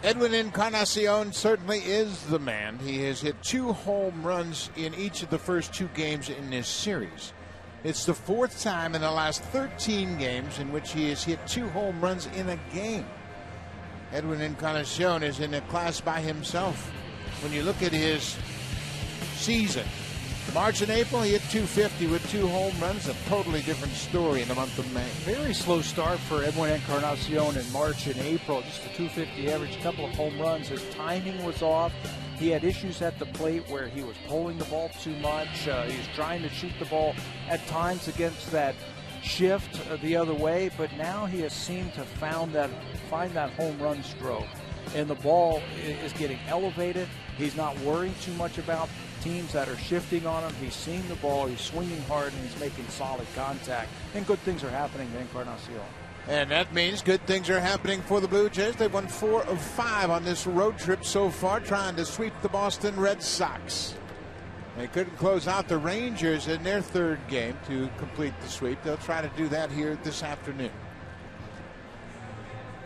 Edwin Encarnacion certainly is the man. He has hit 2 home runs in each of the first 2 games in this series. It's the 4th time in the last 13 games in which he has hit 2 home runs in a game. Edwin Encarnacion is in a class by himself. When you look at his season, March and April, he hit 250 with 2 home runs. A totally different story in the month of May. Very slow start for Edwin Encarnacion in March and April. Just a 250 average, a couple of home runs. His timing was off. He had issues at the plate where he was pulling the ball too much. He was trying to shoot the ball at times against that shift the other way, but now he has seemed to find that home run stroke. And the ball is getting elevated. He's not worrying too much about teams that are shifting on him. He's seeing the ball, he's swinging hard, and he's making solid contact. And good things are happening to Encarnacion. And that means good things are happening for the Blue Jays. They've won 4 of 5 on this road trip so far, trying to sweep the Boston Red Sox. They couldn't close out the Rangers in their 3rd game to complete the sweep. They'll try to do that here this afternoon.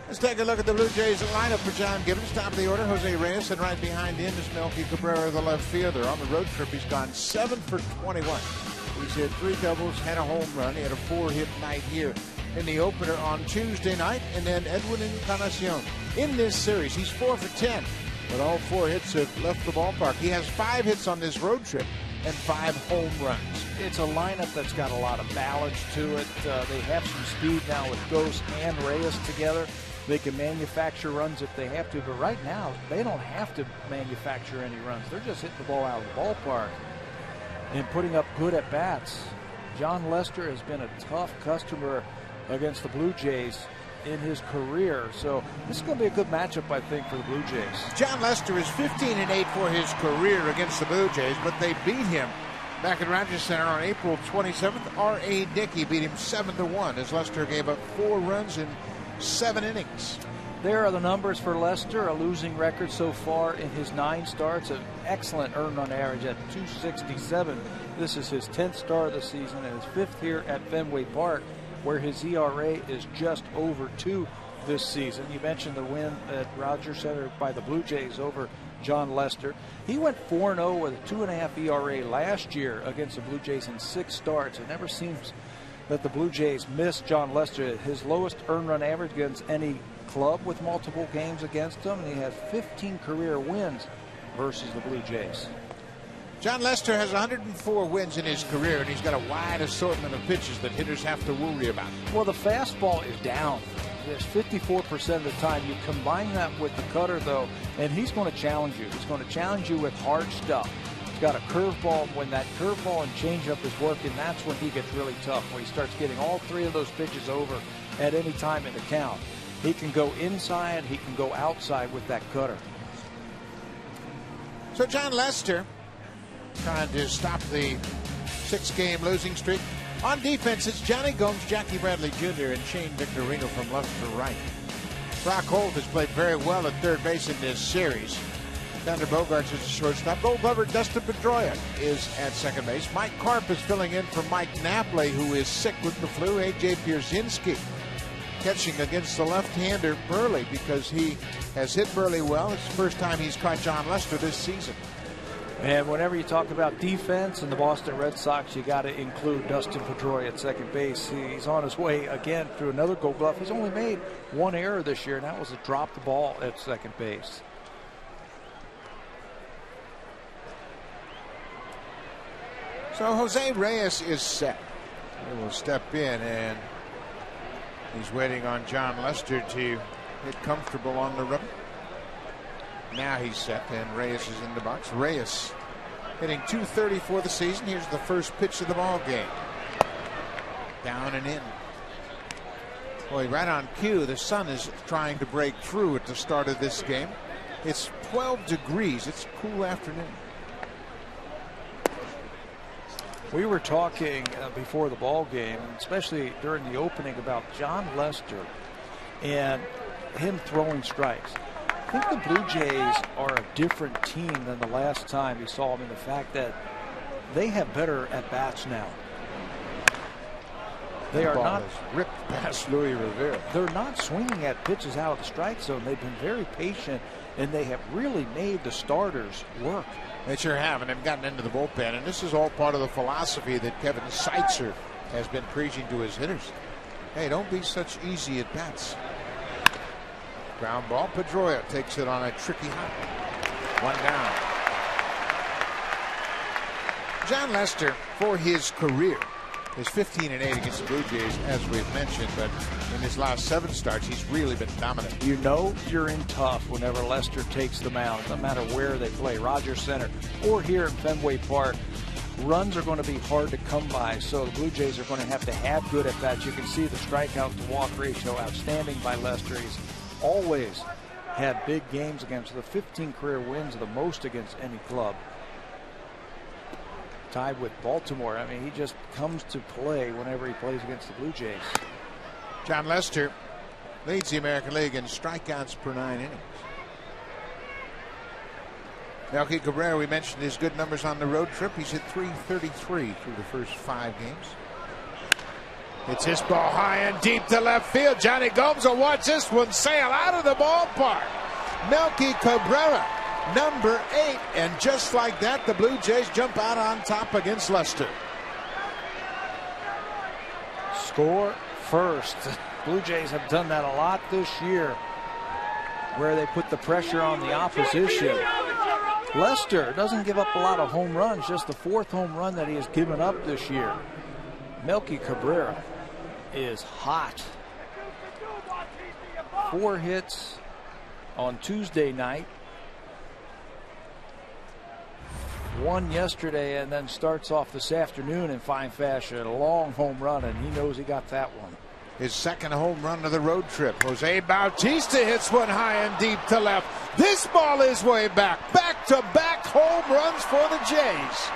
Let's take a look at the Blue Jays lineup for John Gibbons. Top of the order, Jose Reyes, and right behind him is Melky Cabrera, the left fielder. On the road trip, he's gone 7 for 21. He's hit 3 doubles, had a home run. He had a 4-hit night here in the opener on Tuesday night. And then Edwin Encarnacion. In this series, he's 4 for 10. But all 4 hits have left the ballpark. He has 5 hits on this road trip and 5 home runs. It's a lineup that's got a lot of balance to it. They have some speed now with Ghost and Reyes together. They can manufacture runs if they have to, but right now they don't have to manufacture any runs. They're just hitting the ball out of the ballpark and putting up good at-bats. John Lester has been a tough customer against the Blue Jays in his career, so this is going to be a good matchup, I think, for the Blue Jays. John Lester is 15-8 for his career against the Blue Jays, but they beat him back at Rogers Center on April 27th. R.A. Dickey beat him 7-1 as Lester gave up 4 runs in 7 innings. There are the numbers for Lester, a losing record so far in his 9 starts, an excellent earned run average at 267. This is his 10th start of the season and his 5th here at Fenway Park, where his ERA is just over 2 this season. You mentioned the win at Rogers Center by the Blue Jays over John Lester. He went 4-0 with a 2.5 ERA last year against the Blue Jays in 6 starts. It never seems that the Blue Jays missed John Lester. His lowest earned run average against any club with multiple games against him, and he has 15 career wins versus the Blue Jays. John Lester has 104 wins in his career, and he's got a wide assortment of pitches that hitters have to worry about. Well, the fastball is down. There's 54% of the time. You combine that with the cutter, though, and he's going to challenge you. He's going to challenge you with hard stuff. He's got a curveball. When that curveball and changeup is working, that's when he gets really tough, when he starts getting all 3 of those pitches over at any time in the count. He can go inside, he can go outside with that cutter. So John Lester trying to stop the 6-game losing streak. On defense, it's Johnny Gomes, Jackie Bradley Jr., and Shane Victorino from left to right. Brock Holt has played very well at third base in this series. Thunder Bogarts is the shortstop. Gold Glover Dustin Pedroia is at second base. Mike Karp is filling in for Mike Napoli, who is sick with the flu. A.J. Pierzynski catching against the left-hander Burley, because he has hit Burley well. It's the first time he's caught John Lester this season. And whenever you talk about defense and the Boston Red Sox, you got to include Dustin Pedroia at second base. He's on his way again through another Gold Glove. He's only made 1 error this year, and that was to drop the ball at second base. So Jose Reyes is set. He will step in, and he's waiting on John Lester to get comfortable on the rubber. Now he's set, and Reyes is in the box. Reyes hitting .230 for the season. Here's the first pitch of the ball game. Down and in. Boy, right on cue, the sun is trying to break through at the start of this game. It's 12 degrees. It's a cool afternoon. We were talking before the ball game, especially during the opening, about John Lester and him throwing strikes. I think the Blue Jays are a different team than the last time we saw them, in the fact that they have better at-bats now. They are not ripped past Luis Rivera. They're not swinging at pitches out of the strike zone. They've been very patient, and they have really made the starters work. They sure have, and they've gotten into the bullpen. And this is all part of the philosophy that Kevin Seitzer has been preaching to his hitters. Hey, don't be such easy at bats. Ground ball. Pedroia takes it on a tricky hop. One down. John Lester, for his career, is 15-8 against the Blue Jays, as we've mentioned, but in his last 7 starts, he's really been dominant. You know you're in tough whenever Lester takes the mound, no matter where they play, Rogers Center or here at Fenway Park. Runs are going to be hard to come by, so the Blue Jays are going to have good at bats. You can see the strikeout to walk ratio outstanding by Lester. He's always had big games against the 15 career wins, the most against any club. Tied with Baltimore. I mean, he just comes to play whenever he plays against the Blue Jays. John Lester leads the American League in strikeouts per 9 innings. Melky Cabrera, we mentioned his good numbers on the road trip. He's hit .333 through the first 5 games. It's his ball high and deep to left field. Johnny Gomes will watch this one sail out of the ballpark. Melky Cabrera, number 8, and just like that, the Blue Jays jump out on top against Lester. Score first. Blue Jays have done that a lot this year, where they put the pressure on the opposition. Lester doesn't give up a lot of home runs, just the 4th home run that he has given up this year. Melky Cabrera is hot. 4 hits on Tuesday night. 1 yesterday, and then starts off this afternoon in fine fashion. A long home run, and he knows he got that one. His 2nd home run of the road trip. Jose Bautista hits one high and deep to left. This ball is way back. Back-to-back home runs for the Jays.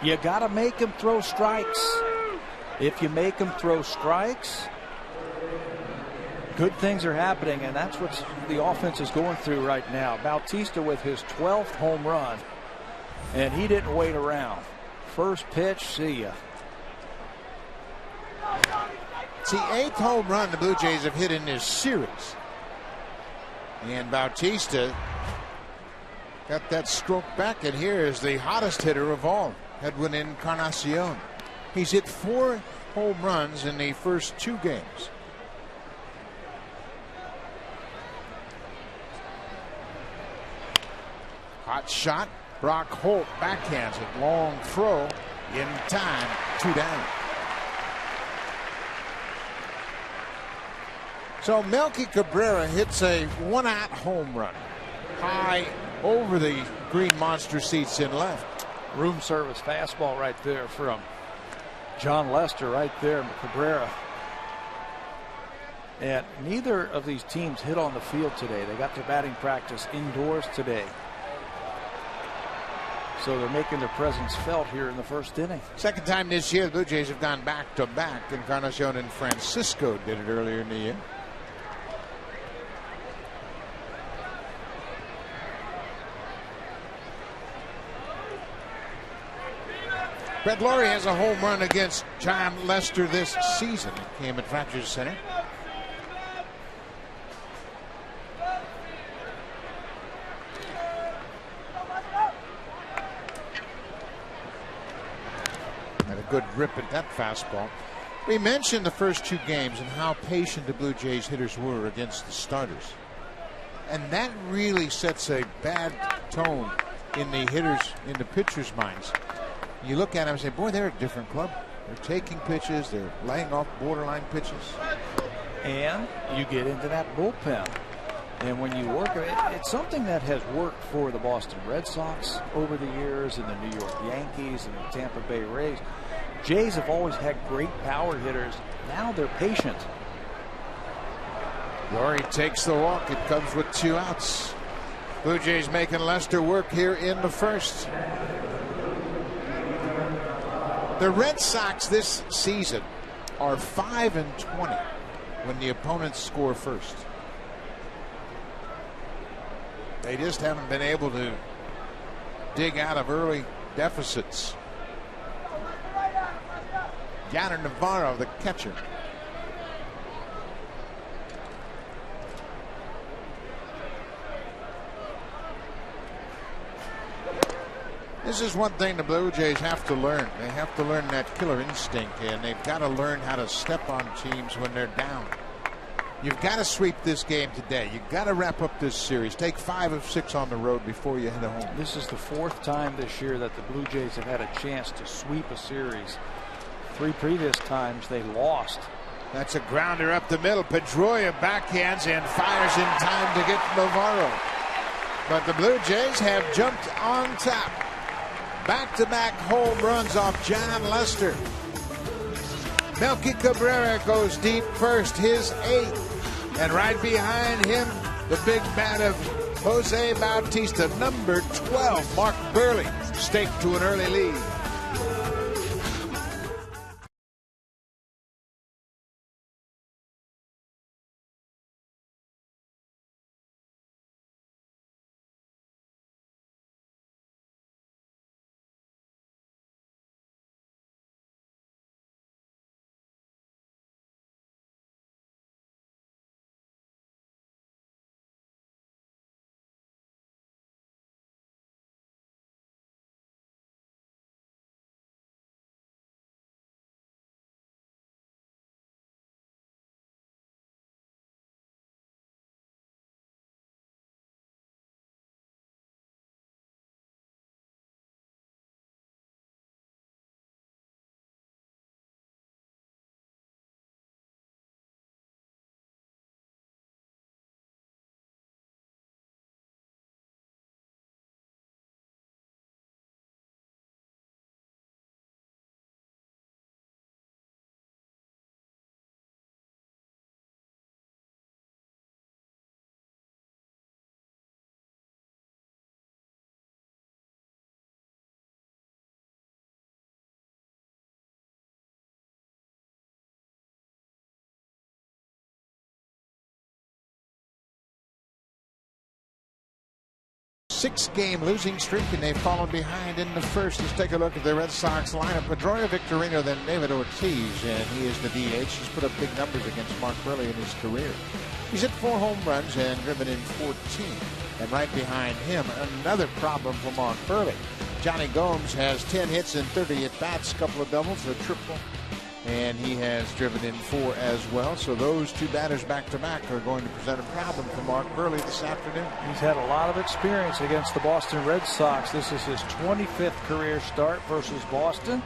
You got to make him throw strikes. If you make him throw strikes, good things are happening, and that's what the offense is going through right now. Bautista with his 12th home run, and he didn't wait around. First pitch, see ya. It's the 8th home run the Blue Jays have hit in this series. And Bautista got that stroke back, and here is the hottest hitter of all, Edwin Encarnacion. He's hit 4 home runs in the first 2 games. Hot shot. Brock Holt backhands it. Long throw in time. 2 down. So Melky Cabrera hits a 1-out home run. High over the green monster seats in left. Room service fastball right there from John Lester right there, Cabrera. And neither of these teams hit on the field today. They got their batting practice indoors today. So they're making their presence felt here in the first inning. 2nd time this year the Blue Jays have gone back-to-back. Encarnacion and Francisco did it earlier in the year. Brett Laurie has a home run against John Lester this season. It came at Rogers Center. Had a good rip at that fastball. We mentioned the first 2 games and how patient the Blue Jays hitters were against the starters. And that really sets a bad tone in the pitchers' minds. You look at them and say, boy, they're a different club. They're taking pitches. They're laying off borderline pitches. And you get into that bullpen. And when you work, it's something that has worked for the Boston Red Sox over the years, and the New York Yankees and the Tampa Bay Rays. Jays have always had great power hitters. Now they're patient. Laurie takes the walk. It comes with 2 outs. Blue Jays making Lester work here in the first. The Red Sox this season are 5-20 when the opponents score first. They just haven't been able to dig out of early deficits. Yanner Navarro, the catcher. This is one thing the Blue Jays have to learn. They have to learn that killer instinct, and they've got to learn how to step on teams when they're down. You've got to sweep this game today. You've got to wrap up this series. Take 5 of 6 on the road before you head home. This is the 4th time this year that the Blue Jays have had a chance to sweep a series. 3 previous times they lost. That's a grounder up the middle. Pedroia backhands and fires in time to get Navarro. But the Blue Jays have jumped on top. Back-to-back home runs off John Lester. Melky Cabrera goes deep first, his 8th. And right behind him, the big bat of Jose Bautista, number 12, Mark Burley, staked to an early lead. Six-game losing streak, and they've fallen behind in the first. Let's take a look at the Red Sox lineup. Pedroia, Victorino, then David Ortiz, and he is the DH. He's put up big numbers against Mark Burley in his career. He's hit 4 home runs and driven in 14. And right behind him, another problem for Mark Burley. Johnny Gomes has 10 hits and 30 at-bats, a couple of doubles, a triple, and he has driven in 4 as well. So those 2 batters back-to-back are going to present a problem for Mark Burley this afternoon. He's had a lot of experience against the Boston Red Sox. This is his 25th career start versus Boston.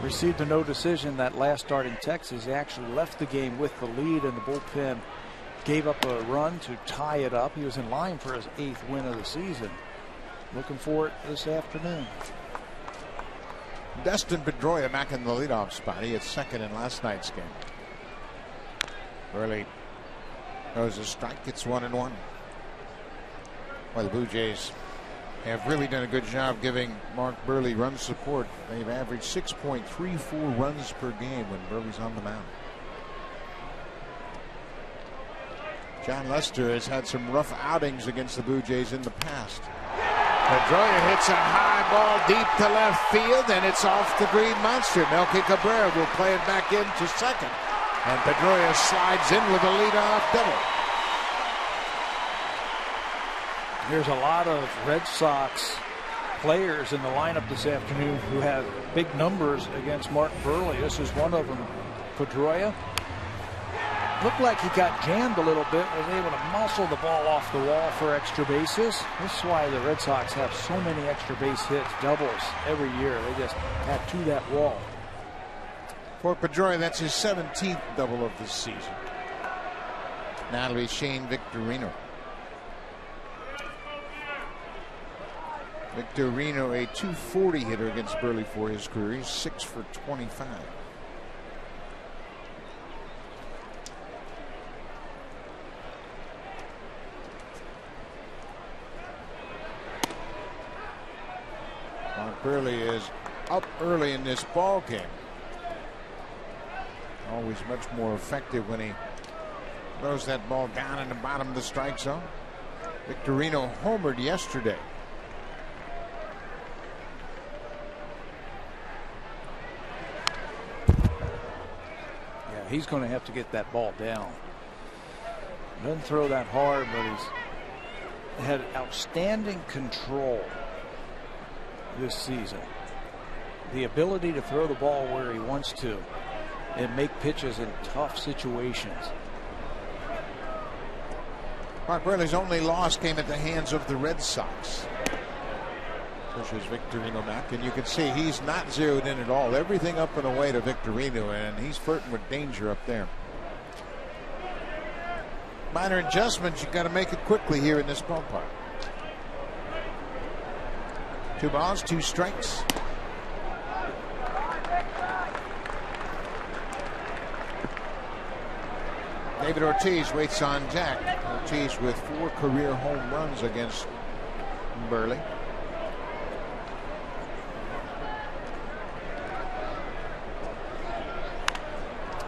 Received a no decision that last start in Texas. He actually left the game with the lead, and the bullpen gave up a run to tie it up. He was in line for his 8th win of the season. Looking for it this afternoon. Dustin Pedroia back in the leadoff spot. He had 2nd in last night's game. Burley throws a strike. It's 1-1. Well, the Blue Jays have really done a good job giving Mark Burley run support. They've averaged 6.34 runs per game when Burley's on the mound. John Lester has had some rough outings against the Blue Jays in the past. Pedroia hits a high ball deep to left field, and it's off the Green Monster. Melky Cabrera will play it back into second, and Pedroia slides in with a leadoff double. There's a lot of Red Sox players in the lineup this afternoon who have big numbers against Mark Burley. This is one of them. Pedroia looked like he got jammed a little bit, was able to muscle the ball off the wall for extra bases. This is why the Red Sox have so many extra base hits, doubles every year. They just add to that wall. For Pedroia, that's his 17th double of the season. Now it'll be Shane Victorino. Victorino, a .240 hitter against Burley for his career. He's 6 for 25. Mark Burley is up early in this ball game. Always much more effective when he Throws that ball down in the bottom of the strike zone. Victorino homered yesterday. Yeah, he's going to have to get that ball down. Doesn't throw that hard, but he's had outstanding control this season. The ability to throw the ball where he wants to and make pitches in tough situations. Mark Buehrle's only loss came at the hands of the Red Sox. Pushes Victorino back, and you can see he's not zeroed in at all. Everything up and away to Victorino, and he's flirting with danger up there. Minor adjustments, you've got to make it quickly here in this ballpark. 2 balls, 2 strikes. David Ortiz waits on Jack. Ortiz with 4 career home runs against Buehrle.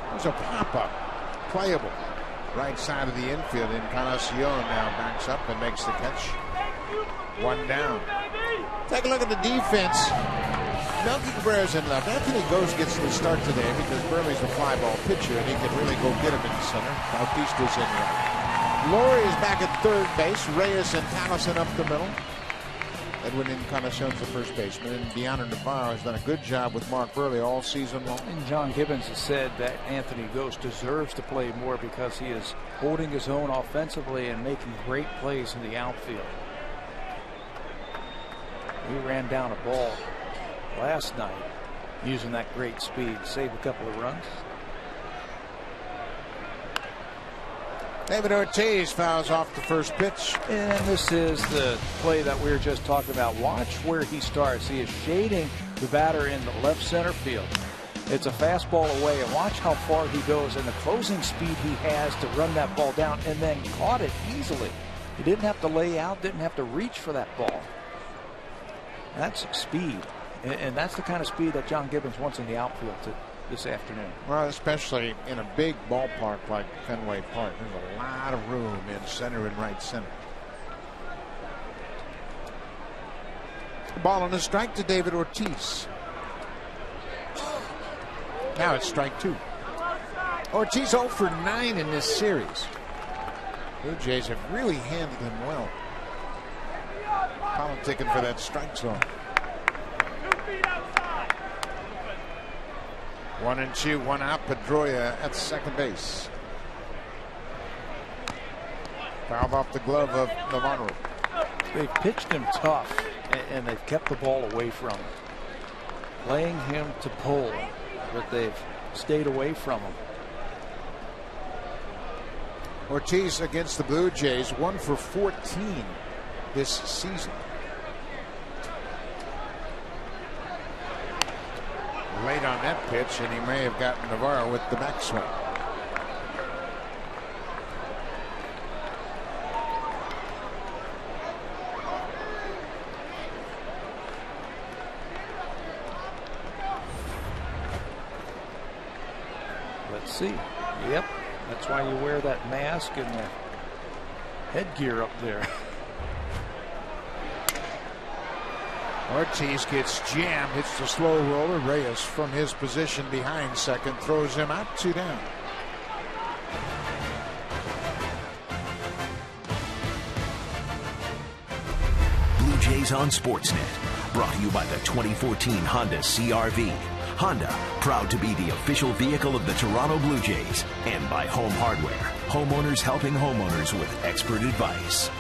There's a pop-up. Playable. Right side of the infield. Encarnacion now backs up and makes the catch. 1 down. Take a look at the defense. Melky Cabrera's in left. Anthony Ghost gets the start today because Buehrle's a fly ball pitcher and he can really go get him in the center. Bautista's in right. Laurie is back at third base. Reyes and Tallison up the middle. Edwin Encarnacion's the first baseman. And Deanna Navarro has done a good job with Mark Buehrle all season long. And John Gibbons has said that Anthony Ghost deserves to play more because he is holding his own offensively and making great plays in the outfield. He ran down a ball last night using that great speed, saved a couple of runs. David Ortiz fouls off the first pitch. And this is the play that we were just talking about. Watch where he starts. He is shading the batter in the left center field. It's a fastball away, and watch how far he goes and the closing speed he has to run that ball down, and then caught it easily. He didn't have to lay out, didn't have to reach for that ball. That's speed. And that's the kind of speed that John Gibbons wants in the outfield this afternoon. Well, especially in a big ballpark like Fenway Park. There's a lot of room in center and right center. Ball on a strike to David Ortiz. Now it's strike 2. Ortiz 0 for 9 in this series. Blue Jays have really handled him well. Politicking for that strike zone. 1-2, 1 out. Pedroia at second base. Fouled off the glove of Navarro. They've pitched him tough, and they've kept the ball away from him, playing him to pull, but they've stayed away from him. Ortiz against the Blue Jays, 1 for 14 this season. Late on that pitch, and he may have gotten Navarro with the backswing. Let's see. Yep, that's why you wear that mask and the headgear up there. Ortiz gets jammed, hits the slow roller. Reyes from his position behind second throws him out, 2 down. Blue Jays on Sportsnet, brought to you by the 2014 Honda CR-V. Honda, proud to be the official vehicle of the Toronto Blue Jays, and by Home Hardware, homeowners helping homeowners with expert advice.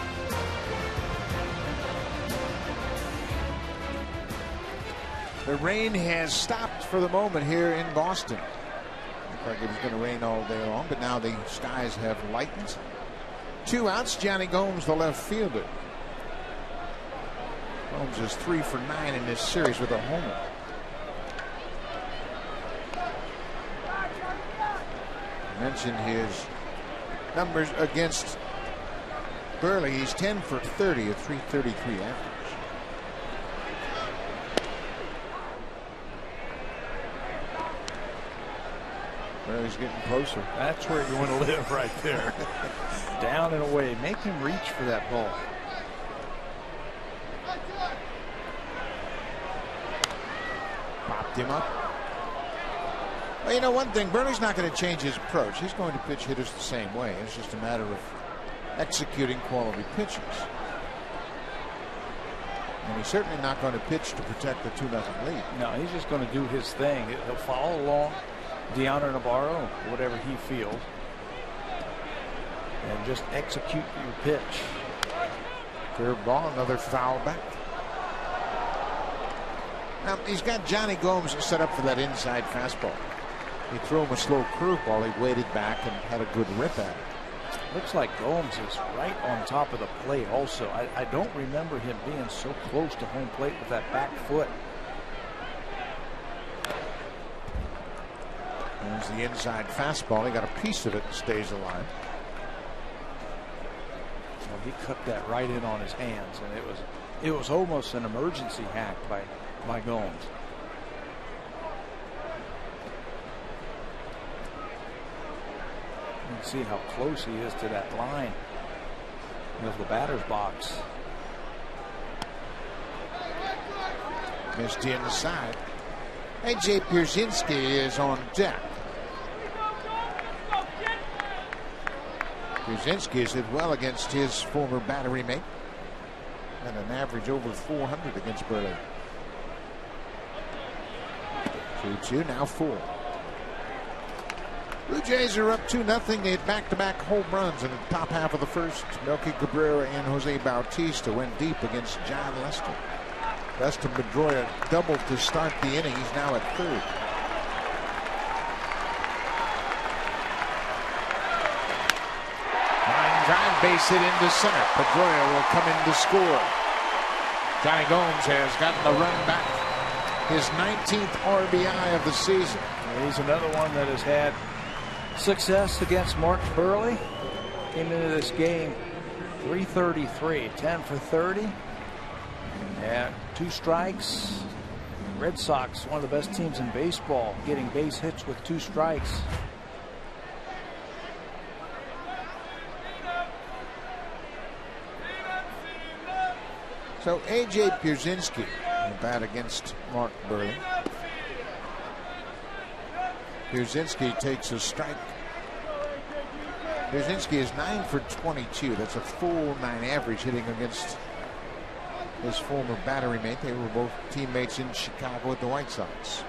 The rain has stopped for the moment here in Boston. Looked like it was going to rain all day long, but now the skies have lightened. 2 outs. Johnny Gomes, the left fielder. Gomes is 3 for 9 in this series with a homer. I mentioned his numbers against Buehrle. He's 10 for 30, a 333 average. Well, he's getting closer. That's where you want to live right there. Down and away. Make him reach for that ball. Popped him up. Well, you know one thing, Burley's not going to change his approach. He's going to pitch hitters the same way. It's just a matter of executing quality pitches. And he's certainly not going to pitch to protect the 2-0 lead. No, he's just going to do his thing. He'll follow along Deanna Navarro, whatever he feels, and just execute your pitch. Curved ball, another foul back. Now, he's got Johnny Gomes set up for that inside fastball. He threw him a slow curveball. He waited back and had a good rip at it. Looks like Gomes is right on top of the plate also. I don't remember him being so close to home plate with that back foot. There's the inside fastball. He got a piece of it and stays alive. Well, he cut that right in on his hands, and it was almost an emergency hack by Gomes. You can see how close he is to that line of the batter's box. Missed the inside. A.J. Pierzynski is on deck. Pierzynski has hit well against his former battery mate. And an average over 400 against Burley. 2-2, now 4. Blue Jays are up 2-0. They had back-to-back home runs in the top half of the first. Melky Cabrera and Jose Bautista went deep against John Lester. Dustin Pedroia doubled to start the inning. He's now at third. Line drive, base hit into center. Pedroia will come in to score. Johnny Gomes has gotten the run back. His 19th RBI of the season. He's another one that has had success against Mark Burley. Came into this game 333, 10 for 30. And 2 strikes. Red Sox, one of the best teams in baseball, getting base hits with 2 strikes. So A.J. Pierzynski will bat against Mark Burley. Pierzynski takes a strike. Pierzynski is 9 for 22. That's a .409 average hitting against his former battery mate. They were both teammates in Chicago with the White Sox.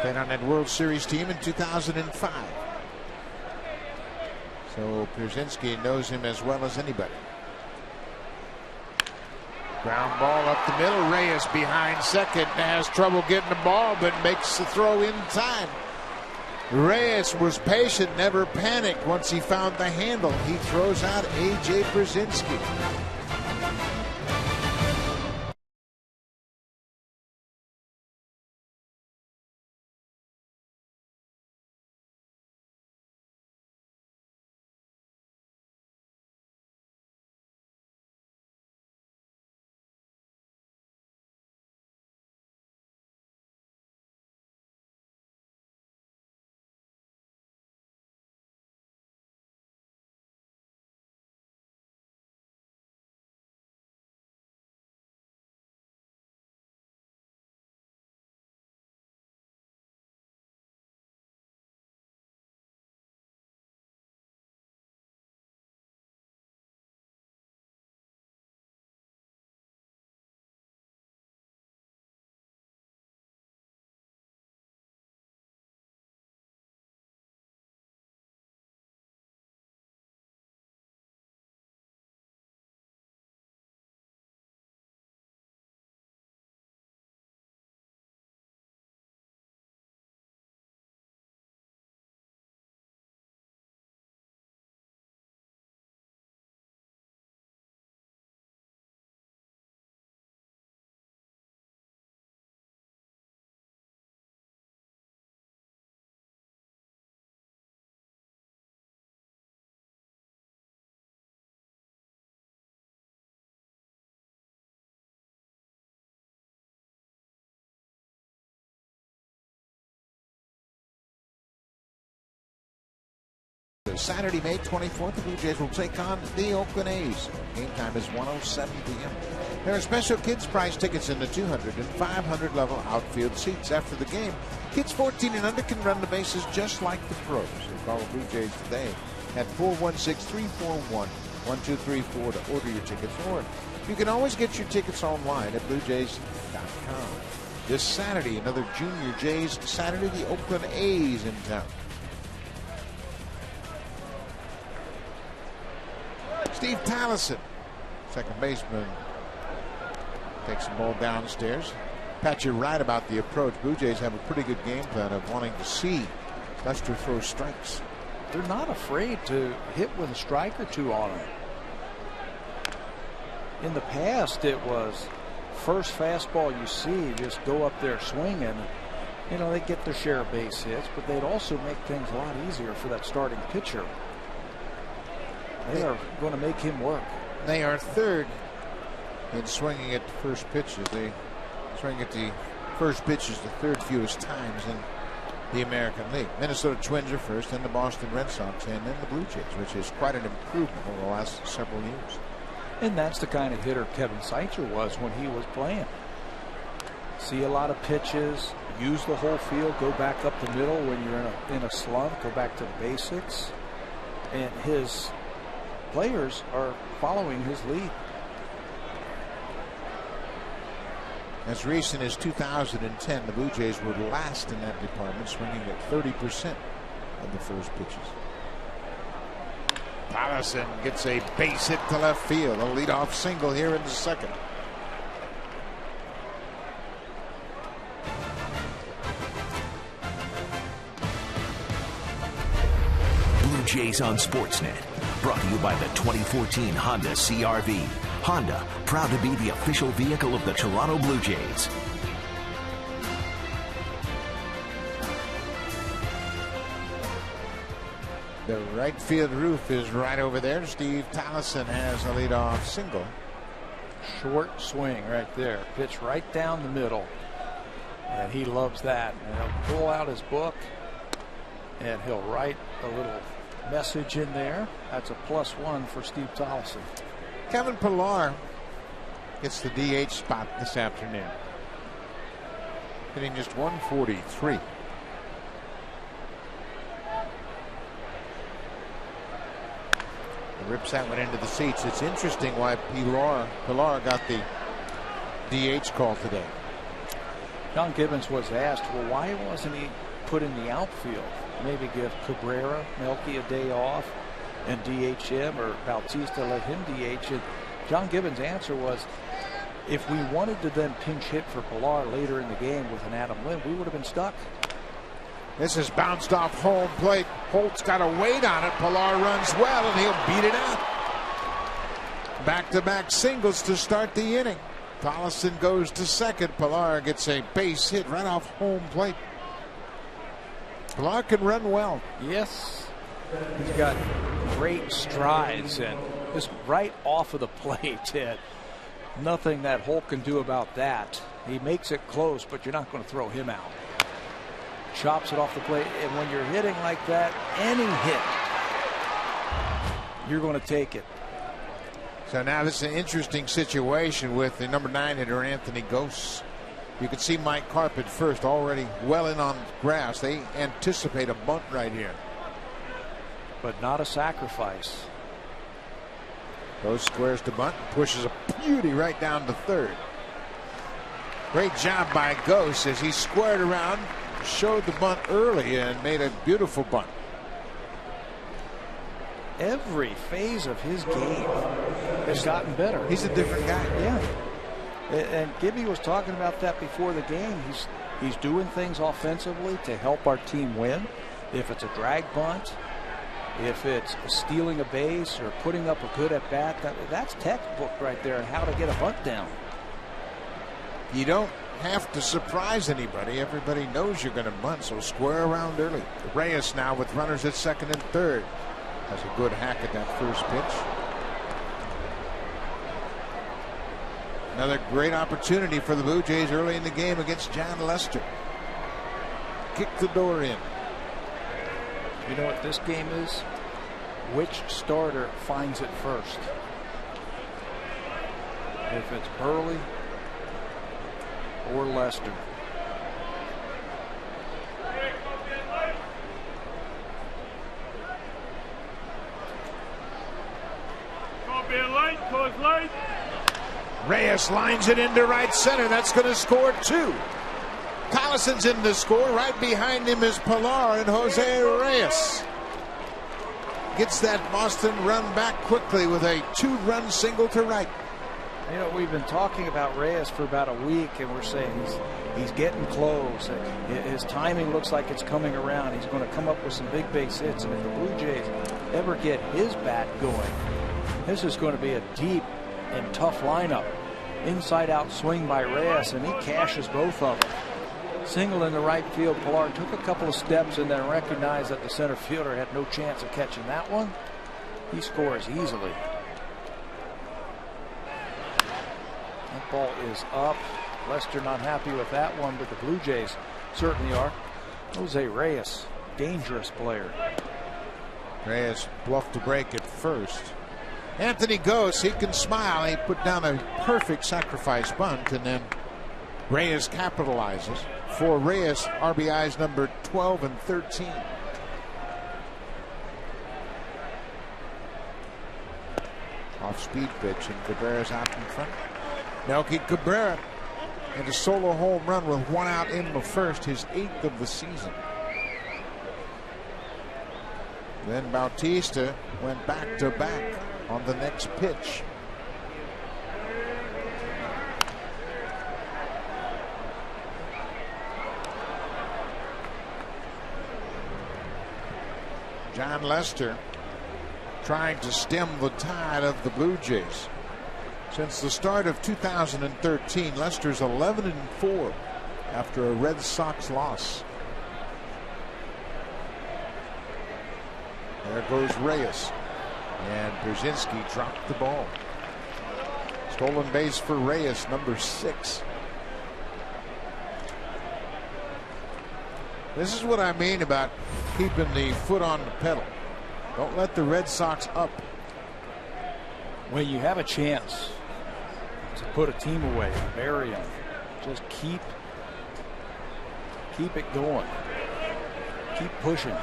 Played on that World Series team in 2005. So Pierzynski knows him as well as anybody. Ground ball up the middle. Reyes behind second. Has trouble getting the ball, but makes the throw in time. Reyes was patient, never panicked. Once he found the handle, he throws out A.J. Pierzynski. Saturday, May 24th, the Blue Jays will take on the Oakland A's. Game time is 1:07 p.m. There are special kids prize tickets in the 200 and 500 level outfield seats. After the game, kids 14 and under can run the bases just like the pros. So call the Blue Jays today at 416-341-1234 to order your tickets. Or you can always get your tickets online at BlueJays.com. This Saturday, another Junior Jays Saturday, the Oakland A's in town. Steve Taliesin, second baseman, takes the ball downstairs. Pat, you're right about the approach. Blue Jays have a pretty good game plan of wanting to see Lester throw strikes. They're not afraid to hit with a strike or two on him. In the past, it was first fastball you see, just go up there swinging. You know, they get their share of base hits, but they'd also make things a lot easier for that starting pitcher. They are going to make him work. They are third in swinging at the first pitches. They swing at the first pitches the third fewest times in the American League. Minnesota Twins are first, then the Boston Red Sox, and then the Blue Jays, which is quite an improvement over the last several years. And that's the kind of hitter Kevin Seitzer was when he was playing. See a lot of pitches, use the whole field, go back up the middle when you're in a slump, go back to the basics. And his players are following his lead. As recent as 2010, the Blue Jays were last in that department, swinging at 30% of the first pitches. Taliesin gets a base hit to left field. A leadoff single here in the second. Blue Jays on Sportsnet. Brought to you by the 2014 Honda CR-V. Honda, proud to be the official vehicle of the Toronto Blue Jays. The right field roof is right over there. Steve Taliesin has a leadoff single. Short swing right there. Pitch right down the middle. And he loves that. And he'll pull out his book and he'll write a little message in there. That's a +1 for Steve Taliesin. Kevin Pillar gets the DH spot this afternoon, hitting just 143. Rips that one into the seats. It's interesting why Pillar got the DH call today. John Gibbons was asked, well, why wasn't he put in the outfield? Maybe give Cabrera, Melky a day off and DH him, or Bautista let him DH it. John Gibbons' answer was, if we wanted to then pinch hit for Pillar later in the game with an Adam Lind, we would have been stuck. This is bounced off home plate. Holt's got a weight on it. Pillar runs well, and he'll beat it out. Back-to-back singles to start the inning. Taliesin goes to second. Pillar gets a base hit right off home plate. Pillar can run well. Yes. He's got great strides and just right off of the plate. And nothing that Holt can do about that. He makes it close, but you're not going to throw him out. Chops it off the plate, and when you're hitting like that, any hit, you're going to take it. So now this is an interesting situation with the number 9 hitter, Anthony Gose. You can see Mike Carp at first, already well in on grass. They anticipate a bunt right here. But not a sacrifice. Gose squares to bunt, pushes a beauty right down to third. Great job by Gose as he squared around, showed the bunt early and made a beautiful bunt. Every phase of his game has gotten better. He's a different guy. Yeah. And Gibby was talking about that before the game. He's doing things offensively to help our team win. If it's a drag bunt, if it's stealing a base or putting up a good at bat, that's textbook right there on how to get a bunt down. You don't have to surprise anybody. Everybody knows you're going to bunt, so square around early. Reyes now with runners at second and third. Has a good hack at that first pitch. Another great opportunity for the Blue Jays early in the game against John Lester. Kick the door in. You know what this game is? which starter finds it first. If it's Burley or Lester. Reyes lines it into right center. That's going to score 2. Collison's in the score. Right behind him is Pilar and Jose Reyes. Gets that Boston run back quickly with a 2-run single to right. You know, we've been talking about Reyes for about a week, and we're saying he's getting close. His timing looks like it's coming around. He's going to come up with some big base hits, and if the Blue Jays ever get his bat going, this is going to be a deep and tough lineup. Inside out swing by Reyes, and he cashes both of them. Single in the right field. Pilar took a couple of steps and then recognized that the center fielder had no chance of catching that one. He scores easily. That ball is up. Lester not happy with that one, but the Blue Jays certainly are. Jose Reyes, dangerous player. Reyes bluffed the break at first. Anthony goes. He can smile. He put down a perfect sacrifice bunt, and then Reyes capitalizes. For Reyes, RBIs number 12 and 13. Off-speed pitch, and Cabrera's out in front. Melky Cabrera and a solo home run with 1 out in the first, his 8th of the season. Then Bautista went back-to-back on the next pitch. John Lester trying to stem the tide of the Blue Jays. Since the start of 2013, Lester's 11-4 after a Red Sox loss. There goes Reyes, and Brzezinski dropped the ball. Stolen base for Reyes, number 6. This is what I mean about keeping the foot on the pedal. Don't let the Red Sox up. When you have a chance to put a team away, bury them, just keep it going. Keep pushing.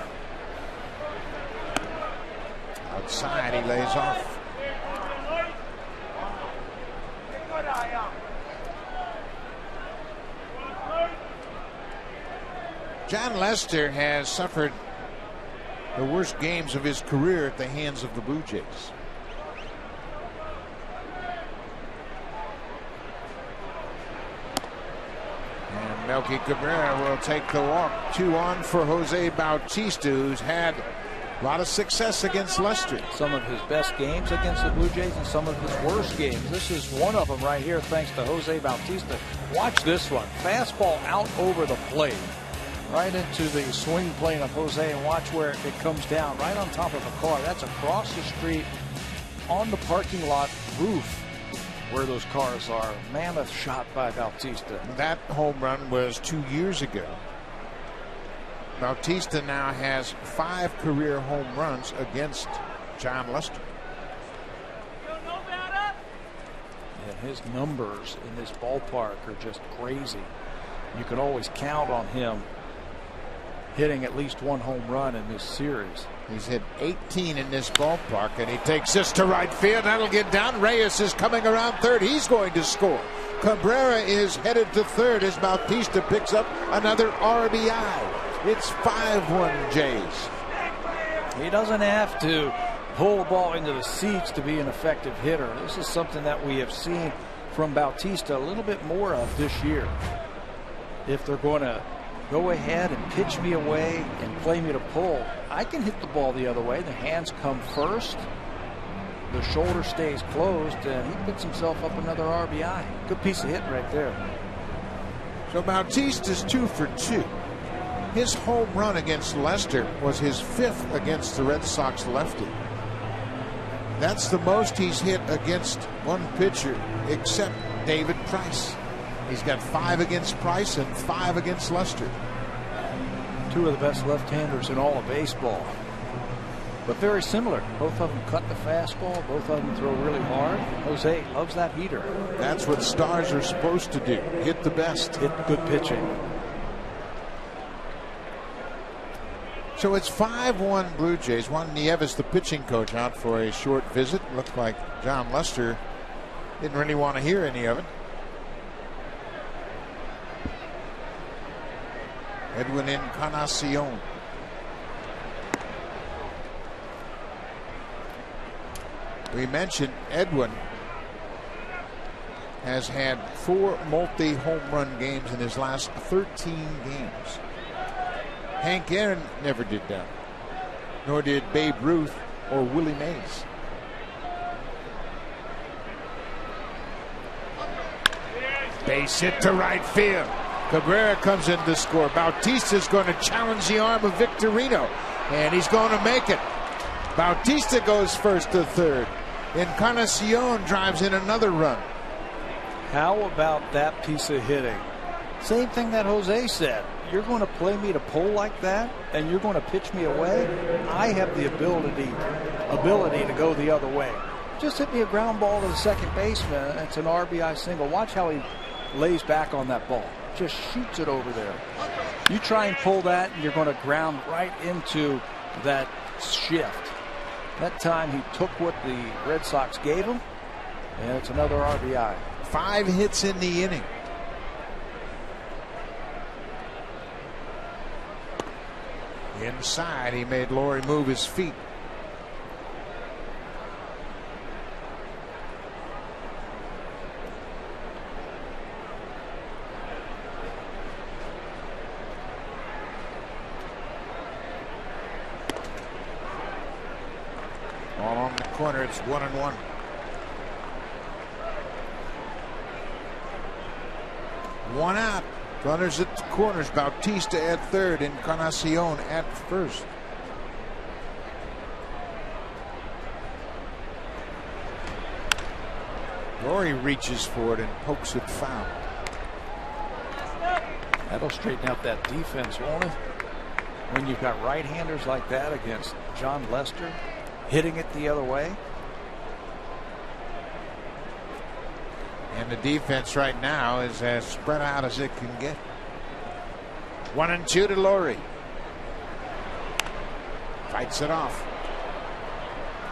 Outside, he lays off. John Lester has suffered the worst games of his career at the hands of the Blue Jays. And Melky Cabrera will take the walk. 2 on for Jose Bautista, who's had a lot of success against Lester. Some of his best games against the Blue Jays and some of his worst games. This is one of them right here, thanks to Jose Bautista. Watch this one. Fastball out over the plate. Right into the swing plane of Jose, and watch where it comes down right on top of a car. That's across the street on the parking lot roof where those cars are. Mammoth shot by Bautista. That home run was 2 years ago. Bautista now has 5 career home runs against John Lester. And his numbers in this ballpark are just crazy. You can always count on him hitting at least 1 home run in this series. He's hit 18 in this ballpark, and he takes this to right field. That'll get down. Reyes is coming around third. He's going to score. Cabrera is headed to third as Bautista picks up another RBI. It's 5-1 Jays. He doesn't have to pull the ball into the seats to be an effective hitter. This is something that we have seen from Bautista a little bit more of this year. If they're going to go ahead and pitch me away and play me to pull, I can hit the ball the other way. The hands come first. The shoulder stays closed, and he picks himself up another RBI. Good piece of hitting right there. So Bautista's 2 for 2. His home run against Lester was his 5th against the Red Sox lefty. That's the most he's hit against one pitcher except David Price. He's got 5 against Price and 5 against Lester. 2 of the best left-handers in all of baseball. but very similar. Both of them cut the fastball. Both of them throw really hard. Jose loves that heater. That's what stars are supposed to do. Hit the best. Hit good pitching. So it's 5-1 Blue Jays. Juan Nieves, the pitching coach, out for a short visit. Looked like John Lester didn't really want to hear any of it. Edwin Encarnacion. We mentioned Edwin has had 4 multi-home run games in his last 13 games. Hank Aaron never did that, nor did Babe Ruth or Willie Mays. Base hit to right field. Cabrera comes in to score. Bautista's going to challenge the arm of Victorino, and he's going to make it. Bautista goes first to third. Encarnacion drives in another run. How about that piece of hitting? Same thing that Jose said. You're going to play me to pull like that, and you're going to pitch me away. I have the ability to go the other way. Just hit me a ground ball to the second baseman. It's an RBI single. Watch how he lays back on that ball. Just shoots it over there. You try and pull that, and you're going to ground right into that shift. That time he took what the Red Sox gave him, and it's another RBI. 5 hits in the inning. Inside, he made Laurie move his feet. All on the corner, it's 1-1. One out. Runners at the corners. Bautista at third. Encarnacion at first. Laurie reaches for it and pokes it foul. That'll straighten out that defense, won't it? When you've got right-handers like that against John Lester hitting it the other way. And the defense right now is as spread out as it can get. 1-2 to Laurie. Fights it off.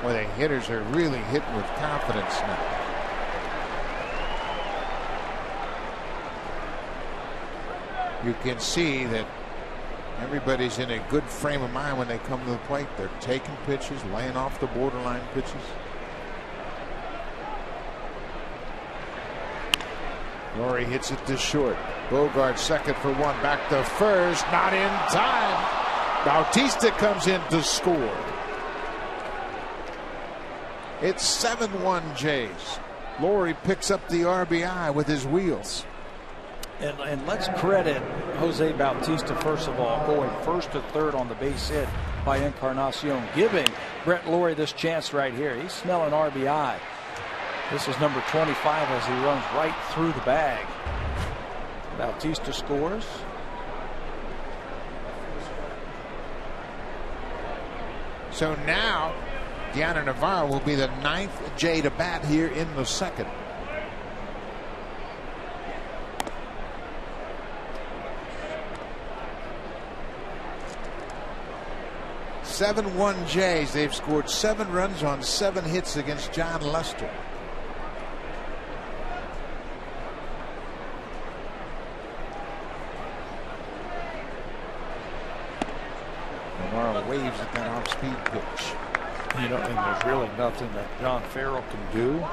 Boy, the hitters are really hitting with confidence now. You can see that everybody's in a good frame of mind when they come to the plate. They're taking pitches, laying off the borderline pitches. Laurie hits it to short. Bogart second for one. Back to first. Not in time. Bautista comes in to score. It's 7-1 Jays. Laurie picks up the RBI with his wheels. And let's credit Jose Bautista, first of all, going first to third on the base hit by Encarnacion, giving Brett Laurie this chance right here. He's smelling RBI. This is number 25 as he runs right through the bag. Bautista scores. So now Deanna Navarro will be the 9th Jay to bat here in the second. (7-1) Jays. They've scored 7 runs on 7 hits against John Lester. Navarro waves at that off-speed pitch. You know, and there's really nothing that John Farrell can do.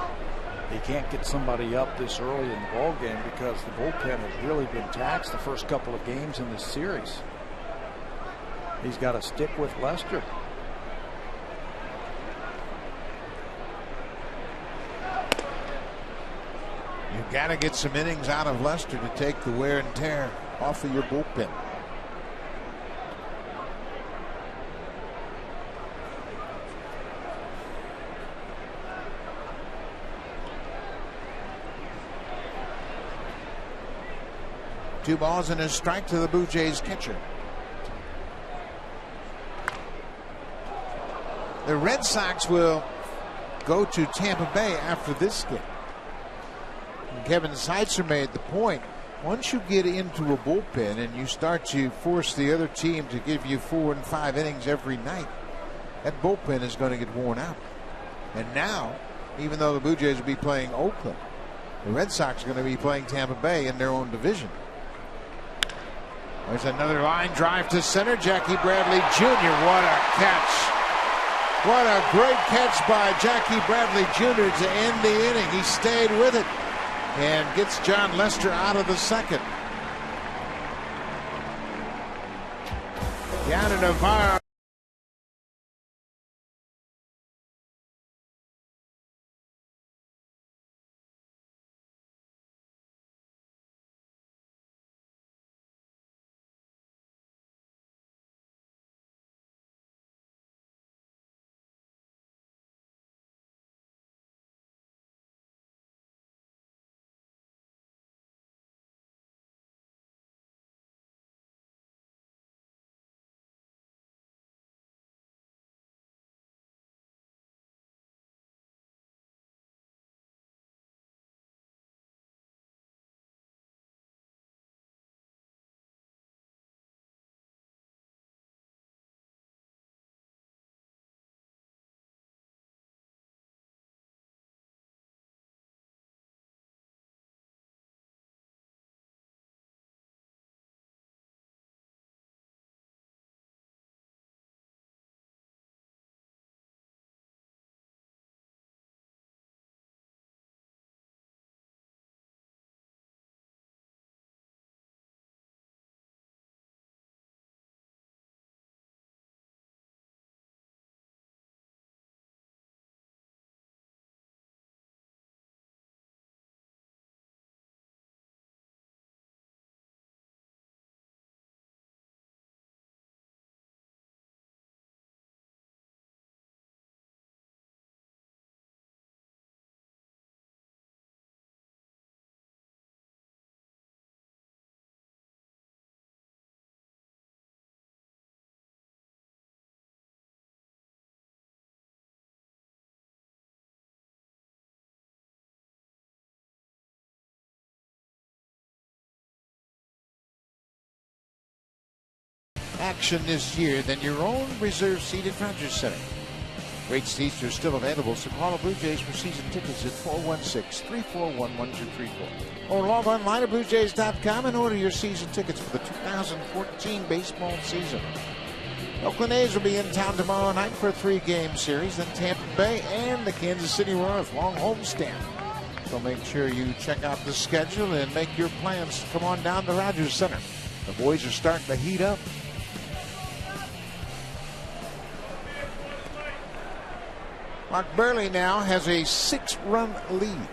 He can't get somebody up this early in the ball game because the bullpen has really been taxed the first couple of games in this series. He's got to stick with Lester. You've got to get some innings out of Lester to take the wear and tear off of your bullpen. Two balls and a strike to the Blue Jays catcher. The Red Sox will go to Tampa Bay after this game. And Kevin Seitzer made the point. Once you get into a bullpen and you start to force the other team to give you 4 and 5 innings every night, that bullpen is going to get worn out. And now, even though the Blue Jays will be playing Oakland, the Red Sox are going to be playing Tampa Bay in their own division. There's another line drive to center. Jackie Bradley Jr. What a catch. What a great catch by Jackie Bradley Jr. to end the inning. He stayed with it and gets John Lester out of the second. Down to Navarro. Action this year than your own reserve seat at Rogers Center. Great seats are still available, so call the Blue Jays for season tickets at 416-341-1234. Or log online at BlueJays.com and order your season tickets for the 2014 baseball season. Oakland A's will be in town tomorrow night for a 3-game series. Then Tampa Bay and the Kansas City Royals, long homestand. So make sure you check out the schedule and make your plans. Come on down to Rogers Center. The boys are starting to heat up. Mark Burley now has a 6-run lead.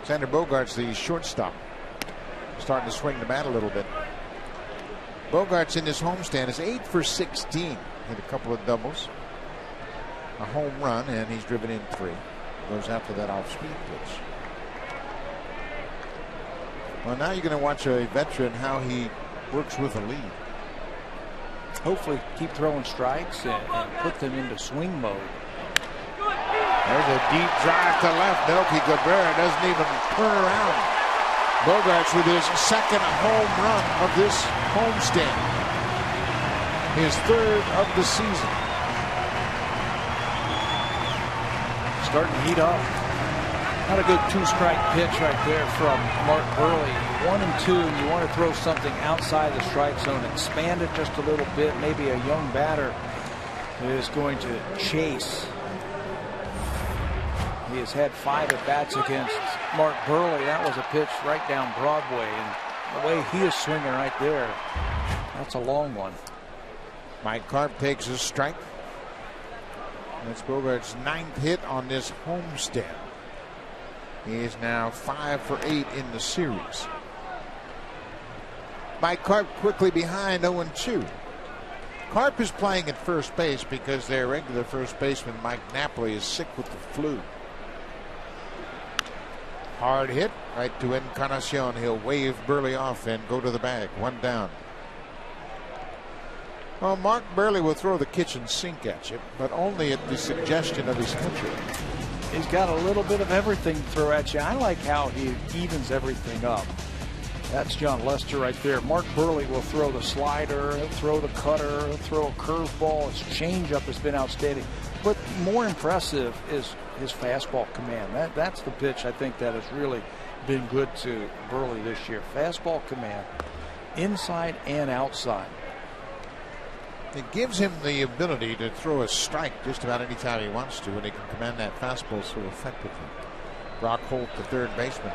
Xander Bogaerts, the shortstop, starting to swing the bat a little bit. Bogaerts in this homestand is 8 for 16. Hit a couple of doubles, a home run, and he's driven in 3. Goes after that off-speed pitch. Well, now you're going to watch a veteran how he works with a lead. Hopefully keep throwing strikes and put them into swing mode. There's a deep drive to left. Melky Cabrera doesn't even turn around. Bogaerts with his second home run of this homestand. His 3rd of the season. Starting to heat up. Not a good 2-strike pitch right there from Mark Burley. 1 and 2, and you want to throw something outside the strike zone, expand it just a little bit. Maybe a young batter is going to chase. He has had 5 at-bats against Mark Burley. That was a pitch right down Broadway, and the way he is swinging right there, that's a long one. Mike Carp takes a strike. That's Bogaerts' 9th hit on this homestand. He is now 5 for 8 in the series. Mike Carp quickly behind 0-2. Carp is playing at first base because their regular first baseman Mike Napoli is sick with the flu. Hard hit right to Encarnacion. He'll wave Burley off and go to the bag. 1 down. Well, Mark Burley will throw the kitchen sink at you, but only at the suggestion of his catcher. He's got a little bit of everything to throw at you. I like how he evens everything up. That's John Lester right there. Mark Burley will throw the slider, he'll throw the cutter, he'll throw a curveball. His changeup has been outstanding. But more impressive is his fastball command. That's the pitch I think that has really been good to Burley this year. Fastball command, inside and outside. It gives him the ability to throw a strike just about any time he wants to, and he can command that fastball so effectively. Brock Holt, the third baseman.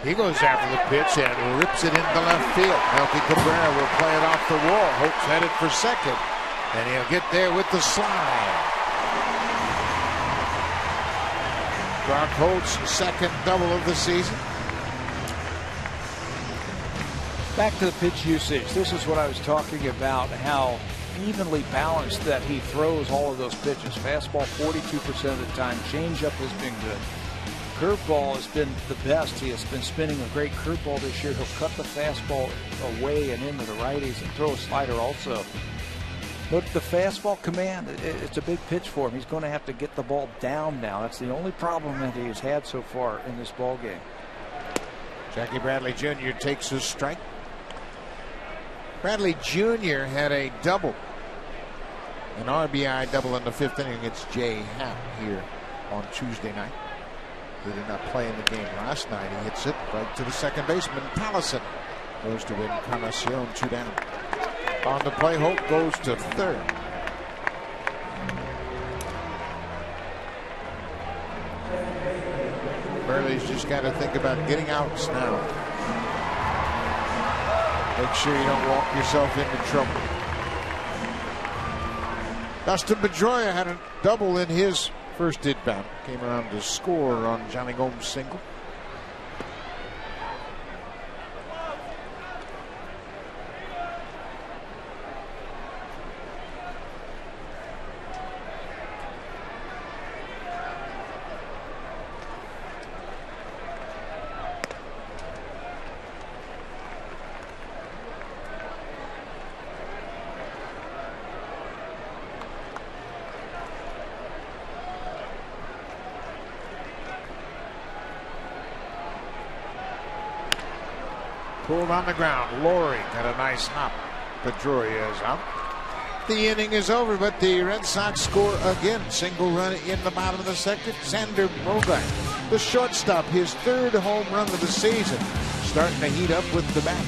He goes after the pitch and rips it into left field. Melky Cabrera will play it off the wall. Holt's headed for second, and he'll get there with the slide. Brock Holt's second double of the season. Back to the pitch usage. This is what I was talking about, how evenly balanced that he throws all of those pitches. Fastball 42% of the time. Changeup has been good. Curveball has been the best. He has been spinning a great curveball this year. He'll cut the fastball away and into the righties and throw a slider also. But the fastball command, it's a big pitch for him. He's going to have to get the ball down now. That's the only problem that he has had so far in this ball game. Jackie Bradley Jr. takes his strike. Bradley Jr. had a double, an RBI double in the fifth inning against Jay Happ here on Tuesday night. He did not play in the game last night. He hits it right to the second baseman. Pallison goes to Encarnacion, 2 down. On the play, Holt goes to third. Burley's just got to think about getting outs now. Make sure you don't walk yourself into trouble. Dustin Pedroia had a double in his first at-bat. Came around to score on Johnny Gomes' single. Pulled on the ground. Laurie got a nice hop. Pedroia is out. The inning is over, but the Red Sox score again. Single run in the bottom of the second. Xander Bogaerts, the shortstop, his third home run of the season, starting to heat up with the bat.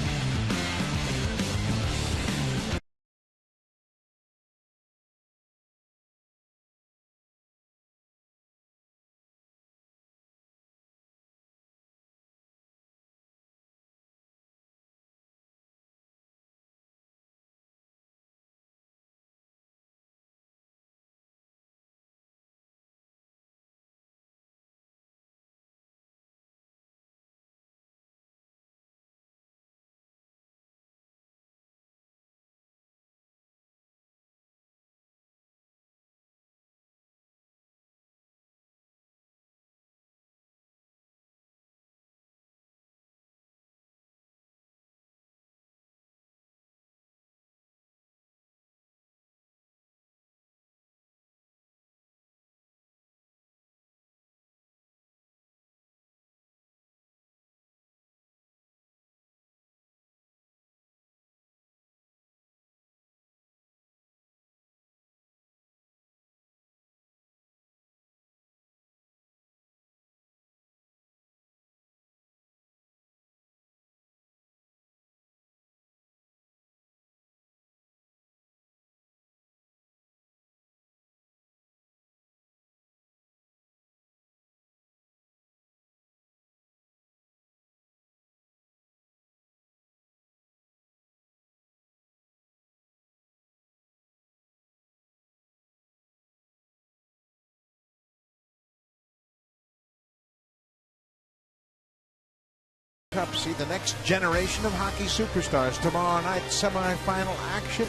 Cup. See the next generation of hockey superstars tomorrow night. Semifinal action.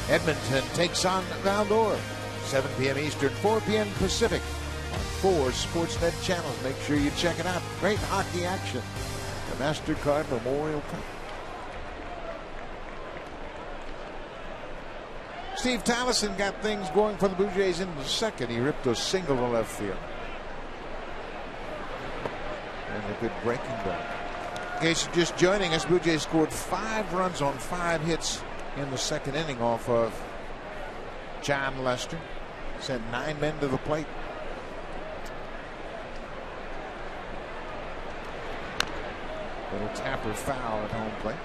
Edmonton takes on Valdor. 7 p.m. Eastern, 4 p.m. Pacific on 4 Sportsnet channels. Make sure you check it out. Great hockey action. The MasterCard Memorial Cup. Steve Tallison got things going for the Blue Jays in the second. He ripped a single to left field. And a good breaking ball. In case you're just joining us, Blue Jays scored 5 runs on 5 hits in the second inning off of John Lester. Sent 9 men to the plate. Little tapper foul at home plate.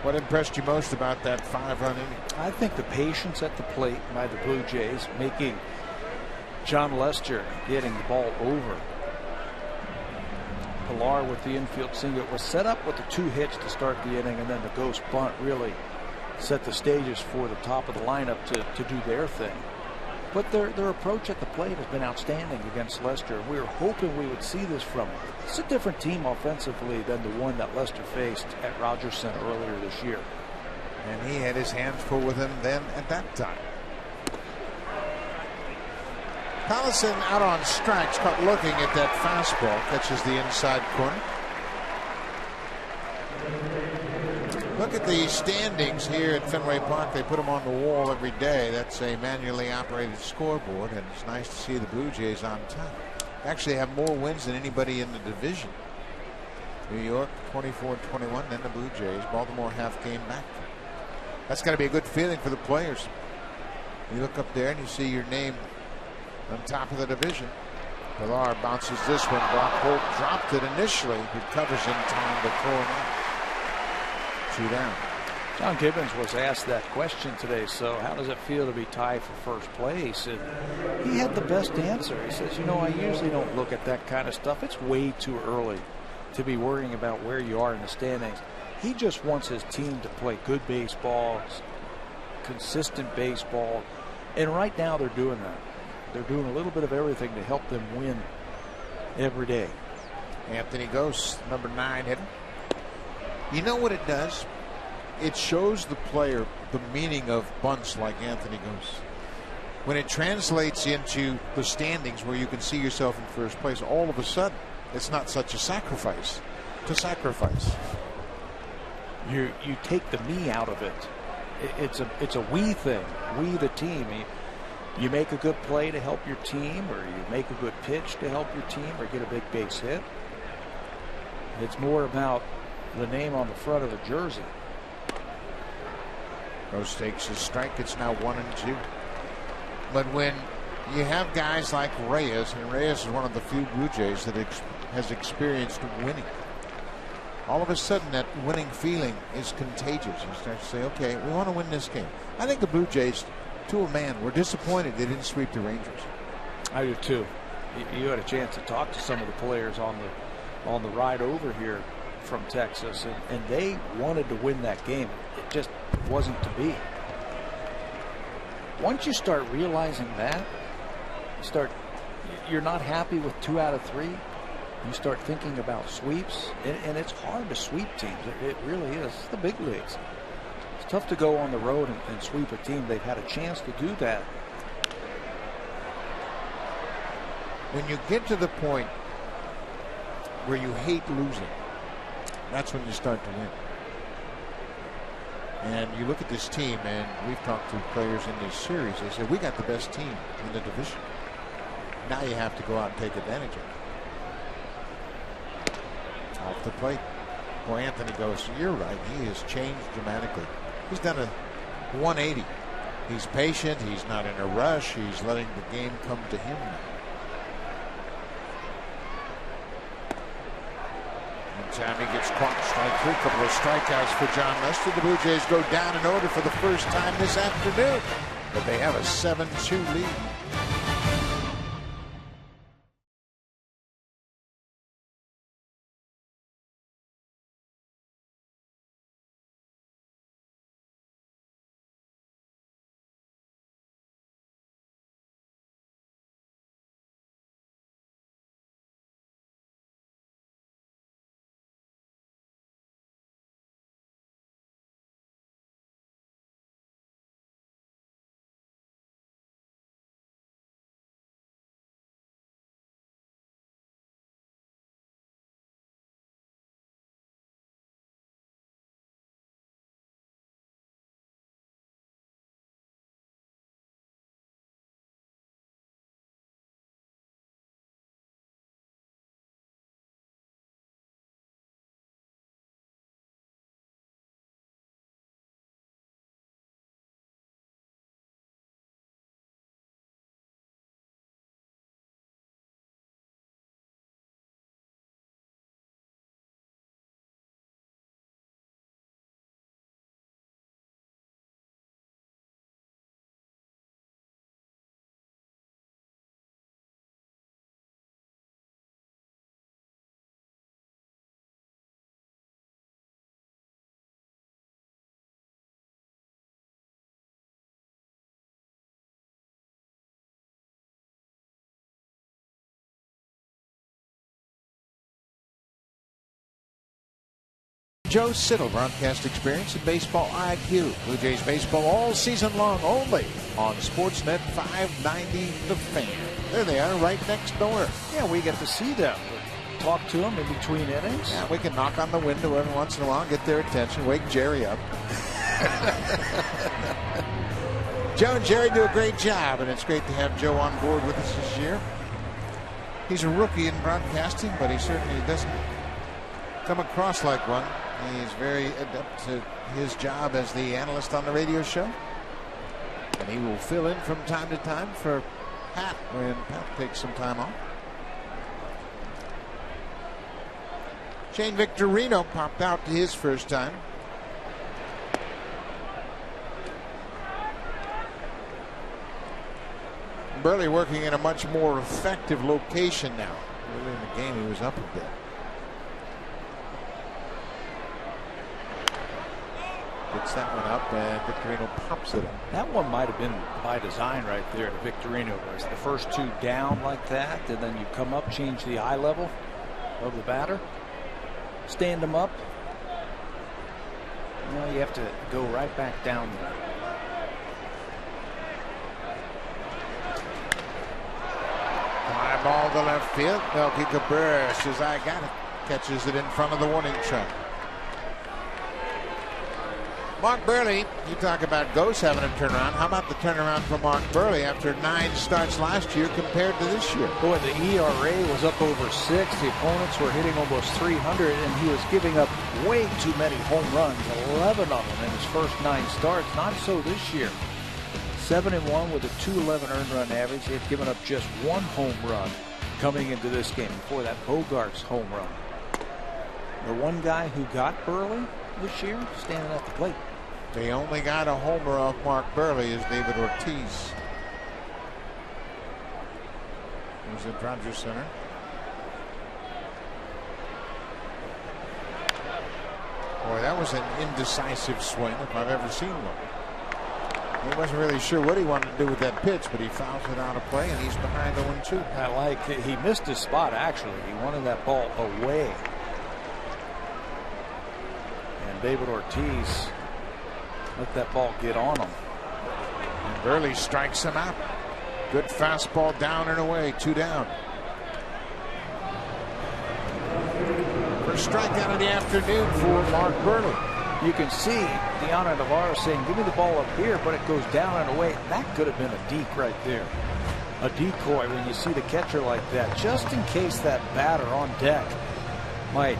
What impressed you most about that 5-run inning? I think the patience at the plate by the Blue Jays, making John Lester getting the ball over. Pilar with the infield single was set up with the 2 hits to start the inning, and then the ghost bunt really set the stages for the top of the lineup to do their thing. But their approach at the plate has been outstanding against Lester. We were hoping we would see this from them. It's a different team offensively than the one that Lester faced at Rogers Center earlier this year. And he had his hands full with him then at that time. Collison out on strikes, caught looking at that fastball, catches the inside corner. Look at the standings here at Fenway Park. They put them on the wall every day. That's a manually operated scoreboard, and it's nice to see the Blue Jays on top. Actually have more wins than anybody in the division. New York 24-21, then the Blue Jays. Baltimore half game back. That's got to be a good feeling for the players. You look up there and you see your name on top of the division. Pilar bounces this one. Brock Holt dropped it initially. Recovers in time to throw him out. 2 down. John Gibbons was asked that question today. So how does it feel to be tied for first place? And he had the best answer. He says, you know, I usually don't look at that kind of stuff. It's way too early to be worrying about where you are in the standings. He just wants his team to play good baseball, consistent baseball. And right now they're doing that. They're doing a little bit of everything to help them win every day. Anthony Gose, number 9 hitter. You know what it does? It shows the player the meaning of bunts like Anthony Gose. When it translates into the standings where you can see yourself in first place, all of a sudden it's not such a sacrifice to sacrifice. You take the me out of it. It's a we thing. We the team. You make a good play to help your team, or you make a good pitch to help your team, or get a big base hit. It's more about the name on the front of the jersey. Rose takes his strike. It's now 1-2. But when you have guys like Reyes, and Reyes is one of the few Blue Jays that has experienced winning, all of a sudden that winning feeling is contagious. You start to say, okay, we want to win this game. I think the Blue Jays, to a man, were disappointed they didn't sweep the Rangers. I do too. You had a chance to talk to some of the players on the ride over here from Texas, and they wanted to win that game. It just wasn't to be. Once you start realizing that, you're not happy with 2 out of 3. You start thinking about sweeps, and it's hard to sweep teams. It really is. It's the big leagues. It's tough to go on the road and sweep a team. They've had a chance to do that. When you get to the point where you hate losing, that's when you start to win. And you look at this team, and we've talked to players in this series. They say, we got the best team in the division. Now you have to go out and take advantage of it. Off the plate. Well, Anthony goes, you're right. He has changed dramatically. He's done a 180. He's patient. He's not in a rush. He's letting the game come to him now. Time he gets caught, strike 3, couple of strikeouts for John Lester. The Blue Jays go down in order for the first time this afternoon, but they have a 7-2 lead. Joe Siddle, broadcast experience and baseball IQ. Blue Jays baseball all season long only on Sportsnet 590 The Fan. There they are, right next door. Yeah, we get to see them. Talk to them in between innings. Yeah, we can knock on the window every once in a while, get their attention, wake Jerry up. Joe and Jerry do a great job, and it's great to have Joe on board with us this year. He's a rookie in broadcasting, but he certainly doesn't come across like one. He's very adept to his job as the analyst on the radio show. And he will fill in from time to time for Pat when Pat takes some time off. Shane Victorino popped out to his first time. Burley working in a much more effective location now. Early in the game, he was up a bit. Gets that one up, and Victorino pops it up. That one might have been by design right there to Victorino. Whereas the first two down like that, and then you come up, change the eye level of the batter, stand them up. Now you have to go right back down there. Fly ball to left field. Melky Cabrera says, I got it. Catches it in front of the warning track. Mark Burley, you talk about Ghost having a turnaround. How about the turnaround for Mark Burley after 9 starts last year compared to this year? Boy, the ERA was up over 6. The opponents were hitting almost 300, and he was giving up way too many home runs, 11 of them in his first 9 starts. Not so this year. 7-1 with a .211 earned run average. They've given up just 1 home run coming into this game before that Bogarts home run. The one guy who got Burley this year standing at the plate. They only got a homer off Mark Burley is David Ortiz. He's at Rogers Center. Boy, that was an indecisive swing if I've ever seen one. He wasn't really sure what he wanted to do with that pitch, but he fouls it out of play, and he's behind 0-2. I like it. He missed his spot, actually. He wanted that ball away. And David Ortiz let that ball get on him. And Burley strikes him out. Good fastball down and away. 2 down. First strikeout of the afternoon for Mark Burley. You can see Deanna Navarro saying, give me the ball up here, but it goes down and away. That could have been a deke right there. A decoy when you see the catcher like that, just in case that batter on deck might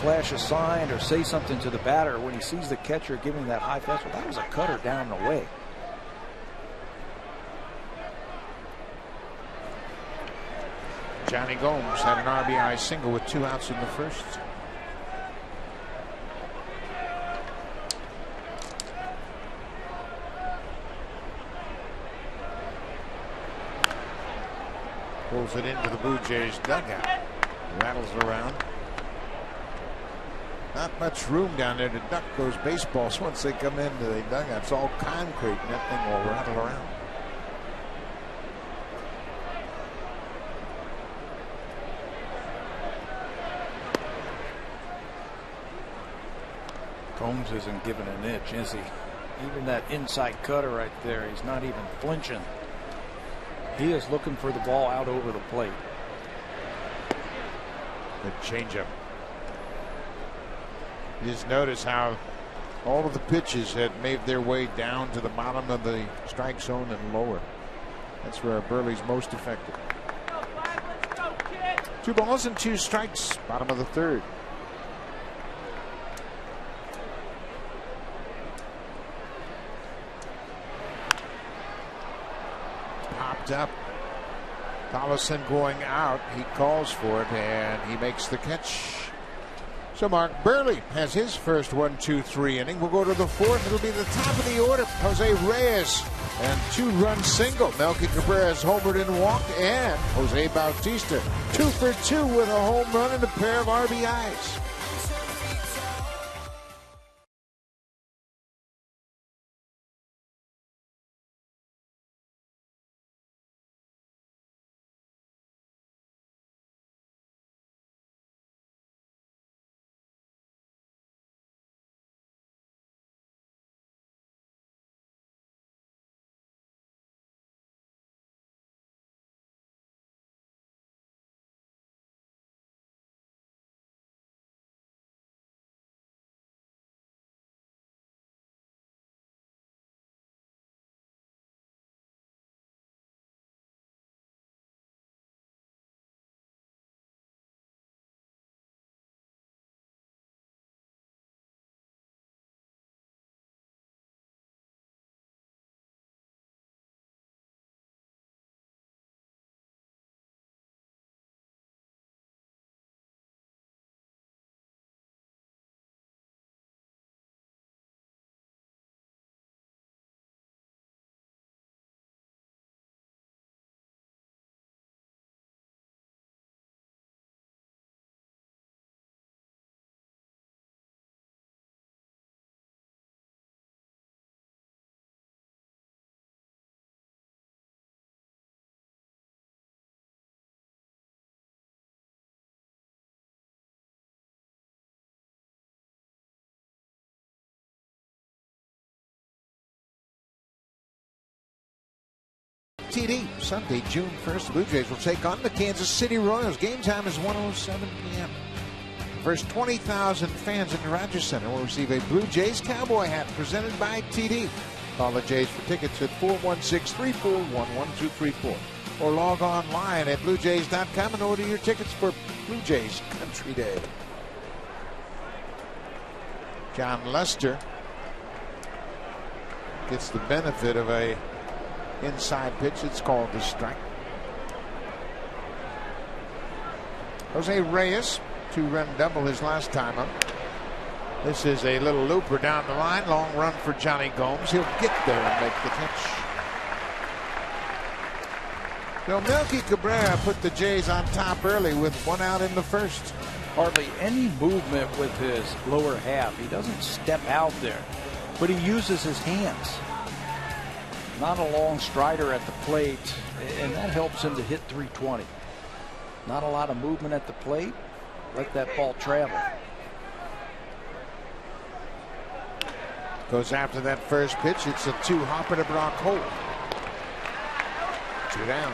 flash a sign or say something to the batter when he sees the catcher giving that high fastball. That was a cutter down and away. Johnny Gomes had an RBI single with 2 outs in the first. Pulls it into the Blue Jays dugout. Rattles around. Not much room down there to duck those baseballs once they come into the dugout. It's all concrete, and that thing will rattle around. Gomes isn't giving an inch, is he? Even that inside cutter right there, he's not even flinching. He is looking for the ball out over the plate. Good changeup. You just notice how all of the pitches had made their way down to the bottom of the strike zone and lower. That's where Burley's most effective. 2 balls and 2 strikes, bottom of the 3rd. Popped up. Collison going out. He calls for it, and he makes the catch. So Mark Burley has his first 1-2-3 inning. We'll go to the 4th. It'll be the top of the order. Jose Reyes and 2-run single. Melky Cabrera's homered and walked, and Jose Bautista 2 for 2 with a home run and a pair of RBIs. TD. Sunday, June 1st, the Blue Jays will take on the Kansas City Royals. Game time is 1:07 p.m. First 20,000 fans in the Rogers Center will receive a Blue Jays cowboy hat presented by TD. Call the Jays for tickets at 416-341-1234 or log online at bluejays.com and order your tickets for Blue Jays Country Day. John Lester gets the benefit of a inside pitch. It's called the strike. Jose Reyes, 2-run double his last time up. This is a little looper down the line. Long run for Johnny Gomes. He'll get there and make the catch. So Melky Cabrera put the Jays on top early with 1 out in the first. Hardly any movement with his lower half. He doesn't step out there, but he uses his hands. Not a long strider at the plate, and that helps him to hit 320. Not a lot of movement at the plate. Let that ball travel. Goes after that first pitch. It's a 2-hopper to Brock Holt. 2 down.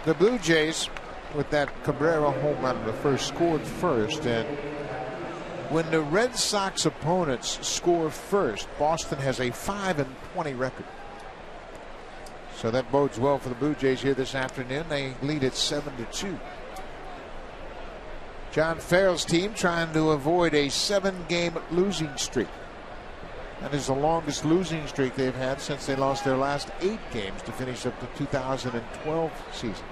The Blue Jays, with that Cabrera home run, the first, scored first, and when the Red Sox opponents score first, Boston has a 5-20 record. So that bodes well for the Blue Jays here this afternoon. They lead at 7-2. John Farrell's team trying to avoid a 7-game losing streak. That is the longest losing streak they've had since they lost their last 8 games to finish up the 2012 season.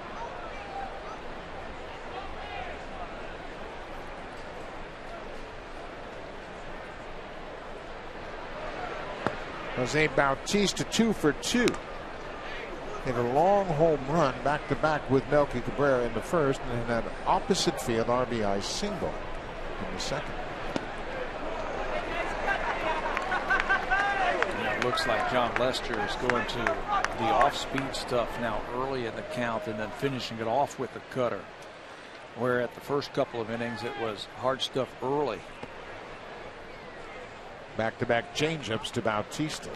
Jose Bautista 2 for 2. Hit a long home run back-to-back with Melky Cabrera in the first, and then an opposite field RBI single in the second. It looks like John Lester is going to the off-speed stuff now early in the count and then finishing it off with the cutter. Where at the first couple of innings it was hard stuff early. Back-to-back changeups to Bautista.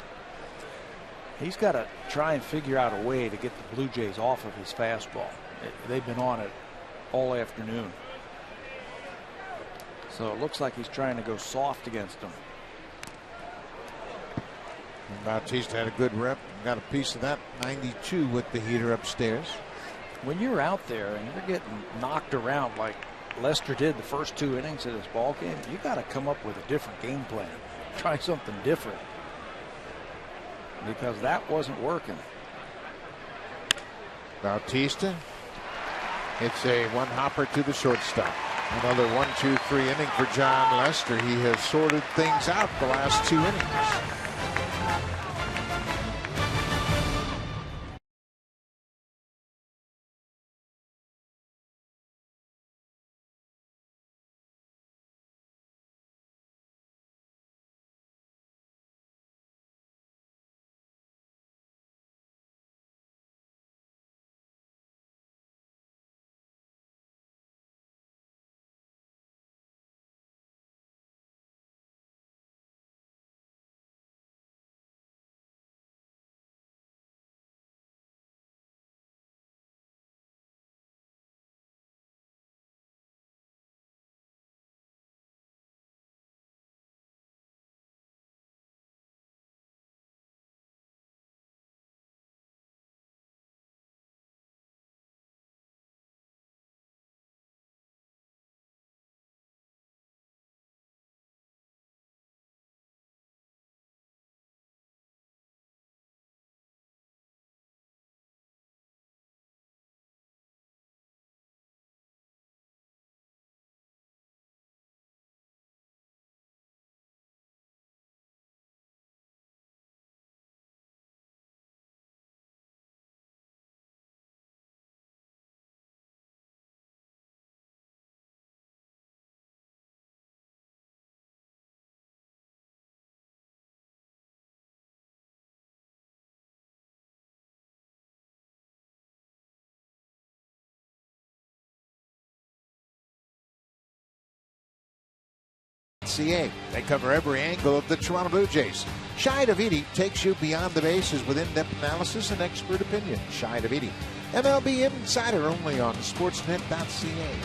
He's got to try and figure out a way to get the Blue Jays off of his fastball. They've been on it all afternoon. So it looks like he's trying to go soft against them. And Bautista had a good rep and got a piece of that. 92 with the heater upstairs. When you're out there and you're getting knocked around like Lester did the first 2 innings of this ball game, you got to come up with a different game plan. Try something different, because that wasn't working. Bautista. It's a 1-hopper to the shortstop. Another 1-2-3 inning for John Lester. He has sorted things out the last 2 innings. TOR@BOS.ca. They cover every angle of the Toronto Blue Jays. Shai Davidi takes you beyond the bases with in-depth analysis and expert opinion. Shai Davidi, MLB Insider, only on Sportsnet.ca.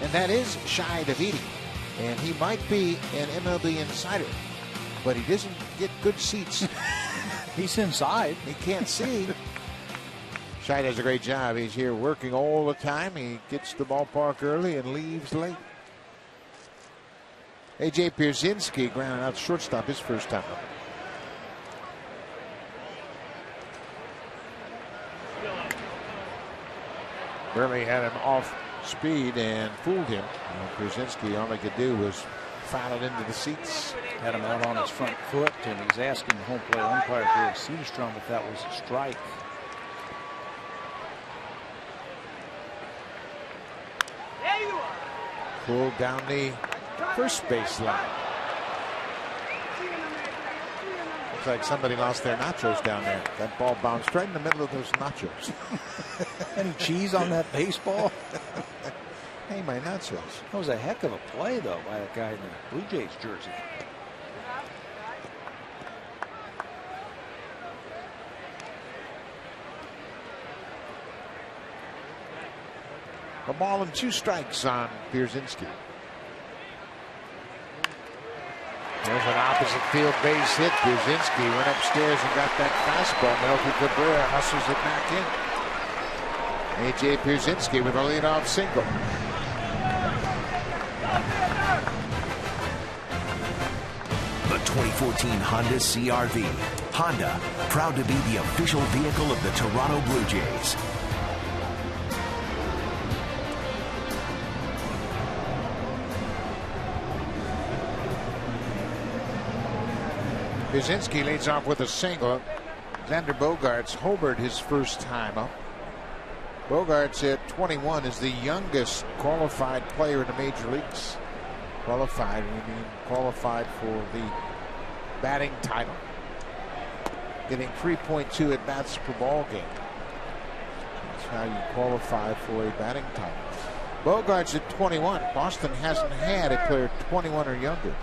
And that is Shai Davidi. And he might be an MLB Insider, but he doesn't get good seats. He's inside. He can't see. Shai does a great job. He's here working all the time. He gets to the ballpark early and leaves late. A.J. Pierzynski grounded out shortstop his first time up. Burley had him off speed and fooled him. Pierzynski, all he could do was foul it into the seats. Had him out on his front foot, and he's asking the home plate umpire, Gary Cederstrom, if that was a strike. Pulled down the first base line. Looks like somebody lost their nachos down there. That ball bounced right in the middle of those nachos. Any cheese on that baseball? Hey, my nachos. That was a heck of a play, though, by that guy in the Blue Jays jersey. A ball and 2 strikes on Pierzynski. There's an opposite field base hit. Pierzynski went upstairs and got that fastball. Melky Cabrera hustles it back in. A.J. Pierzynski with a leadoff single. The 2014 Honda CR-V. Honda, proud to be the official vehicle of the Toronto Blue Jays. Pierzynski leads off with a single. Xander Bogaerts homered his first time up. Bogaerts at 21 is the youngest qualified player in the major leagues. Qualified, we mean qualified for the batting title. Getting 3.2 at bats per ball game. That's how you qualify for a batting title. Bogaerts at 21. Boston hasn't had a player 21 or younger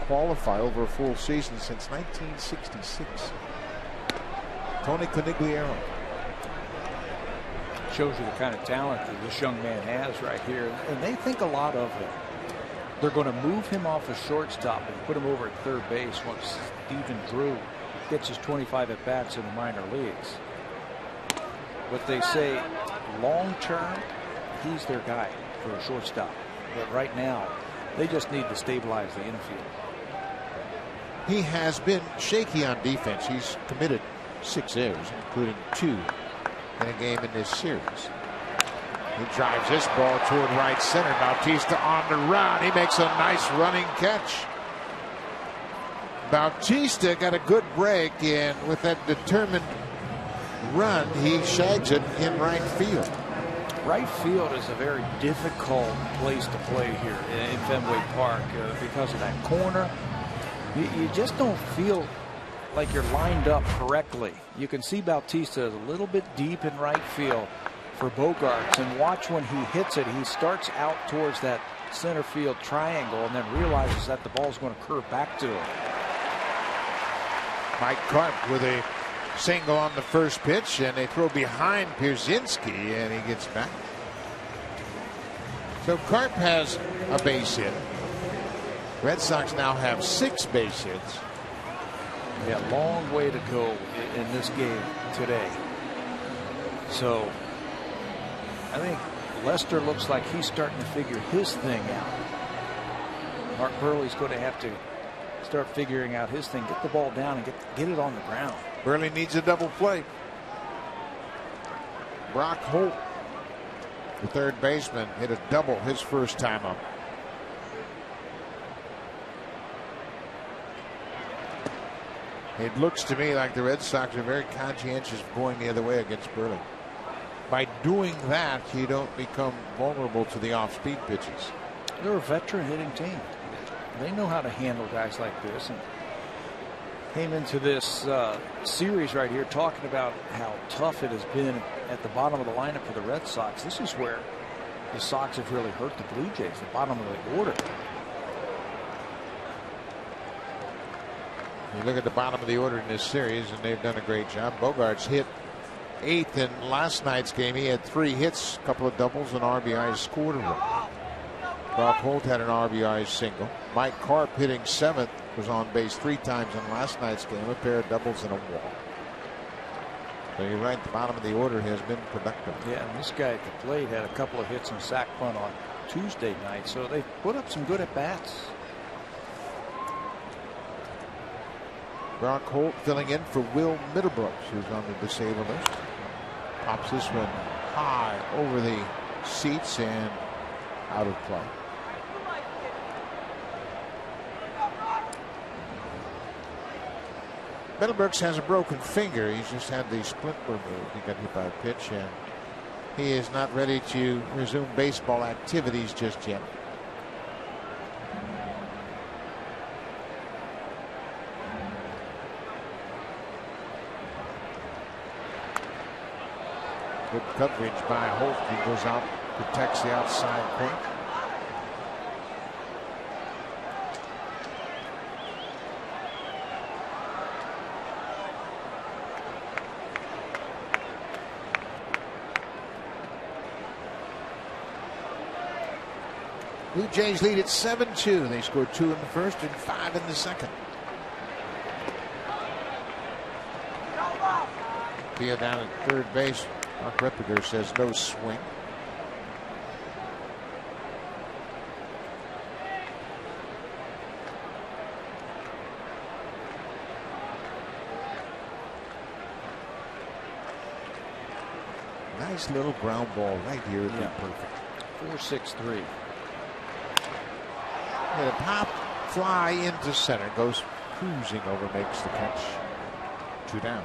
qualify over a full season since 1966. Tony Conigliaro. Shows you the kind of talent that this young man has right here, and they think a lot of him. They're going to move him off a shortstop and put him over at third base once Stephen Drew gets his 25 at bats in the minor leagues. What they say, long term, he's their guy for a shortstop. But right now, they just need to stabilize the infield. He has been shaky on defense. He's committed 6 errors, including 2 in a game in this series. He drives this ball toward right center. Bautista on the run. He makes a nice running catch. Bautista got a good break, and with that determined run, he shags it in right field. Right field is a very difficult place to play here in Fenway Park because of that corner. You just don't feel like you're lined up correctly. You can see Bautista is a little bit deep in right field for Bogaerts, and watch when he hits it, he starts out towards that center field triangle and then realizes that the ball's going to curve back to him. Mike Karp with a single on the first pitch, and they throw behind Pierzynski, and he gets back. So Karp has a base hit. Red Sox now have 6 base hits. Yeah, long way to go in this game today. So I think Lester looks like he's starting to figure his thing out. Mark Burley's going to have to start figuring out his thing, get the ball down and get it on the ground. Burley needs a double play. Brock Holt, the third baseman, hit a double his first time up. It looks to me like the Red Sox are very conscientious of going the other way against Burley. By doing that, you don't become vulnerable to the off-speed pitches. They're a veteran hitting team. They know how to handle guys like this, and came into this series right here talking about how tough it has been at the bottom of the lineup for the Red Sox. This is where the Sox have really hurt the Blue Jays, the bottom of the order. You look at the bottom of the order in this series, and they've done a great job. Bogarts hit 8th in last night's game. He had 3 hits, a couple of doubles, and RBIs, scored a run. Brock Holt had an RBI single. Mike Karp, hitting 7th, was on base 3 times in last night's game, a pair of doubles and a walk. So you're right, the bottom of the order has been productive. Yeah, and this guy at the plate had a couple of hits and sac bunt on Tuesday night, so they put up some good at bats. Brock Holt filling in for Will Middlebrooks, who's on the disabled list. Pops this one high over the seats and out of play. Middlebrooks has a broken finger. He's just had the splint removed. He got hit by a pitch, and he is not ready to resume baseball activities just yet. Good coverage by Holt. He goes out, protects the outside corner. Blue Jays lead at 7-2. They scored 2 in the first and 5 in the second. Thea down at third base. Mark Reppiger says no swing. Nice little ground ball right here. It'd be perfect. 4-6-3. And a pop fly into center. Goes cruising over, makes the catch. 2 down.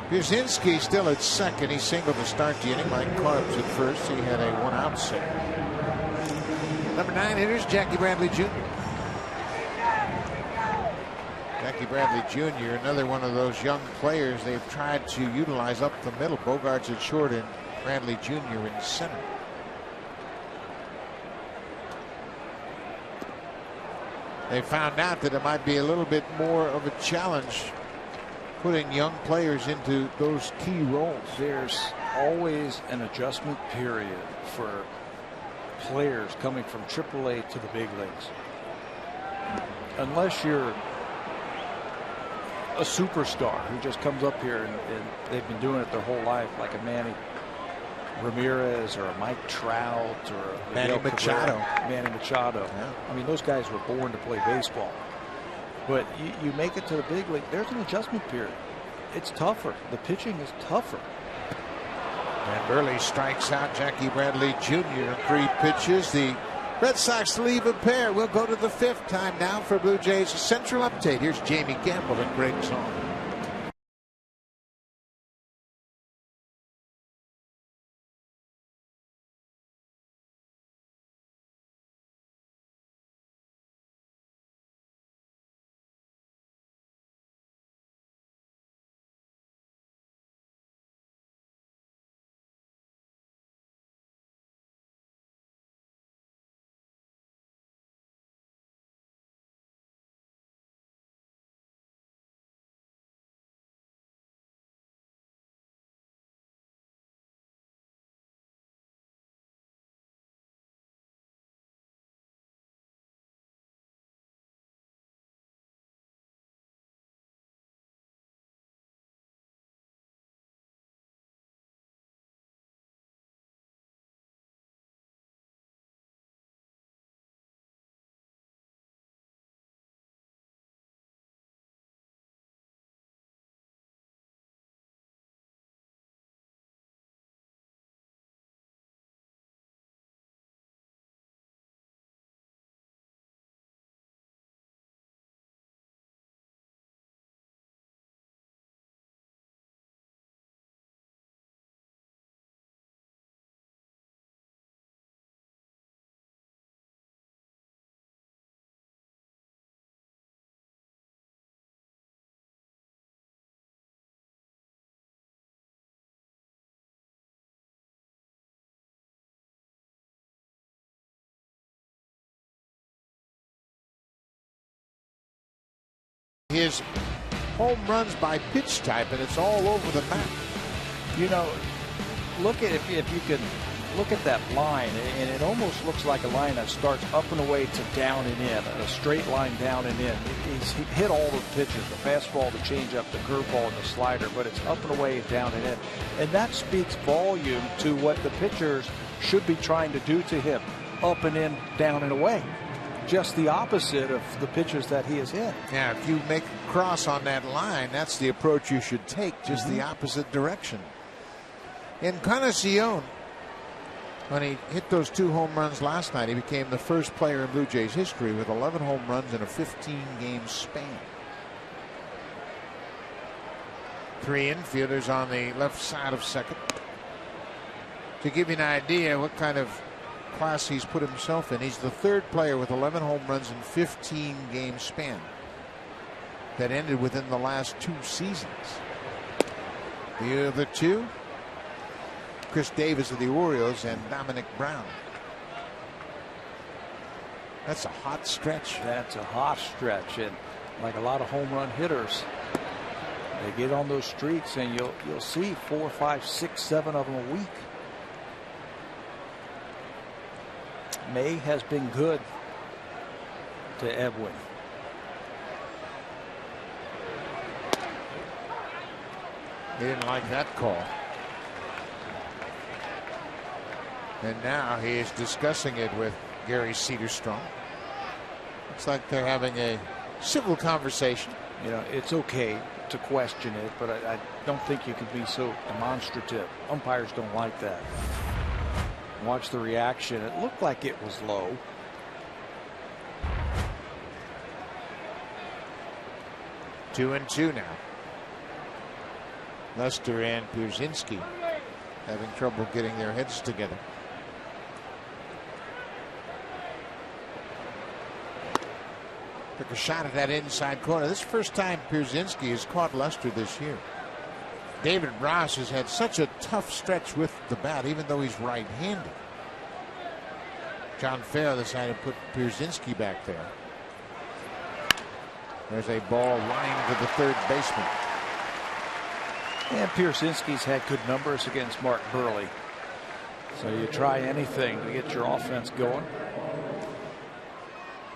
Pierzynski still at second. He singled to start the inning. Mike Karp's at first. He had a 1-out single. Number 9 hitters, Jackie Bradley Jr. Jackie Bradley Jr., another one of those young players they've tried to utilize up the middle. Bogarts at short and Bradley Jr. in center. They found out that it might be a little bit more of a challenge putting young players into those key roles. There's always an adjustment period for players coming from AAA to the big leagues. Unless you're a superstar who just comes up here and they've been doing it their whole life, like a Manny Ramirez or a Mike Trout or a Manny Machado. Yeah. I mean, those guys were born to play baseball. But you make it to the big league, there's an adjustment period. It's tougher. The pitching is tougher. And Burley strikes out Jackie Bradley Jr. 3 pitches. The Red Sox leave a pair. We'll go to the 5th. Time now for Blue Jays Central Update. Here's Jamie Campbell and Greg Song. is home runs by pitch type, and it's all over the map. You know, look at if you can look at that line, and it almost looks like a line that starts up and away to down and in, a straight line down and in. He's hit all the pitches, the fastball, the changeup, the curveball, and the slider, but it's up and away and down and in. And that speaks volume to what the pitchers should be trying to do to him, up and in, down and away. Just the opposite of the pitches that he has hit. Yeah, if you make a cross on that line, that's the approach you should take, just the opposite direction. Encarnacion, when he hit those 2 home runs last night, he became the first player in Blue Jays history with 11 home runs in a 15-game span. 3 infielders on the left side of second. To give you an idea what kind of class he's put himself in, he's the 3rd player with 11 home runs in 15-game span that ended within the last 2 seasons. The other 2, Chris Davis of the Orioles and Dominic Brown. That's a hot stretch. That's a hot stretch, and like a lot of home run hitters, they get on those streaks, and you'll see 4, 5, 6, 7 of them a week. May has been good to Edwin. He didn't like that call. And now he is discussing it with Gary Cedarstrom. Looks like they're having a civil conversation. You know, it's okay to question it, but I don't think you can be so demonstrative. Umpires don't like that. Watch the reaction. It looked like it was low. Two and two now. Lester and Pierzynski having trouble getting their heads together. Took a shot at that inside corner. This is the first time Pierzynski has caught Lester this year. David Ross has had such a tough stretch with the bat, even though he's right-handed. John Farrell decided to put Pierzynski back there. There's a ball lying to the 3rd baseman. And Pierzynski's had good numbers against Mark Burley. So you try anything to get your offense going.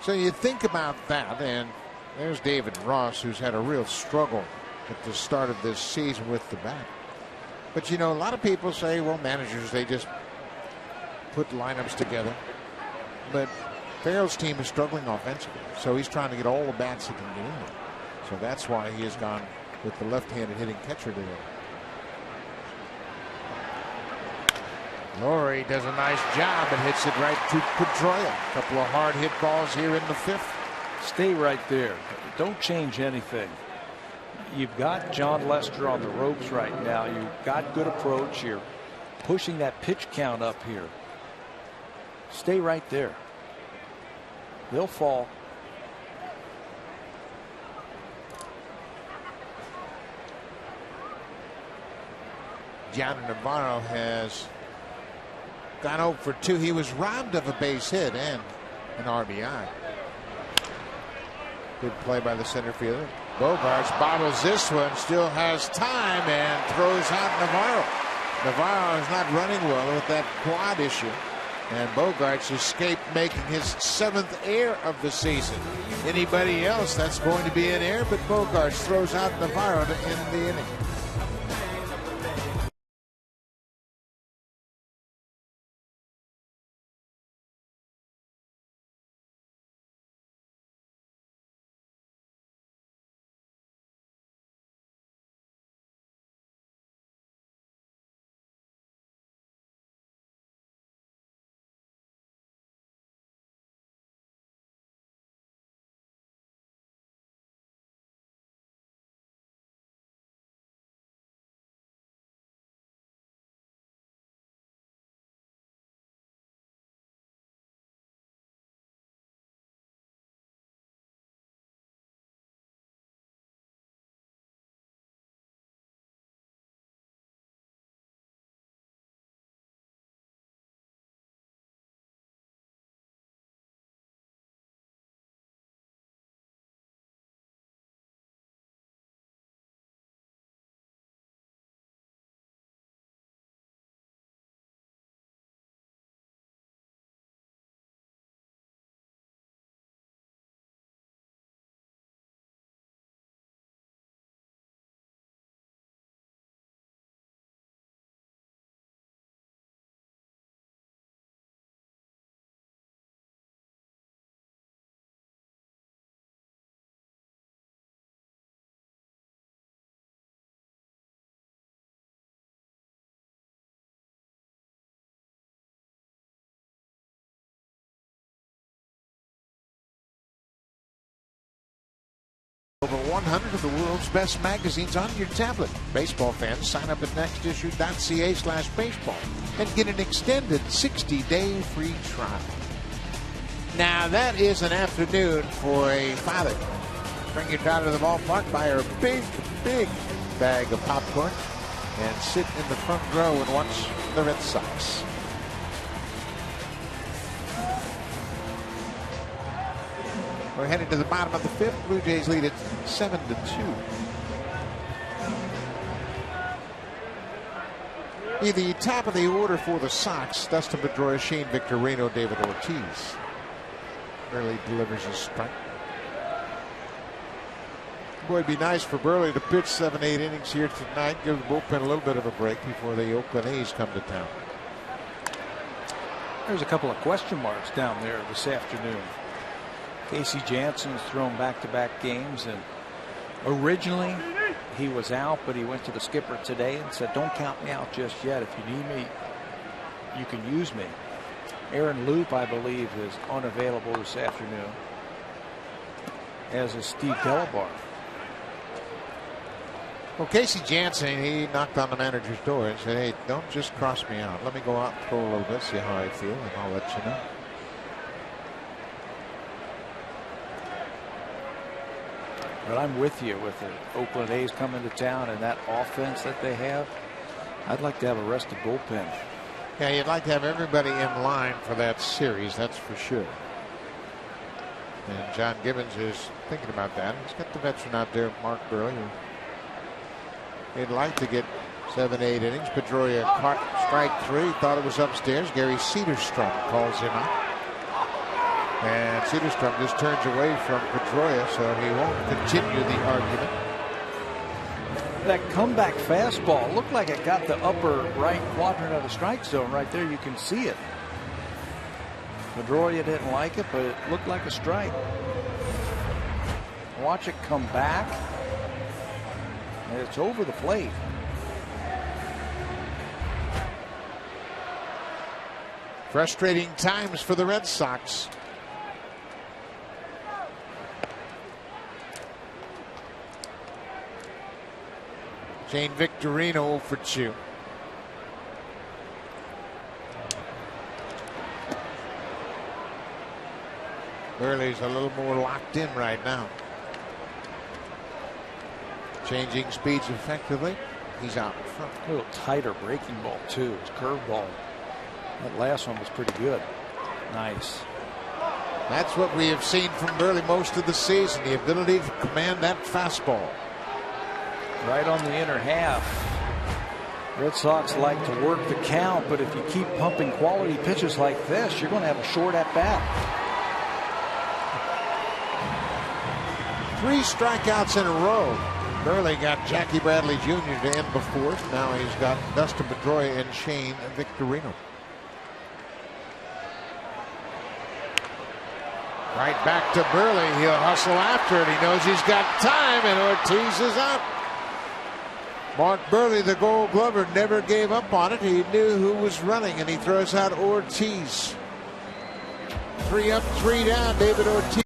So you think about that, and there's David Ross, who's had a real struggle at the start of this season with the bat. But you know, a lot of people say, well, managers, they just put lineups together. But Farrell's team is struggling offensively, so he's trying to get all the bats he can get in there. So that's why he has gone with the left-handed hitting catcher today. Laurie does a nice job and hits it right to Pedroia. A couple of hard hit balls here in the 5th. Stay right there. Don't change anything. You've got John Lester on the ropes right now. You've got good approach. You're pushing that pitch count up here. Stay right there. They'll fall. Gianni Navarro has gone 0 for 2. He was robbed of a base hit and an RBI. Good play by the center fielder. Bogarts bobbles this one, still has time, and throws out Navarro. Navarro is not running well with that quad issue. And Bogarts escaped making his 7th error of the season. Anybody else, that's going to be an error, but Bogarts throws out Navarro to end the inning. over 100 of the world's best magazines on your tablet. Baseball fans, sign up at nextissue.ca/baseball and get an extended 60-day free trial. Now that is an afternoon for a father. Bring your daughter to the ballpark, buy her a big, big bag of popcorn, and sit in the front row and watch the Red Sox. We're headed to the bottom of the fifth. Blue Jays lead it 7-2. In the top of the order for the Sox, Dustin Pedroia, Shane Victorino, David Ortiz. Burley delivers a strike. Boy, it'd be nice for Burley to pitch 7-8 innings here tonight. Give the bullpen a little bit of a break before the Oakland A's come to town. There's a couple of question marks down there this afternoon. Casey Jansen's thrown back-to-back games, and originally he was out, but he went to the skipper today and said, don't count me out just yet. If you need me, you can use me. Aaron Loop, I believe, is unavailable this afternoon, as is Steve Delabar. Well, Casey Jansen, he knocked on the manager's door and said, hey, don't just cross me out. Let me go out and throw a little bit, see how I feel, and I'll let you know. But I'm with you with the Oakland A's coming to town and that offense that they have. I'd like to have a rested bullpen. Yeah, you'd like to have everybody in line for that series, that's for sure. And John Gibbons is thinking about that. He's got the veteran out there, Mark Burley, who he'd like to get 7-8 innings. Pedroia caught strike 3, thought it was upstairs. Gary Cedarstrom calls him out. And Cedarstrom just turns away from Pedroia, so he won't continue the argument. That comeback fastball looked like it got the upper right quadrant of the strike zone. Right there, you can see it. Pedroia didn't like it, but it looked like a strike. Watch it come back. And it's over the plate. Frustrating times for the Red Sox. Shane Victorino for 2. Burley's a little more locked in right now. Changing speeds effectively. He's out in front. A little tighter breaking ball too. His curveball. That last one was pretty good. Nice. That's what we have seen from Burley most of the season. The ability to command that fastball. Right on the inner half. Red Sox like to work the count, but if you keep pumping quality pitches like this, you're going to have a short at bat. 3 strikeouts in a row. Burley got Jackie Bradley Jr. to end the 4th. Now he's got Dustin Pedroia and Shane Victorino. Right back to Burley. He'll hustle after it. He knows he's got time, and Ortiz is out. Mark Burley, the Gold Glover, never gave up on it. He knew who was running, and he throws out Ortiz. 3 up, 3 down. David Ortiz.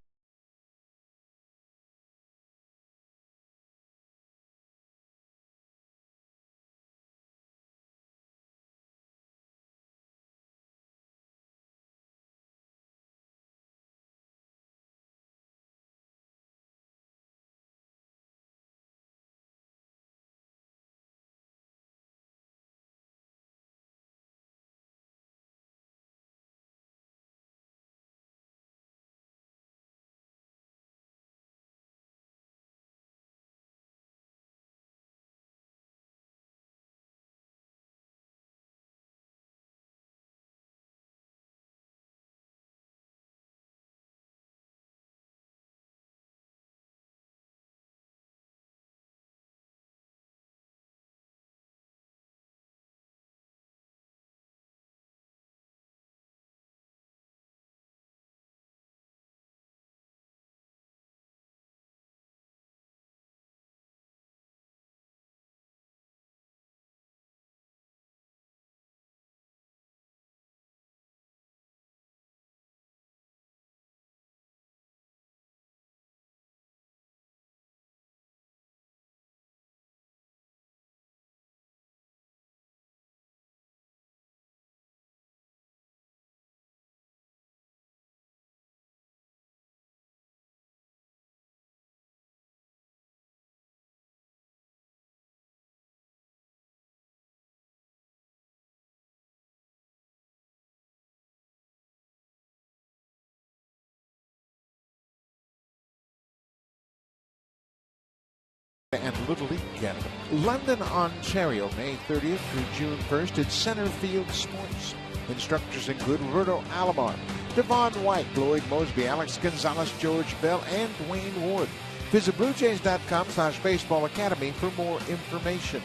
and Little League Canada. London, Ontario, May 30th through June 1st at Center Field Sports. Instructors include Roberto Alomar, Devon White, Lloyd Mosby, Alex Gonzalez, George Bell, and Dwayne Ward. Visit BlueJays.com/Baseball Academy for more information.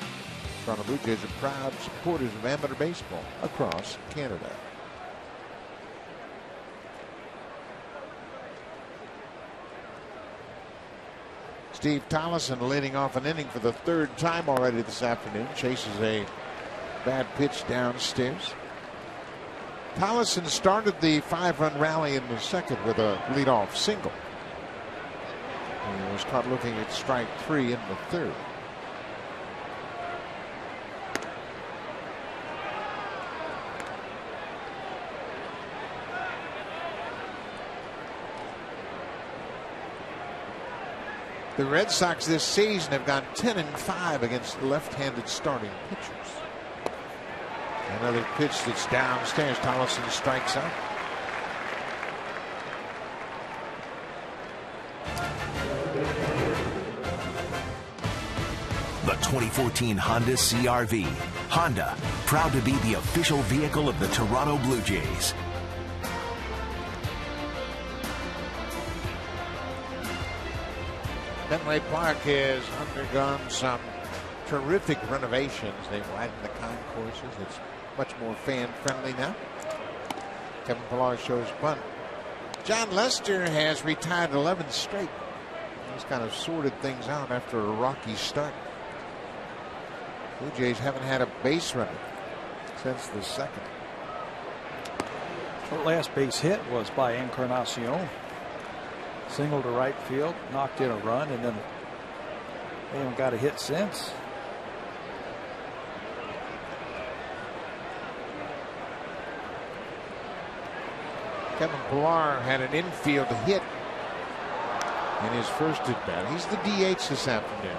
Toronto Blue Jays are proud supporters of amateur baseball across Canada. Steve Tollison leading off an inning for the third time already this afternoon. Chases a bad pitch downstairs. Tollison started the 5-run rally in the second with a leadoff single. He was caught looking at strike 3 in the third. The Red Sox this season have gone 10-5 against left-handed starting pitchers. Another pitch that's downstairs. Tollison strikes out. The 2014 Honda CR-V. Honda, proud to be the official vehicle of the Toronto Blue Jays. Fenway Park has undergone some terrific renovations. They've widened the concourses. It's much more fan-friendly now. Kevin Pillar shows bunt. John Lester has retired 11 straight. He's kind of sorted things out after a rocky start. Blue Jays haven't had a base runner since the second. The last base hit was by Encarnacion. Single to right field, knocked in a run, and then they haven't got a hit since. Kevin Pillar had an infield hit in his first at bat. He's the DH this afternoon.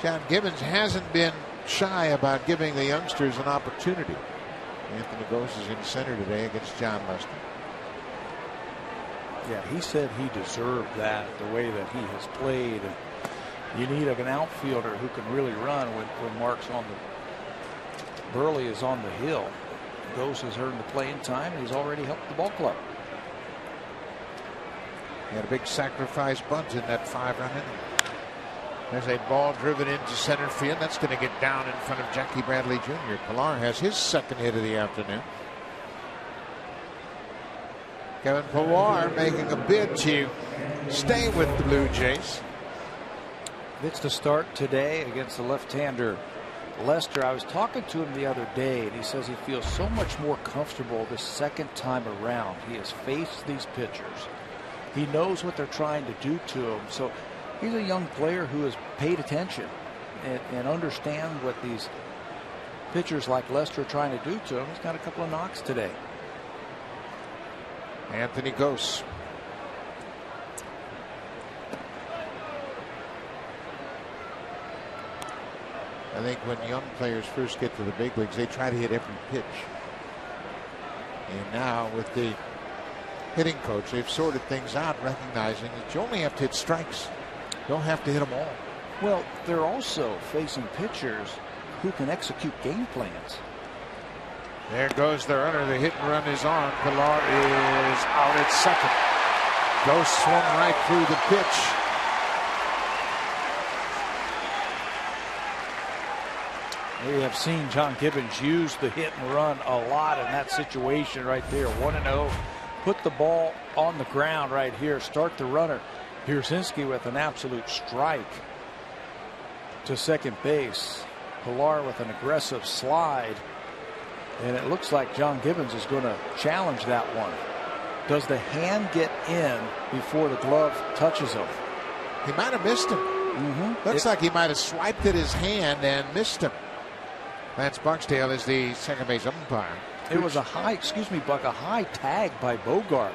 John Gibbons hasn't been shy about giving the youngsters an opportunity. Anthony Gose is in center today against John Lester. Yeah, he said he deserved that, the way that he has played. You need an outfielder who can really run when Mark's on the Burley is on the hill. Gose has earned the playing time, and he's already helped the ball club. He had a big sacrifice bunt in that 5-run inning. There's a ball driven into center field. That's going to get down in front of Jackie Bradley Jr. Pillar has his second hit of the afternoon. Kevin Pillar making a bid to stay with the Blue Jays. It's the start today against the left-hander Lester. I was talking to him the other day, and he says he feels so much more comfortable the second time around. He has faced these pitchers. He knows what they're trying to do to him. So he's a young player who has paid attention and understand what these pitchers like Lester are trying to do to him. He's got a couple of knocks today. Anthony Gose. I think when young players first get to the big leagues, they try to hit every pitch. And now with the hitting coach, they've sorted things out, recognizing that you only have to hit strikes. You don't have to hit them all. Well, they're also facing pitchers who can execute game plans. There goes the runner. The hit and run is on. Pillar is out at second. Gose swung right through the pitch. We have seen John Gibbons use the hit and run a lot in that situation right there. 1-0. Put the ball on the ground right here. Start the runner. Pierzynski with an absolute strike to second base. Pillar with an aggressive slide. And it looks like John Gibbons is going to challenge that one. Does the hand get in before the glove touches him? He might have missed him. Looks like he might have swiped at his hand and missed him. Lance Barksdale is the second base umpire. It was a high, excuse me, Buck, a high tag by Bogart.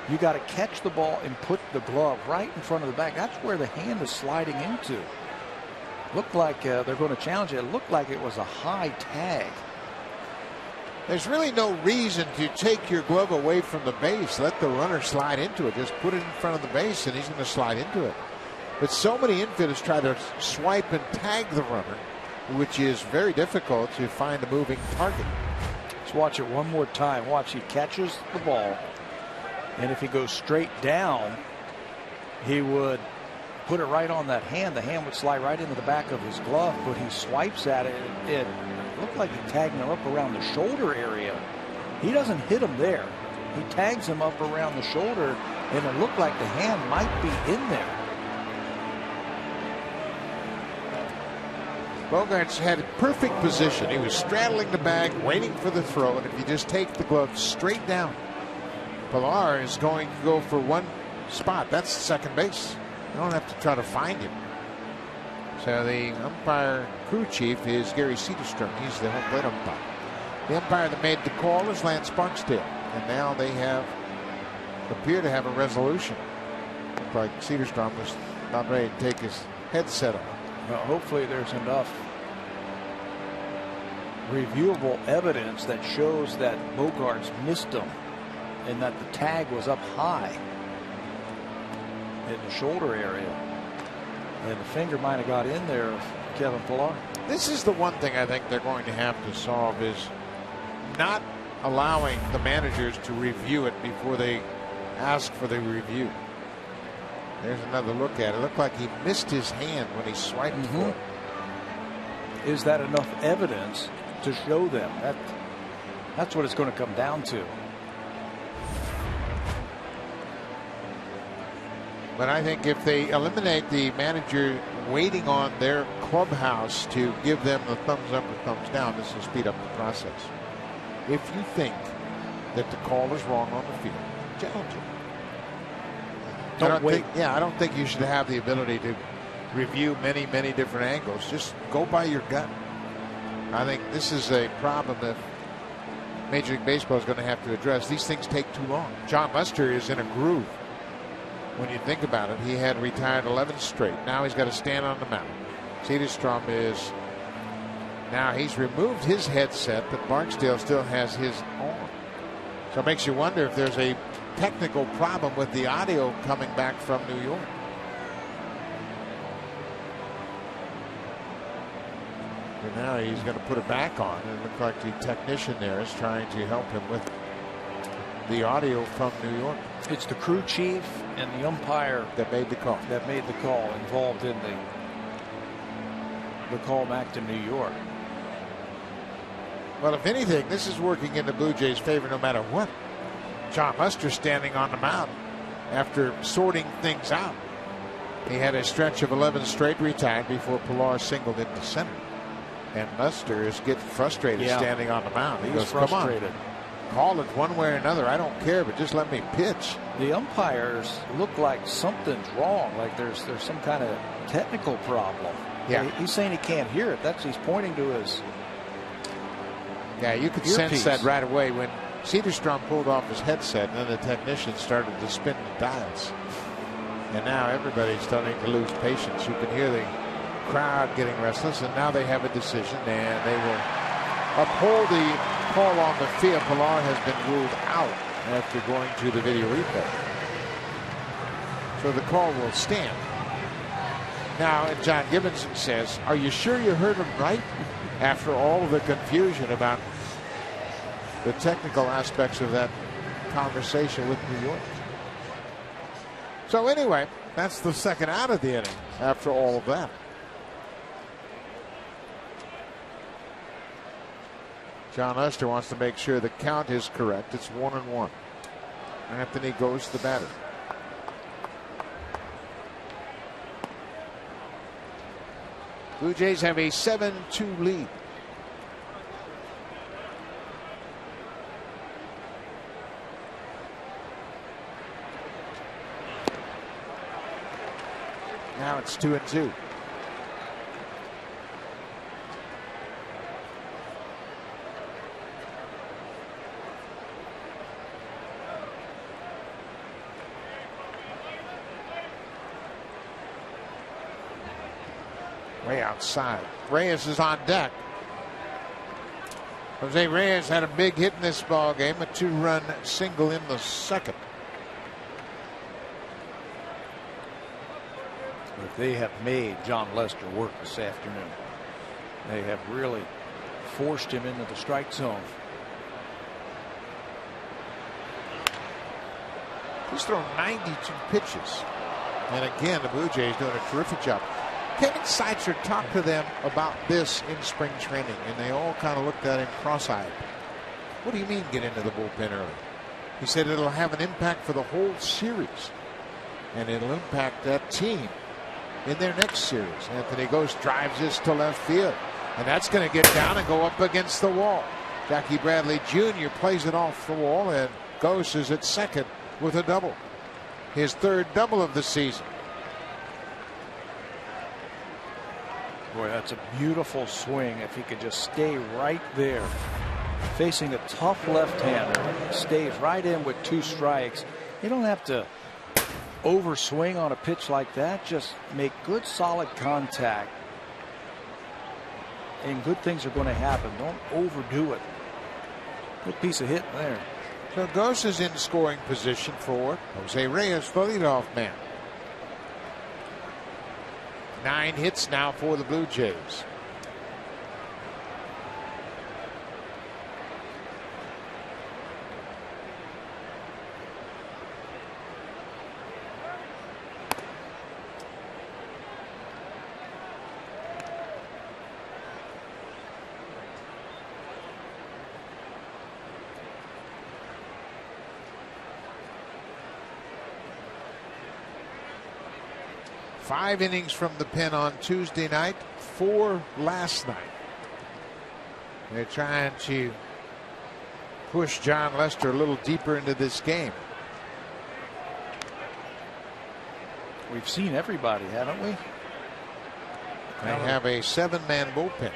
You got to catch the ball and put the glove right in front of the back. That's where the hand is sliding into. Looked like they're going to challenge it. It looked like it was a high tag. There's really no reason to take your glove away from the base. Let the runner slide into it. Just put it in front of the base and he's going to slide into it. But so many infielders try to swipe and tag the runner, which is very difficult to find a moving target. Let's watch it one more time. Watch, he catches the ball, and if he goes straight down, he would put it right on that hand. The hand would slide right into the back of his glove, but he swipes at it. It looked like he tagged him up around the shoulder area. He doesn't hit him there. He tags him up around the shoulder, and it looked like the hand might be in there. Bogaerts had a perfect position. He was straddling the bag, waiting for the throw, and if you just take the glove straight down, Pilar is going to go for one spot. That's second base. You don't have to try to find him. So the umpire crew chief is Gary Cederstrom. He's the home plate umpire. The umpire that made the call is Lance Barksdale. And now they appear to have a resolution. Looked like Cederstrom was not ready to take his headset off. Well, hopefully there's enough reviewable evidence that shows that Bogaerts missed him and that the tag was up high in the shoulder area. And the finger might have got in there of Kevin Pilar. This is the one thing I think they're going to have to solve, is not allowing the managers to review it before they ask for the review. There's another look at it. It looked like he missed his hand when he swiped for it. Is that enough evidence to show them? That's what it's going to come down to. But I think if they eliminate the manager waiting on their clubhouse to give them the thumbs up or thumbs down, this will speed up the process. If you think that the call is wrong on the field, challenge it. I don't think you should have the ability to review many different angles. Just go by your gut. I think this is a problem that Major League Baseball is going to have to address. These things take too long. John Lester is in a groove. When you think about it, he had retired 11 straight. Now he's got to stand on the mound. Cederstrom is now, he's removed his headset, but Barksdale still has his on. So it makes you wonder if there's a technical problem with the audio coming back from New York. And now he's going to put it back on. And it looks like the technician there is trying to help him with the audio from New York. It's the crew chief and the umpire that made the call. Involved in the call back to New York. Well, if anything, this is working in the Blue Jays' favor no matter what. John Lester standing on the mound after sorting things out. He had a stretch of 11 straight retired before Pilar singled into center. And Lester is getting frustrated standing on the mound. He goes, come on, call it one way or another. I don't care, but just let me pitch. The umpires look like something's wrong, like there's some kind of technical problem. Yeah. He's saying he can't hear it. He's pointing to his you could sense that right away when Cederstrom pulled off his headset, and then the technician started to spin the dials. And now everybody's starting to lose patience. You can hear the crowd getting restless, and now they have a decision, and they will uphold the call on the field. Pilar has been ruled out after going to the video replay. So the call will stand. Now, John Gibbonson says, are you sure you heard him right? After all of the confusion about the technical aspects of that conversation with New York. So anyway, that's the second out of the inning after all of that. John Lester wants to make sure the count is correct. It's 1-1. Anthony goes to the batter. Blue Jays have a 7-2 lead. Now it's 2-2. Way outside. Reyes is on deck. Jose Reyes had a big hit in this ball game, a 2-run single in the second. The they have made John Lester work this afternoon. They have really forced him into the strike zone. He's thrown 92 pitches. And again, the Blue Jays doing a terrific job. Kevin Seitzer talked to them about this in spring training, and they all kind of looked at him cross-eyed. What do you mean get into the bullpen early? He said it'll have an impact for the whole series, and it'll impact that team in their next series. Anthony Ghost drives this to left field, and that's going to get down and go up against the wall. Jackie Bradley Jr. plays it off the wall, and Ghost is at second with a double. His third double of the season. Boy, that's a beautiful swing if he could just stay right there. Facing a tough left-hander, stays right in with 2 strikes. You don't have to overswing on a pitch like that. Just make good, solid contact, and good things are going to happen. Don't overdo it. Good piece of hit there. So Ghost is in scoring position for Jose Reyes, the leadoff man. 9 hits now for the Blue Jays. Five innings from the pen on Tuesday night, 4 last night. They're trying to push John Lester a little deeper into this game. We've seen everybody, haven't we? They have a 7-man bullpen.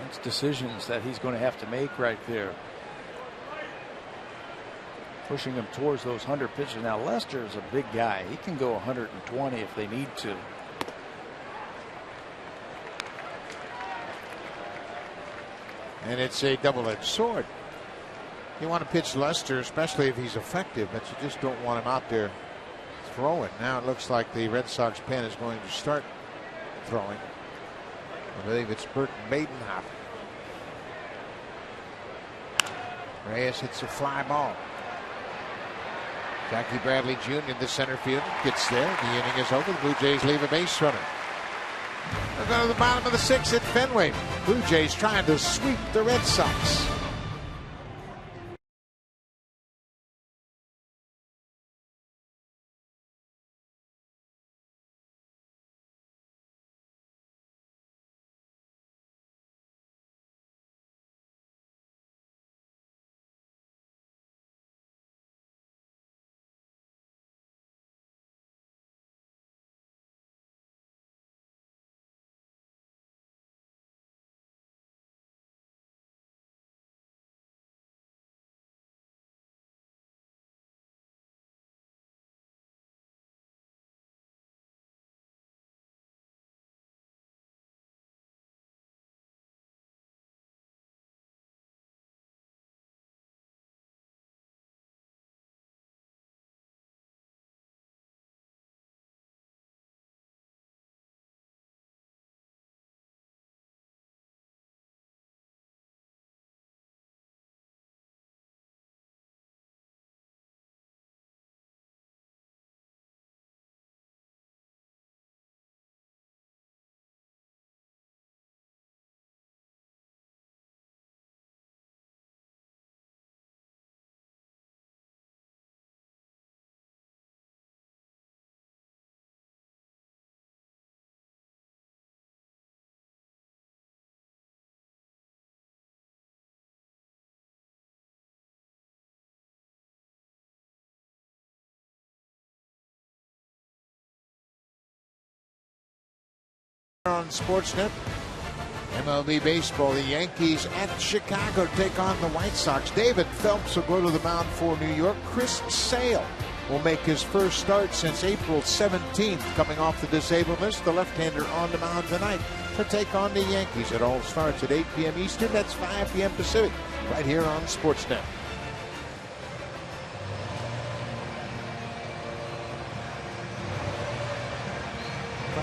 That's decisions that he's going to have to make right there. Pushing him towards those 100 pitches. Now Lester is a big guy. He can go 120 if they need to. And it's a double-edged sword. You want to pitch Lester, especially if he's effective, but you just don't want him out there throwing. Now it looks like the Red Sox pen is going to start throwing. I believe it's Burton Badenhop. Reyes hits a fly ball. Jackie Bradley Jr. in the center field gets there. The inning is over. The Blue Jays leave a base runner. They'll go to the bottom of the 6th at Fenway. Blue Jays trying to sweep the Red Sox. On Sportsnet. MLB baseball, the Yankees at Chicago take on the White Sox. David Phelps will go to the mound for New York. Chris Sale will make his first start since April 17th. Coming off the disabled list, the left-hander on the mound tonight to take on the Yankees. It all starts at 8 p.m. Eastern. That's 5 p.m. Pacific, right here on Sportsnet.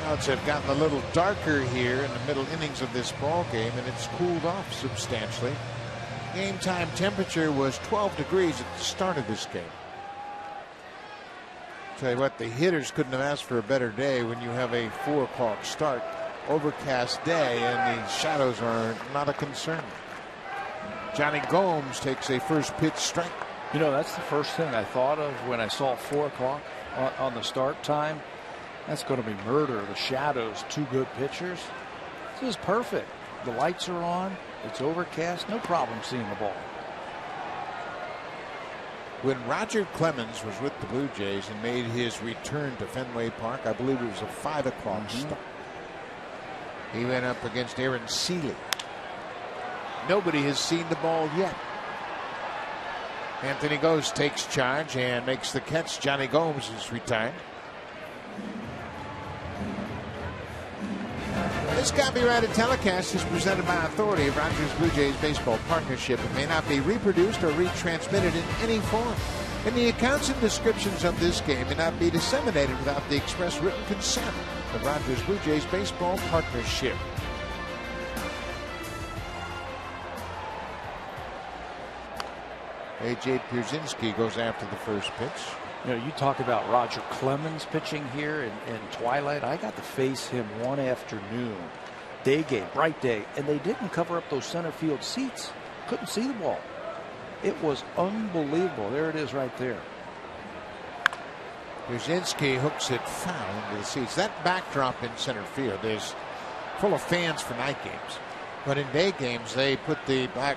Clouds have gotten a little darker here in the middle innings of this ball game, and it's cooled off substantially. Game time temperature was 12 degrees at the start of this game. Tell you what, the hitters couldn't have asked for a better day when you have a 4 o'clock start, overcast day, and the shadows are not a concern. Johnny Gomes takes a first pitch strike. You know, that's the first thing I thought of when I saw 4 o'clock on the start time. That's going to be murder. The shadows, 2 good pitchers. This is perfect. The lights are on. It's overcast. No problem seeing the ball. When Roger Clemens was with the Blue Jays and made his return to Fenway Park, I believe it was a 5 o'clock start. He went up against Aaron Seeley. Nobody has seen the ball yet. Anthony Ghost takes charge and makes the catch. Johnny Gomes is retired. This copyrighted telecast is presented by authority of Rogers Blue Jays Baseball Partnership. It may not be reproduced or retransmitted in any form. And the accounts and descriptions of this game may not be disseminated without the express written consent of Rogers Blue Jays Baseball Partnership. A.J. Pierzynski goes after the first pitch. You know, you talk about Roger Clemens pitching here in twilight. I got to face him one afternoon, day game, bright day, and they didn't cover up those center field seats. Couldn't see the ball. It was unbelievable. There it is right there. Pierzynski hooks it foul into the seats. That backdrop in center field is full of fans for night games. But in day games, they put the black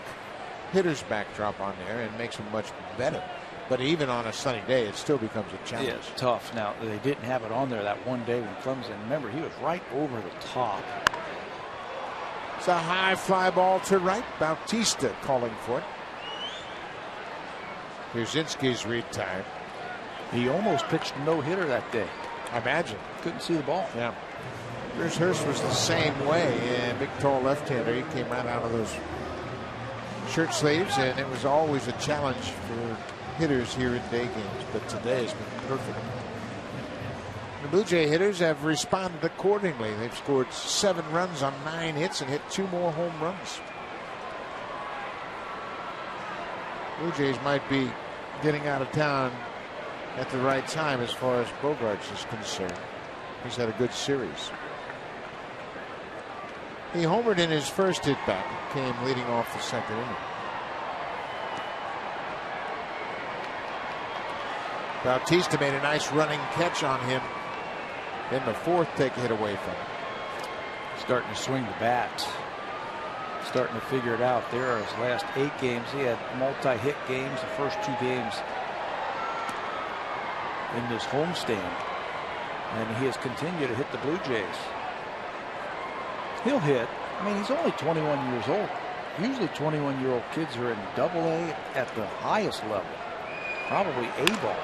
hitter's backdrop on there and makes them much better. But even on a sunny day, it still becomes a challenge. Yeah, it's tough. Now, they didn't have it on there that one day when Clemens, and remember, he was right over the top. It's a high fly ball to right. Bautista calling for it. Pierzynski's retired. He almost pitched a no-hitter that day. I imagine. Couldn't see the ball. Yeah. Chris Hurst was the same way. And big, tall left-hander. He came right out of those shirt sleeves, and it was always a challenge for hitters here in day games, but today has been perfect. The Blue Jay hitters have responded accordingly. They've scored 7 runs on 9 hits and hit 2 more home runs. Blue Jays might be getting out of town at the right time as far as Bogaerts is concerned. He's had a good series. He homered in his first at bat, came leading off the second inning. Bautista made a nice running catch on him in the 4th, take a hit away from him. Starting to swing the bat. Starting to figure it out there. His last 8 games, he had multi-hit games, the first 2 games in this homestand. And he has continued to hit the Blue Jays. He'll hit. I mean, he's only 21 years old. Usually 21-year-old kids are in Double-A at the highest level. Probably A-ball.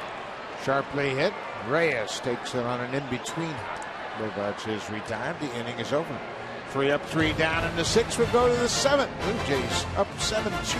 Sharply hit. Reyes takes it on an in-between. Bogaerts is retired. The inning is over. 3 up, 3 down, and the 6th would go to the 7th. Blue Jays up 7-2.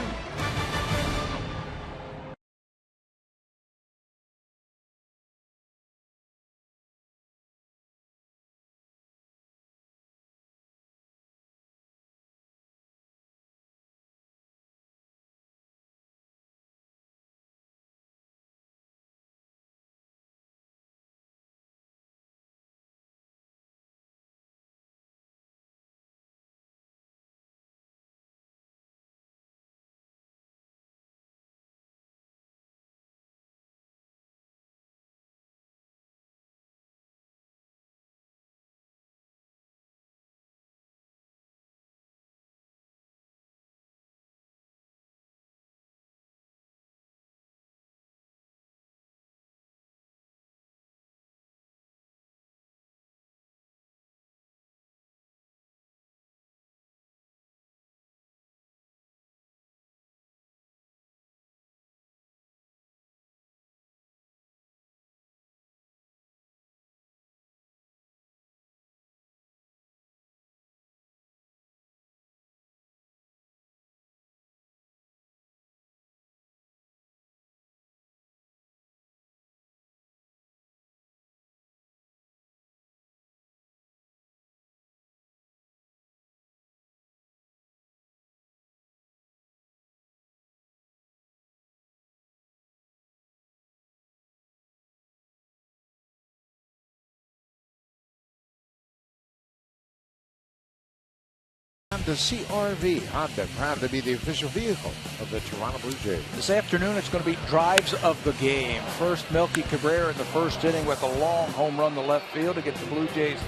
Honda CRV. Honda, proud to be the official vehicle of the Toronto Blue Jays. This afternoon, it's going to be drives of the game. First, Melky Cabrera in the first inning with a long home run to left field to get the Blue Jays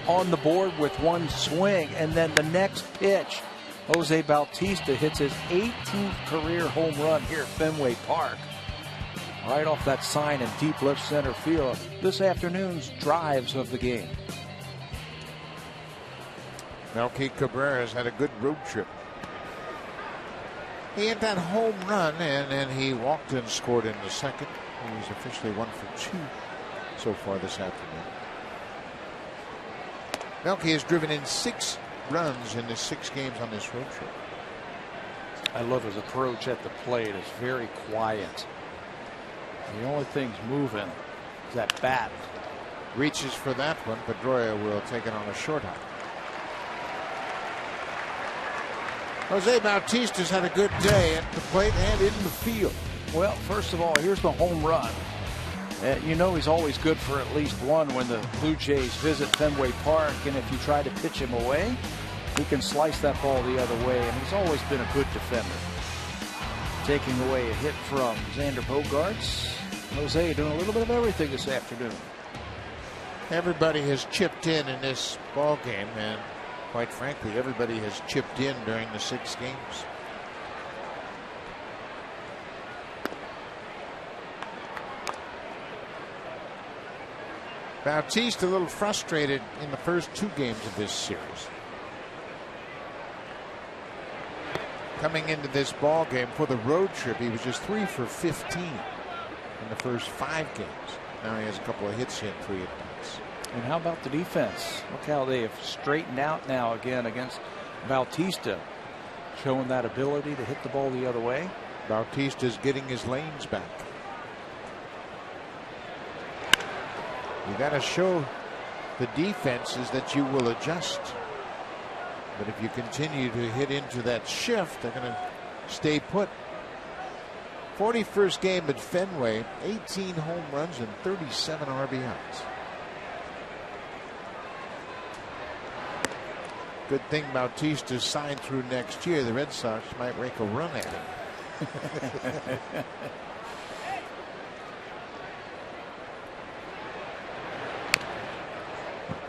on the board with one swing. And then the next pitch, Jose Bautista hits his 18th career home run here at Fenway Park. Right off that sign in deep left center field. This afternoon's drives of the game. Melky Cabrera's had a good road trip. He had that home run, and then he walked and scored in the second. He's officially 1 for 2 so far this afternoon. Melky has driven in 6 runs in the 6 games on this road trip. I love his approach at the plate. It's very quiet. The only thing's moving is that bat. Reaches for that one. Pedroia will take it on a short hop. Jose Bautista's had a good day at the plate and in the field. Well, first of all, here's the home run. You know he's always good for at least one when the Blue Jays visit Fenway Park, and if you try to pitch him away, he can slice that ball the other way, and he's always been a good defender. Taking away a hit from Xander Bogaerts. Jose doing a little bit of everything this afternoon. Everybody has chipped in this ball game, and quite frankly, everybody has chipped in during the 6 games. Bautista a little frustrated in the first 2 games of this series. Coming into this ball game for the road trip, he was just 3 for 15 in the first 5 games. Now he has a couple of hits in 3 at bats. And how about the defense? Look how they have straightened out now again against Bautista, showing that ability to hit the ball the other way. Bautista's getting his lanes back. You got to show the defenses that you will adjust. But if you continue to hit into that shift, they're going to stay put. 41st game at Fenway, 18 home runs and 37 RBIs. Good thing Bautista signed through next year. The Red Sox might make a run at him.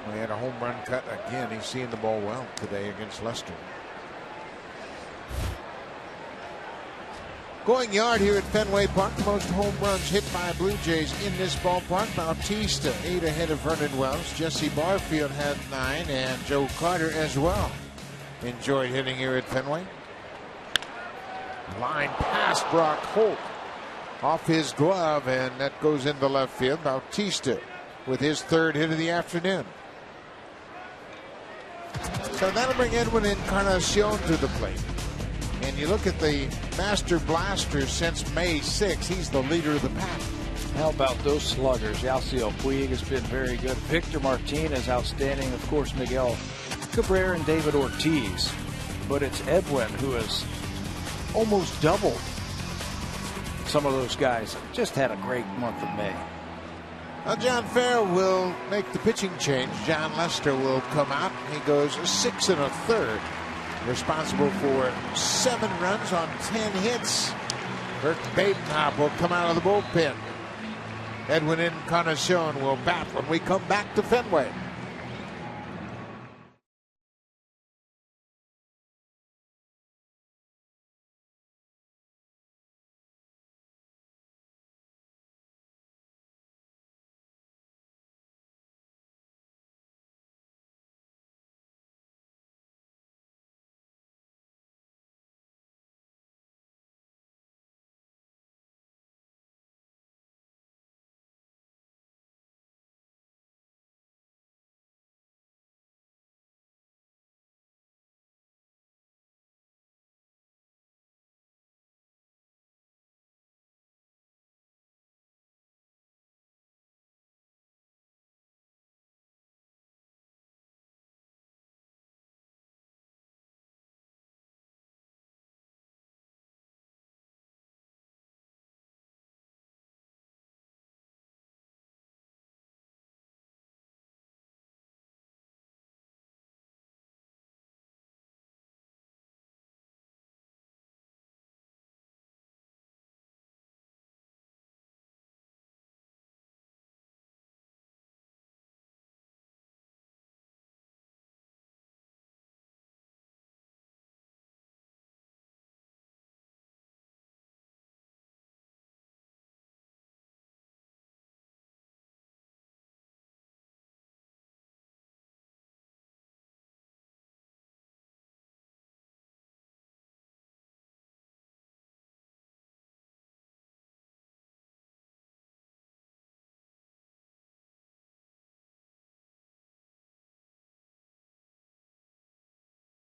We had a home run cut again. He's seeing the ball well today against Lester. Going yard here at Fenway Park. The most home runs hit by Blue Jays in this ballpark. Bautista 8 ahead of Vernon Wells. Jesse Barfield had 9, and Joe Carter as well enjoyed hitting here at Fenway. Line past Brock Holt off his glove, and that goes into left field. Bautista with his 3rd hit of the afternoon. So that'll bring Edwin Encarnacion to the plate. And you look at the master blaster since May 6, he's the leader of the pack. How about those sluggers? Yasiel Puig has been very good. Victor Martinez outstanding. Of course, Miguel Cabrera and David Ortiz. But it's Edwin who has almost doubled some of those guys. Just had a great month of May. Now John Farrell will make the pitching change. John Lester will come out. He goes 6 1/3. Responsible for 7 runs on 10 hits. Kirk Badenhop will come out of the bullpen. Edwin Encarnacion will bat when we come back to Fenway.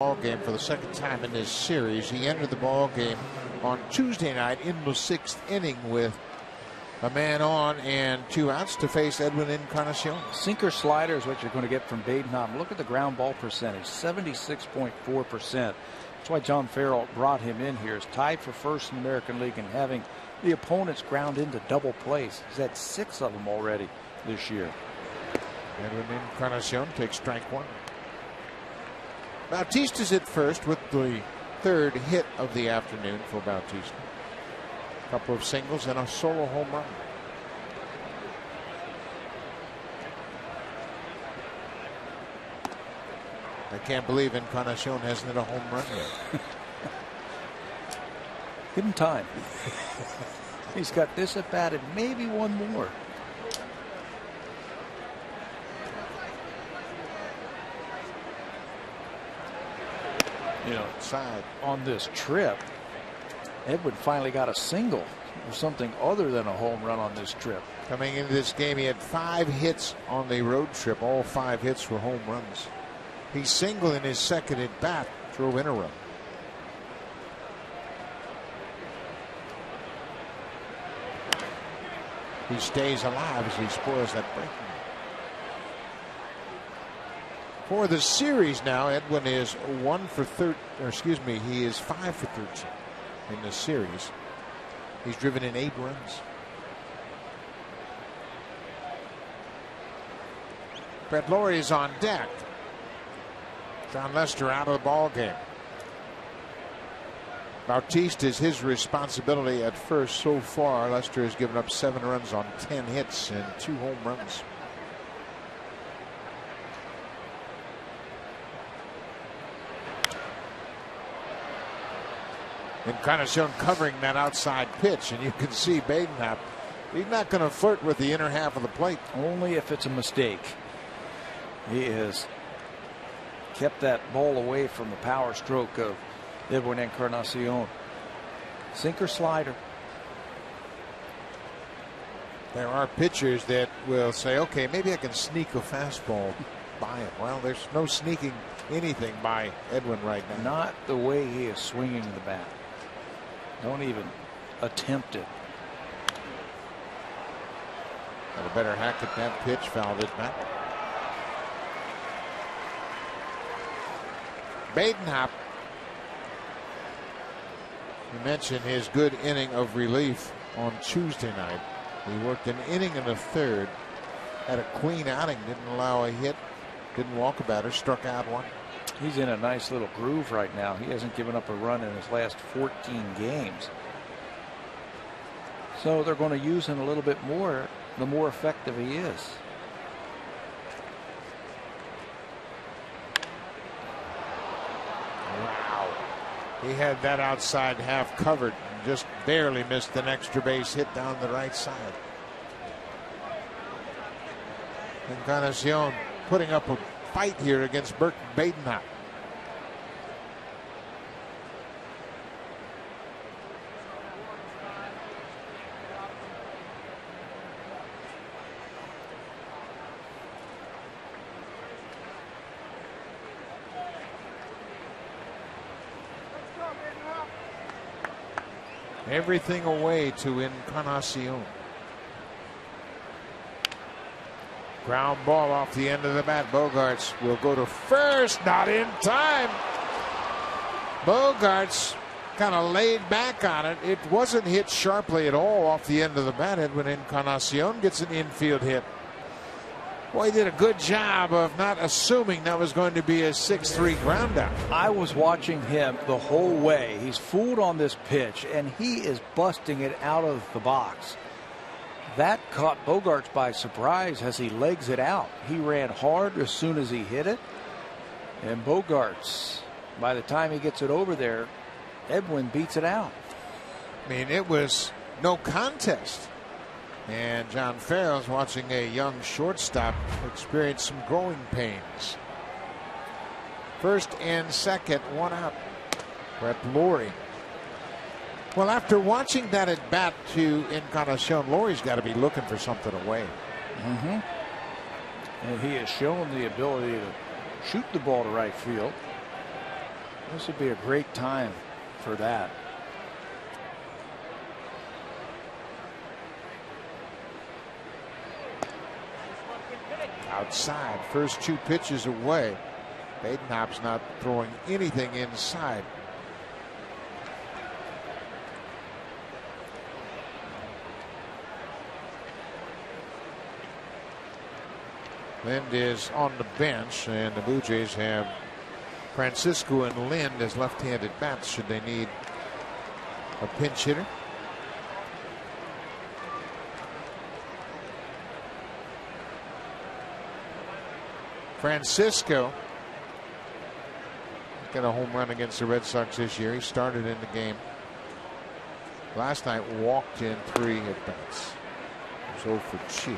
ball game for the second time in this series. He entered the ball game on Tuesday night in the 6th inning with a man on and 2 outs to face Edwin Encarnacion. Sinker slider is what you're going to get from Badenham. Look at the ground ball percentage, 76.4%. That's why John Farrell brought him in here. He's tied for first in the American League and having the opponents ground into double plays. He's had 6 of them already this year. Edwin Encarnacion takes strike 1. Bautista's at first with the 3rd hit of the afternoon for Bautista. A couple of singles and a solo home run. I can't believe Encarnacion hasn't hit a home run yet. Give him time. He's got this at bat and maybe one more. You know, side on this trip, Edwin finally got a single or something other than a home run on this trip. Coming into this game, he had 5 hits on the road trip. All 5 hits were home runs. He singled in his 2nd at bat, drove in a run. He stays alive as he spoils that break. For the series now, Edwin is 1 for 13. Or excuse me, he is 5 for 13 in the series. He's driven in 8 runs. Brett Lawrie is on deck. John Lester out of the ball game. Bautista is his responsibility at first. So far, Lester has given up 7 runs on 10 hits and 2 home runs. Encarnacion covering that outside pitch, and you can see Badenham. He's not going to flirt with the inner half of the plate. Only if it's a mistake. He has kept that ball away from the power stroke of Edwin Encarnacion. Sinker slider. There are pitchers that will say, okay, maybe I can sneak a fastball by him. Well, there's no sneaking anything by Edwin right now. Not the way he is swinging the bat. Don't even attempt it. Got a better hack at that pitch, fouled it back. Badenham. You mentioned his good inning of relief on Tuesday night. He worked an inning and a 3rd. Had a clean outing, didn't allow a hit, didn't walk a batter, struck out 1. He's in a nice little groove right now. He hasn't given up a run in his last 14 games. So they're going to use him a little bit more the more effective he is. Wow. He had that outside half covered and just barely missed an extra base hit down the right side. Encarnacion putting up a fight here against Burton Badenham. Everything away to Encarnacion. Ground ball off the end of the bat. Bogaerts will go to first. Not in time. Bogaerts kind of laid back on it. It wasn't hit sharply at all off the end of the bat. Edwin Encarnacion gets an infield hit. Boy, he did a good job of not assuming that was going to be a 6-3 ground out. I was watching him the whole way. He's fooled on this pitch, and he is busting it out of the box. That caught Bogaerts by surprise as he legs it out. He ran hard as soon as he hit it. And Bogaerts, by the time he gets it over there, Edwin beats it out. I mean, it was no contest. And John Farrell's watching a young shortstop experience some growing pains. First and second, 1 out. Brett Lawrie. Well, after watching that at bat to Encarnacion, Laurie's got to be looking for something away. And he has shown the ability to shoot the ball to right field. This would be a great time for that. Outside, first 2 pitches away. Badenhop's not throwing anything inside. Lind is on the bench, and the Blue Jays have Francisco and Lind as left-handed bats should they need a pinch hitter. Francisco got a home run against the Red Sox this year. He started in the game. Last night walked in 3 at-bats. He was 0 for 2.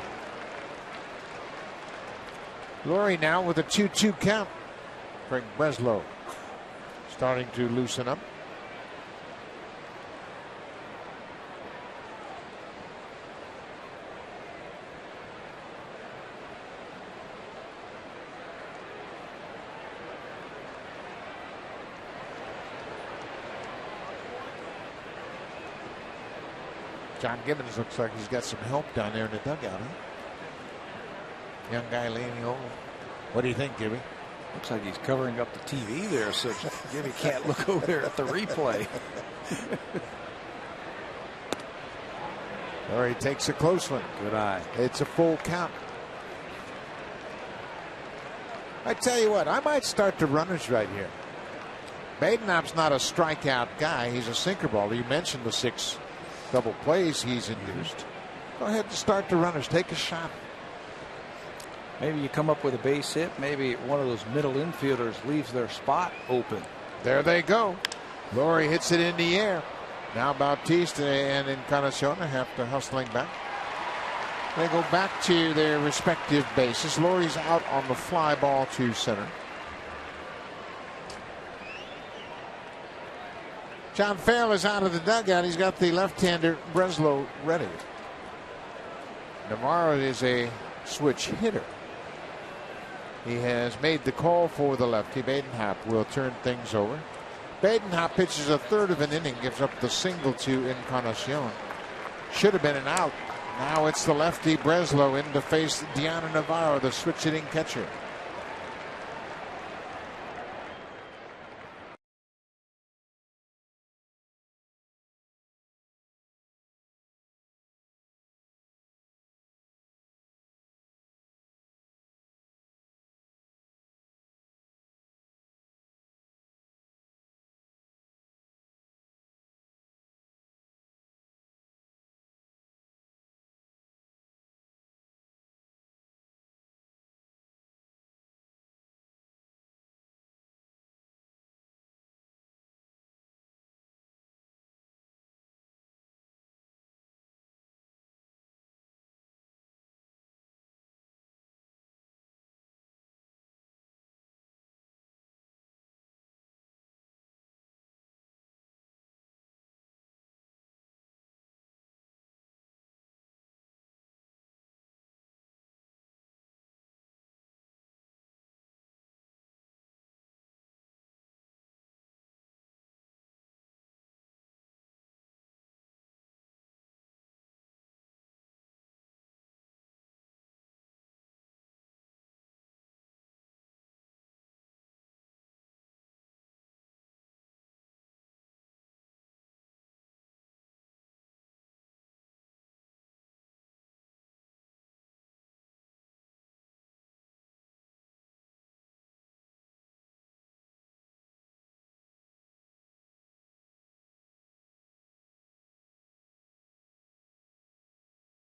Laurie now with a 2-2 count. Craig Breslow starting to loosen up. John Gibbons looks like he's got some help down there in the dugout. Huh? Young guy leaning over. What do you think, Gibby? Looks like he's covering up the TV there, so Gibby can't look over there at the replay. Or he takes a close one. Good eye. It's a full count. I tell you what, I might start the runners right here. Badenhop's not a strikeout guy. He's a sinker baller. You mentioned the 6 double plays he's induced. Go ahead and start the runners. Take a shot. Maybe you come up with a base hit. Maybe one of those middle infielders leaves their spot open. There they go. Laurie hits it in the air. Now Bautista and Encarnacion have to hustling back. They go back to their respective bases. Laurie's out on the fly ball to center. John Farrell is out of the dugout. He's got the left-hander Breslow ready. Navarro is a switch hitter. He has made the call for the lefty. Badenhop will turn things over. Badenhop pitches a 1/3 of an inning, gives up the single to Encarnacion. Should have been an out. Now it's the lefty Breslow in to face Deanna Navarro, the switch hitting catcher.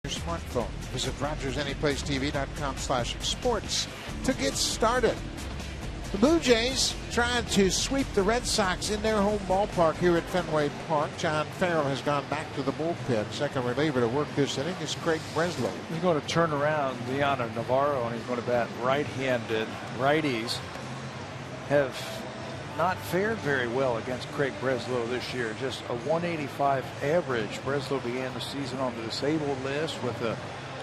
Smartphone. Visit RogersAnyPlaceTV.com/sports to get started. The Blue Jays trying to sweep the Red Sox in their home ballpark here at Fenway Park. John Farrell has gone back to the bullpen. Second reliever to work this inning is Craig Breslow. He's going to turn around Deanna Navarro, and he's going to bat right-handed. Righties have not fared very well against Craig Breslow this year. Just a 185 average. Breslow began the season on the disabled list with a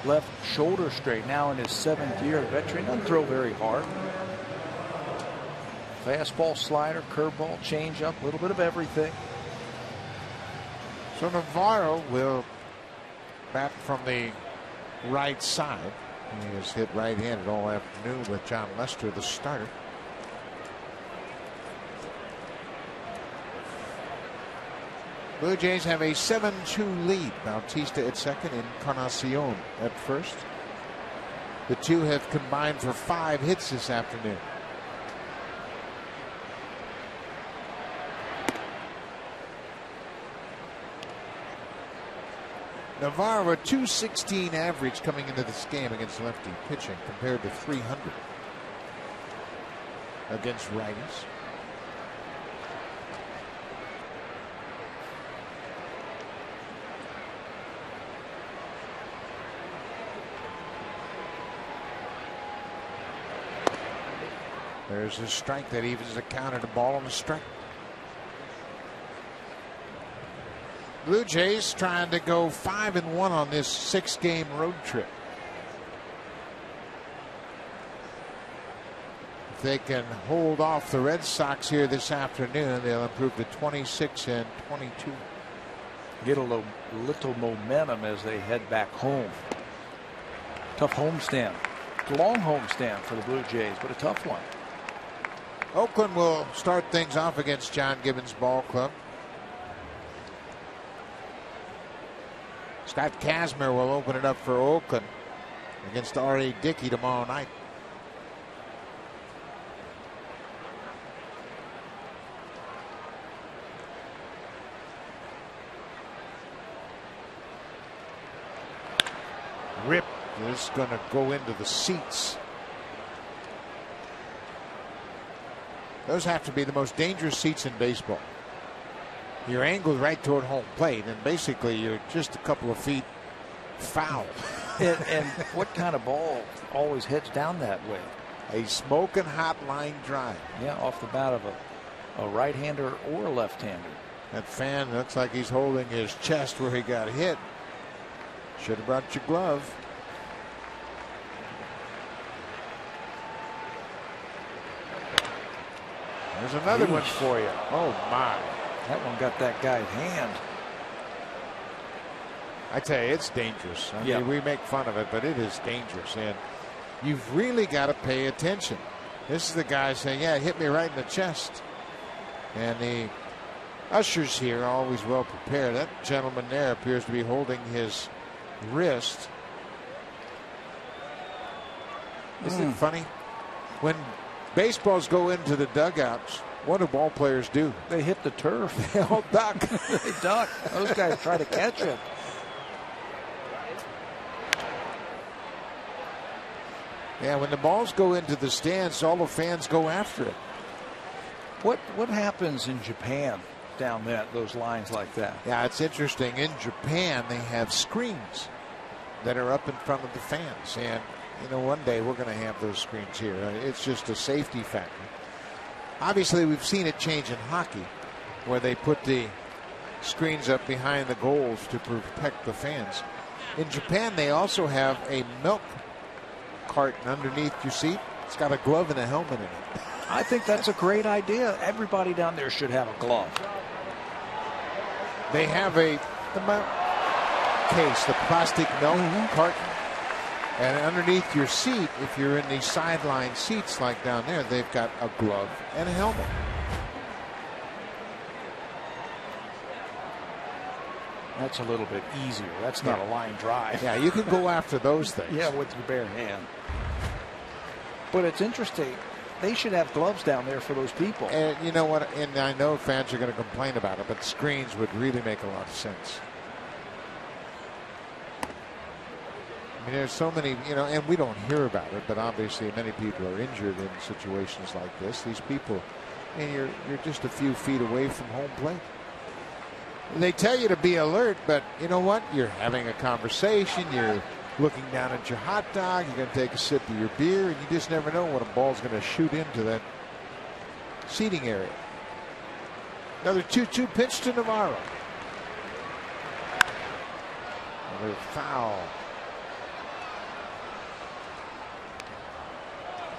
left shoulder strain. Now in his 7th year, the veteran doesn't throw very hard. Fastball, slider, curveball, changeup, a little bit of everything. So Navarro will bat from the right side. He has hit right-handed all afternoon with John Lester, the starter. Blue Jays have a 7-2 lead. Bautista at second, Encarnacion at first. The two have combined for 5 hits this afternoon. Navarro, a .216 average coming into this game against lefty pitching compared to .300 against righties. There's a strike that evens the count at a ball and a strike. Blue Jays trying to go 5-1 on this 6-game road trip. If they can hold off the Red Sox here this afternoon, they'll improve to 26-22. Get a little momentum as they head back home. Tough homestand. Long homestand for the Blue Jays, but a tough one. Oakland will start things off against John Gibbons Ball Club. Scott Kazmir will open it up for Oakland against R.A. Dickey tomorrow night. Rip is going to go into the seats. Those have to be the most dangerous seats in baseball. You're angled right toward home plate, and basically you're just a couple of feet foul. And what kind of ball always heads down that way? A smoking hot line drive. Yeah, off the bat of a right-hander or a left-hander. That fan looks like he's holding his chest where he got hit. Should have brought your glove. There's another one for you. Oh, my. That one got that guy's hand. I tell you, it's dangerous. I mean, we make fun of it, but it is dangerous. And you've really got to pay attention. This is the guy saying, yeah, it hit me right in the chest. And the ushers here are always well prepared. That gentleman there appears to be holding his wrist. Isn't it funny? When baseballs go into the dugouts, what do ball players do? They hit the turf. They all duck. They duck. Those guys try to catch it. Yeah, when the balls go into the stands, all the fans go after it. What happens in Japan down those lines like that? Yeah, it's interesting. In Japan, they have screens that are up in front of the fans. And, you know, one day we're going to have those screens here. It's just a safety factor. Obviously, we've seen it change in hockey, where they put the screens up behind the goals to protect the fans. In Japan, they also have a milk carton underneath your seat. It's got a glove and a helmet in it. I think that's a great idea. Everybody down there should have a glove. They have the case, the plastic milk carton. And underneath your seat, if you're in these sideline seats like down there, they've got a glove and a helmet. That's a little bit easier. That's not a line drive. Yeah, you can go after those things. Yeah, with your bare hand. But it's interesting. They should have gloves down there for those people. And you know what? And I know fans are going to complain about it, but screens would really make a lot of sense. I mean, there's so many, you know, and we don't hear about it, but obviously many people are injured in situations like this. These people, and you're just a few feet away from home plate. They tell you to be alert, but you know what? You're having a conversation. You're looking down at your hot dog. You're going to take a sip of your beer, and you just never know when a ball's going to shoot into that seating area. Another 2-2 pitch to Navarro. Another foul.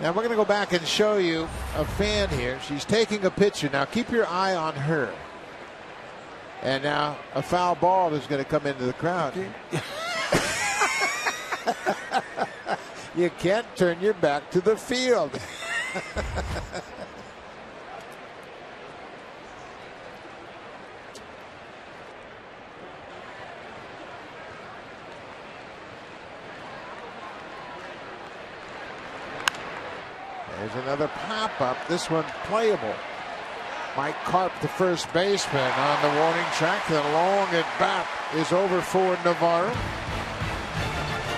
Now we're going to go back and show you a fan here. She's taking a picture. Now keep your eye on her. And now a foul ball is going to come into the crowd. You can't turn your back to the field. There's another pop-up. This one playable. Mike Carp, the first baseman, on the warning track. The long at bat is over for Navarro.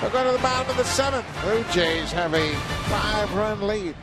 They'll go to the bottom of the 7th. Blue Jays have a 5-run lead.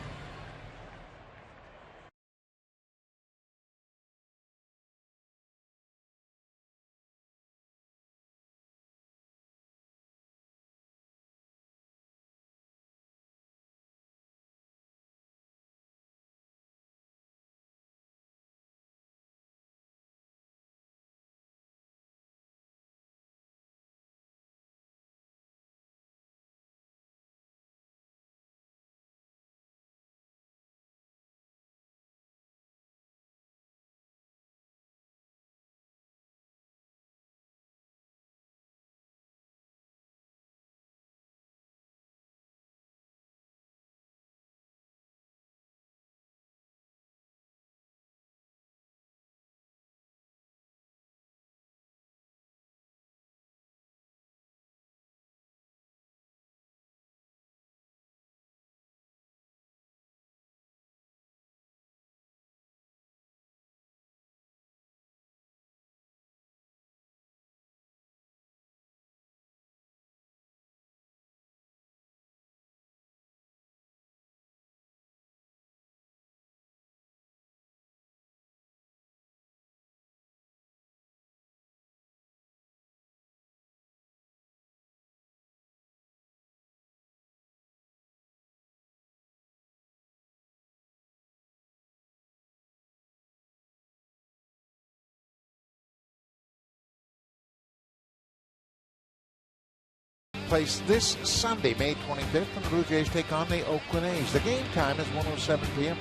Place this Sunday, May 25th, when the Blue Jays take on the Oakland A's. The game time is 1:07 p.m.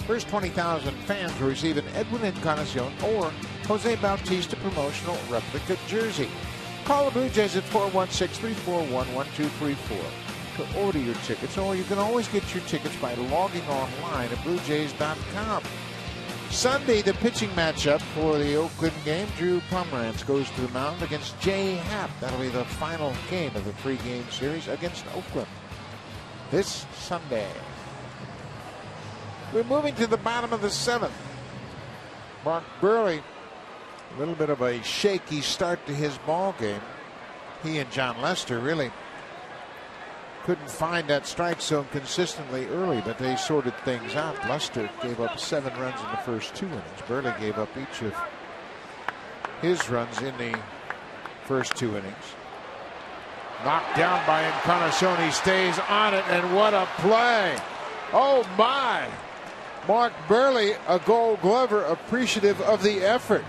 First 20,000 fans will receive an Edwin Encarnacion or Jose Bautista promotional replica jersey. Call the Blue Jays at 416-341-1234 to order your tickets, or you can always get your tickets by logging online at BlueJays.com. Sunday, the pitching matchup for the Oakland game. Drew Pomeranz goes to the mound against Jay Happ. That'll be the final game of the 3-game series against Oakland this Sunday. We're moving to the bottom of the 7th. Mark Burley, a little bit of a shaky start to his ball game. He and John Lester really couldn't find that strike zone consistently early, but they sorted things out. Lester gave up 7 runs in the first 2 innings. Burley gave up each of his runs in the first 2 innings. Knocked down by Encarnacion. He stays on it, and what a play. Oh my. Mark Burley, a Gold Glover, appreciative of the effort.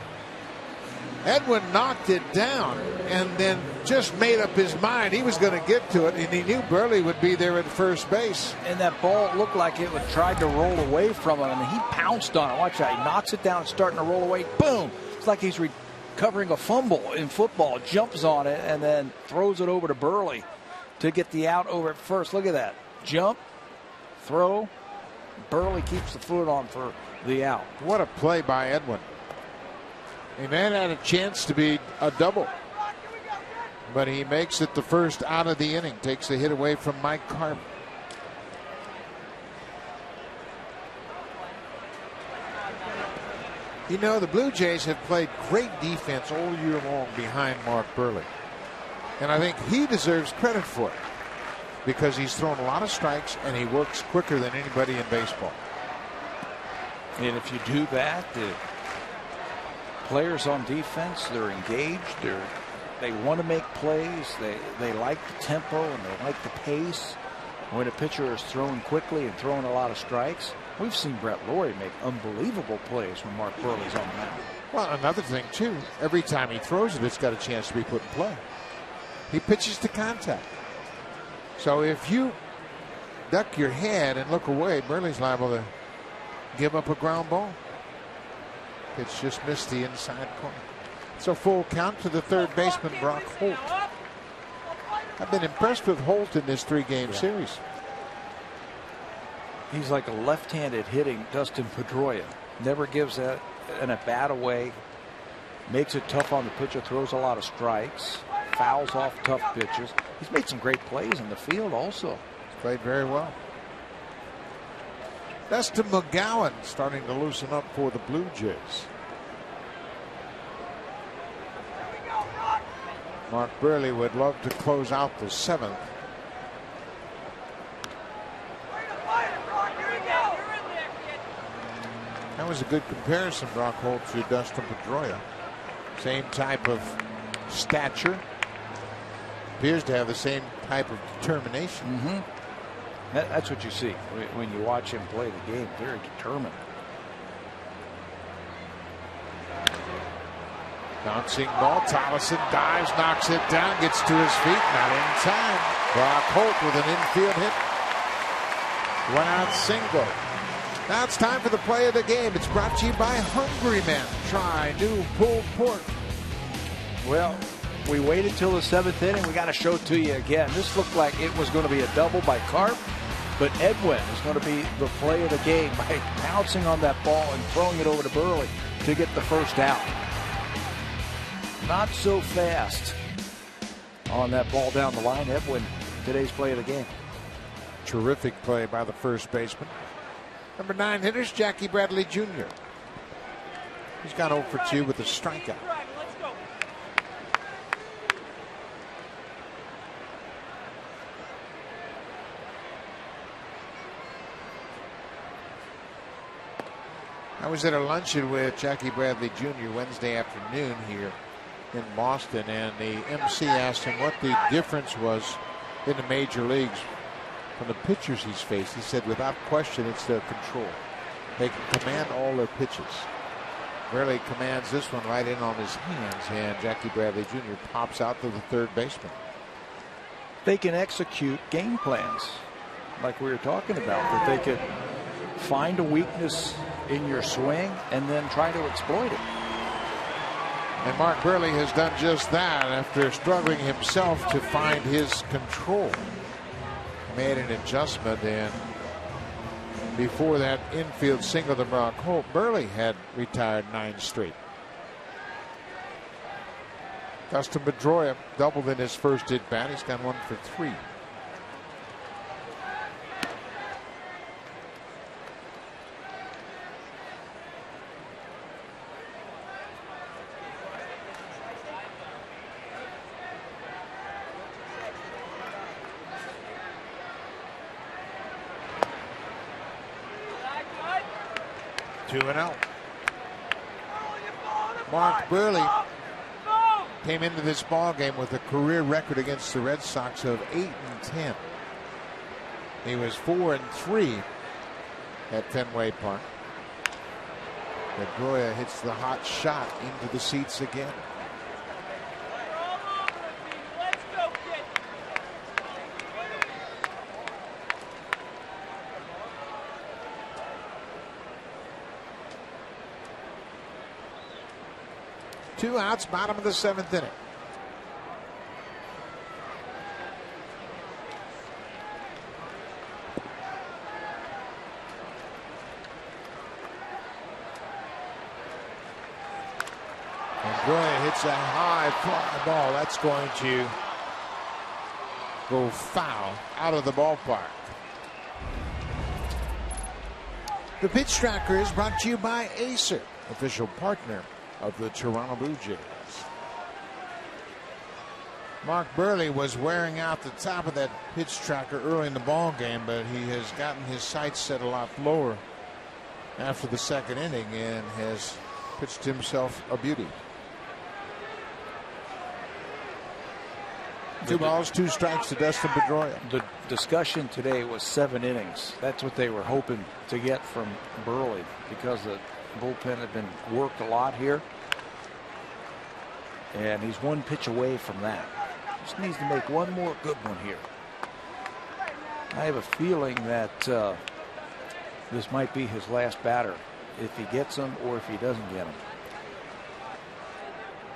Edwin knocked it down and then just made up his mind he was going to get to it, and he knew Burley would be there at first base. And that ball looked like it tried to roll away from him, and he pounced on it. Watch that. He knocks it down, starting to roll away. Boom. It's like he's recovering a fumble in football. Jumps on it and then throws it over to Burley to get the out over at first. Look at that. Jump, throw. Burley keeps the foot on for the out. What a play by Edwin. A man had a chance to be a double, but he makes it the first out of the inning. Takes the hit away from Mike Carp. You know, the Blue Jays have played great defense all year long behind Mark Burley, and I think he deserves credit for it because he's thrown a lot of strikes and he works quicker than anybody in baseball. And if you do that, players on defense, they're engaged, they want to make plays, they like the tempo and they like the pace. When a pitcher is throwing quickly and throwing a lot of strikes, we've seen Brett Lawrie make unbelievable plays when Mark Burley's on the mound. Well, another thing too, every time he throws it, it's got a chance to be put in play. He pitches to contact. So if you duck your head and look away, Burley's liable to give up a ground ball. It's just missed the inside corner. It's a full count to the third baseman, Brock Holt. I've been impressed with Holt in this 3-game series. He's like a left-handed hitting Dustin Pedroia. Never gives an at-bat away. Makes it tough on the pitcher. Throws a lot of strikes. Fouls off tough pitches. He's made some great plays in the field also. He's played very well. Dustin McGowan starting to loosen up for the Blue Jays. Mark Burley would love to close out the 7th. That was a good comparison, Brock Holt, to Dustin Pedroia. Same type of stature. Appears to have the same type of determination. That's what you see when you watch him play the game. Very determined. Bouncing ball. Tollison dives, knocks it down, gets to his feet. Not in time. Brock Holt with an infield hit. 1-out single. Now it's time for the play of the game. It's brought to you by Hungry Men. Try new pulled pork. Well, we waited till the 7th inning. We got to show it to you again. This looked like it was going to be a double by Carp, but Edwin is going to be the play of the game by pouncing on that ball and throwing it over to Burley to get the first out. Not so fast on that ball down the line. Edwin, today's play of the game. Terrific play by the first baseman. Number 9 hitters, Jackie Bradley Jr. He's gone 0 for 2 with a strikeout. I was at a luncheon with Jackie Bradley Jr. Wednesday afternoon here in Boston, and the MC asked him what the difference was in the major leagues from the pitchers he's faced. He said, without question, it's their control. They can command all their pitches. Rarely commands this one right in on his hands, and Jackie Bradley Jr. pops out to the third baseman. They can execute game plans like we were talking about, that they could find a weakness in your swing and then try to exploit it. And Mark Burley has done just that after struggling himself to find his control. Made an adjustment, and before that infield single to Brock Holt, Burley had retired 9 straight. Dustin Pedroia doubled in his first at bat. He's gone 1 for 3. Mark Burley came into this ball game with a career record against the Red Sox of 8-10. He was 4-3 at Fenway Park. Pedroia hits the hot shot into the seats again. Two outs, bottom of the 7th inning. And Pedroia hits a high fly ball. That's going to go foul out of the ballpark. The Pitch Tracker is brought to you by Acer, official partner of the Toronto Blue Jays. Mark Burley was wearing out the top of that pitch tracker early in the ball game, but he has gotten his sights set a lot lower after the 2nd inning and has pitched himself a beauty. 2 balls, 2 strikes to Dustin Pedroia. The discussion today was 7 innings. That's what they were hoping to get from Burley, because the bullpen had been worked a lot here, and he's 1 pitch away from that. Just needs to make 1 more good one here. I have a feeling that this might be his last batter, if he gets him or if he doesn't get him.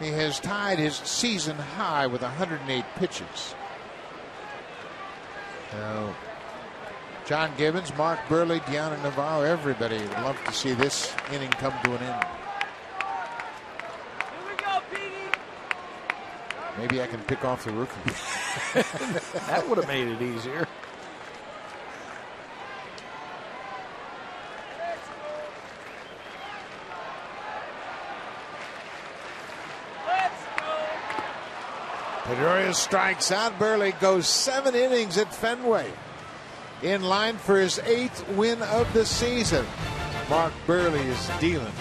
He has tied his season high with 108 pitches. So, John Gibbons, Mark Burley, Deanna Navarro, everybody would love to see this inning come to an end. Here we go, Petey. Maybe I can pick off the rookie. That would have made it easier. Pedroia strikes out. Burley goes 7 innings at Fenway, in line for his 8th win of the season. Mark Burley is dealing.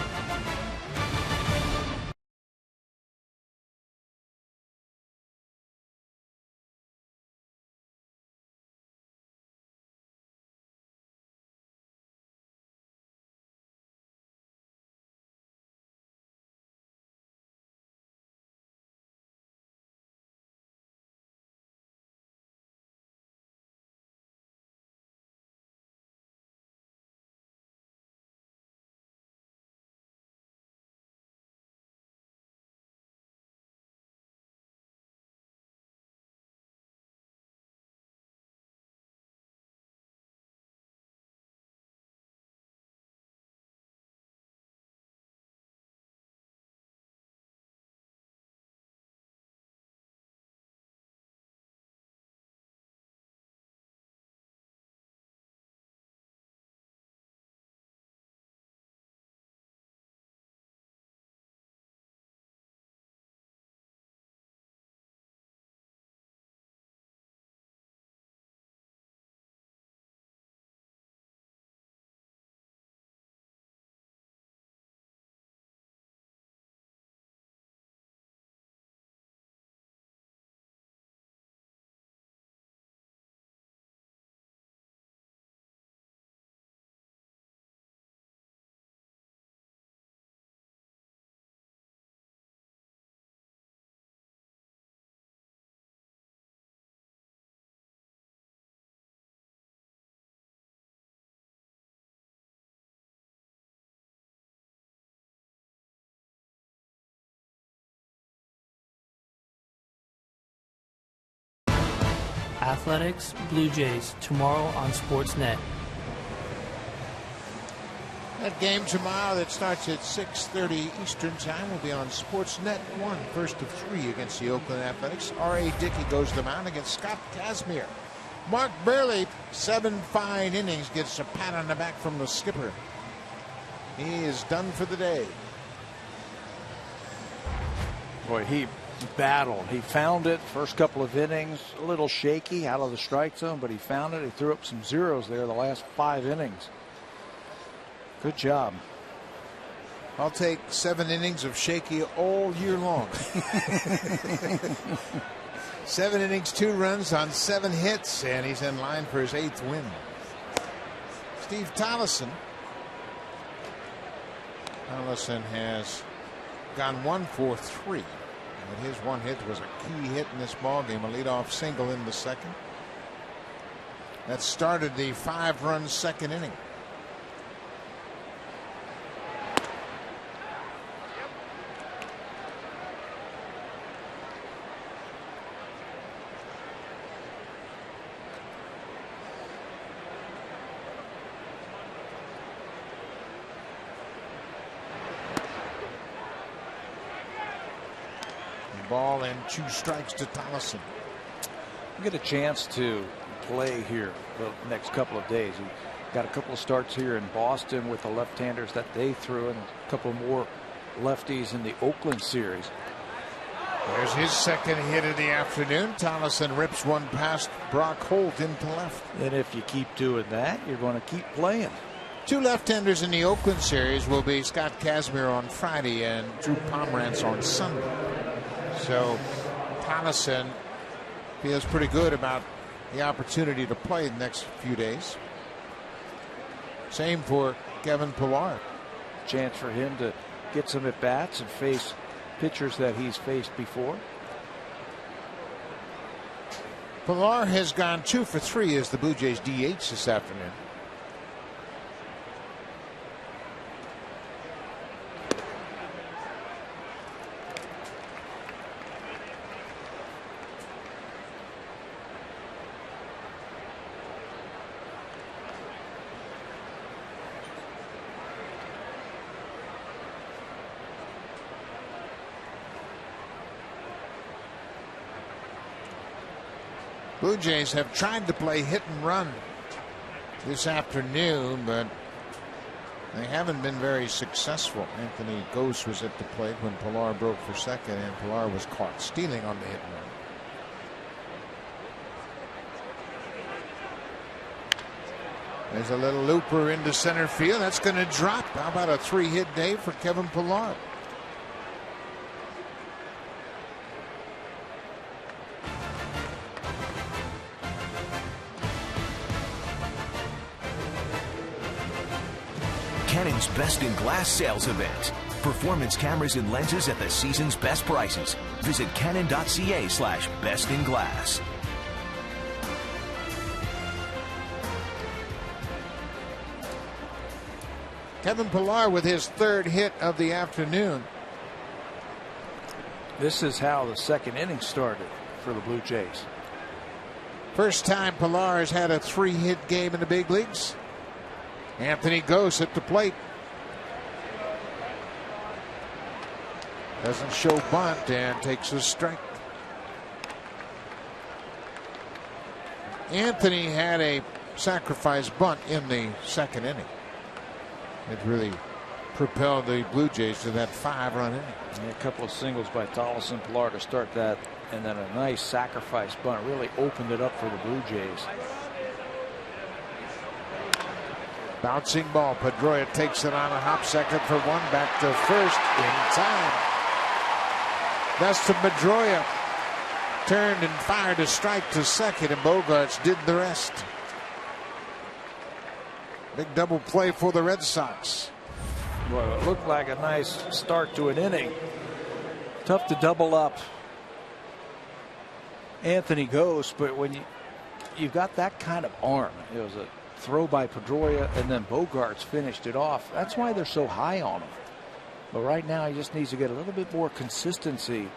Athletics, Blue Jays, tomorrow on Sportsnet. That game tomorrow that starts at 6:30 Eastern Time will be on Sportsnet 1, first of 3 against the Oakland Athletics. R.A. Dickey goes to the mound against Scott Kazmir. Mark Burley, 7 fine innings, gets a pat on the back from the skipper. He is done for the day. Boy, he battled. He found it first couple of innings, a little shaky out of the strike zone, but he found it. He threw up some zeros there the last 5 innings. Good job. I'll take 7 innings of shaky all year long. 7 innings, 2 runs on 7 hits, and he's in line for his 8th win. Steve Tollefson. Tollefson has gone 1 for 3. And his 1 hit was a key hit in this ballgame, a leadoff single in the second. That started the 5-run second inning. Ball and 2 strikes to Tollefson. We'll get a chance to play here the next couple of days. He got a couple of starts here in Boston with the left-handers that they threw, and a couple more lefties in the Oakland series. There's his second hit of the afternoon. Tollefson rips one past Brock Holt into left. And if you keep doing that, you're going to keep playing. 2 left-handers in the Oakland series will be Scott Kazmir on Friday and Drew Pomerantz on Sunday. So Tollefson feels pretty good about the opportunity to play the next few days. Same for Kevin Pillar. Chance for him to get some at-bats and face pitchers that he's faced before. Pilar has gone 2 for 3 as the Blue Jays DH this afternoon. Blue Jays have tried to play hit and run this afternoon, but they haven't been very successful. Anthony Gose was at the plate when Pilar broke for second, and Pilar was caught stealing on the hit and run. There's a little looper into center field. That's going to drop. How about a 3-hit day for Kevin Pilar? Canon's Best in Glass sales event. Performance cameras and lenses at the season's best prices. Visit canon.ca/bestinglass. Kevin Pilar with his 3rd hit of the afternoon. This is how the second inning started for the Blue Jays. First time Pilar has had a 3-hit game in the big leagues. Anthony Gose at the plate. Doesn't show bunt and takes a strike. Anthony had a sacrifice bunt in the second inning. It really propelled the Blue Jays to that 5-run inning. And a couple of singles by Tollison Pilar to start that, and then a nice sacrifice bunt really opened it up for the Blue Jays. Bouncing ball. Pedroia takes it on a hop, second for 1, back to first in time. Dustin Pedroia turned and fired a strike to second, and Bogaerts did the rest. Big double play for the Red Sox. Well, it looked like a nice start to an inning. Tough to double up Anthony Gose, but when you've got that kind of arm, it was a throw by Pedroia, and then Bogaerts finished it off. That's why they're so high on him. But right now he just needs to get a little bit more consistency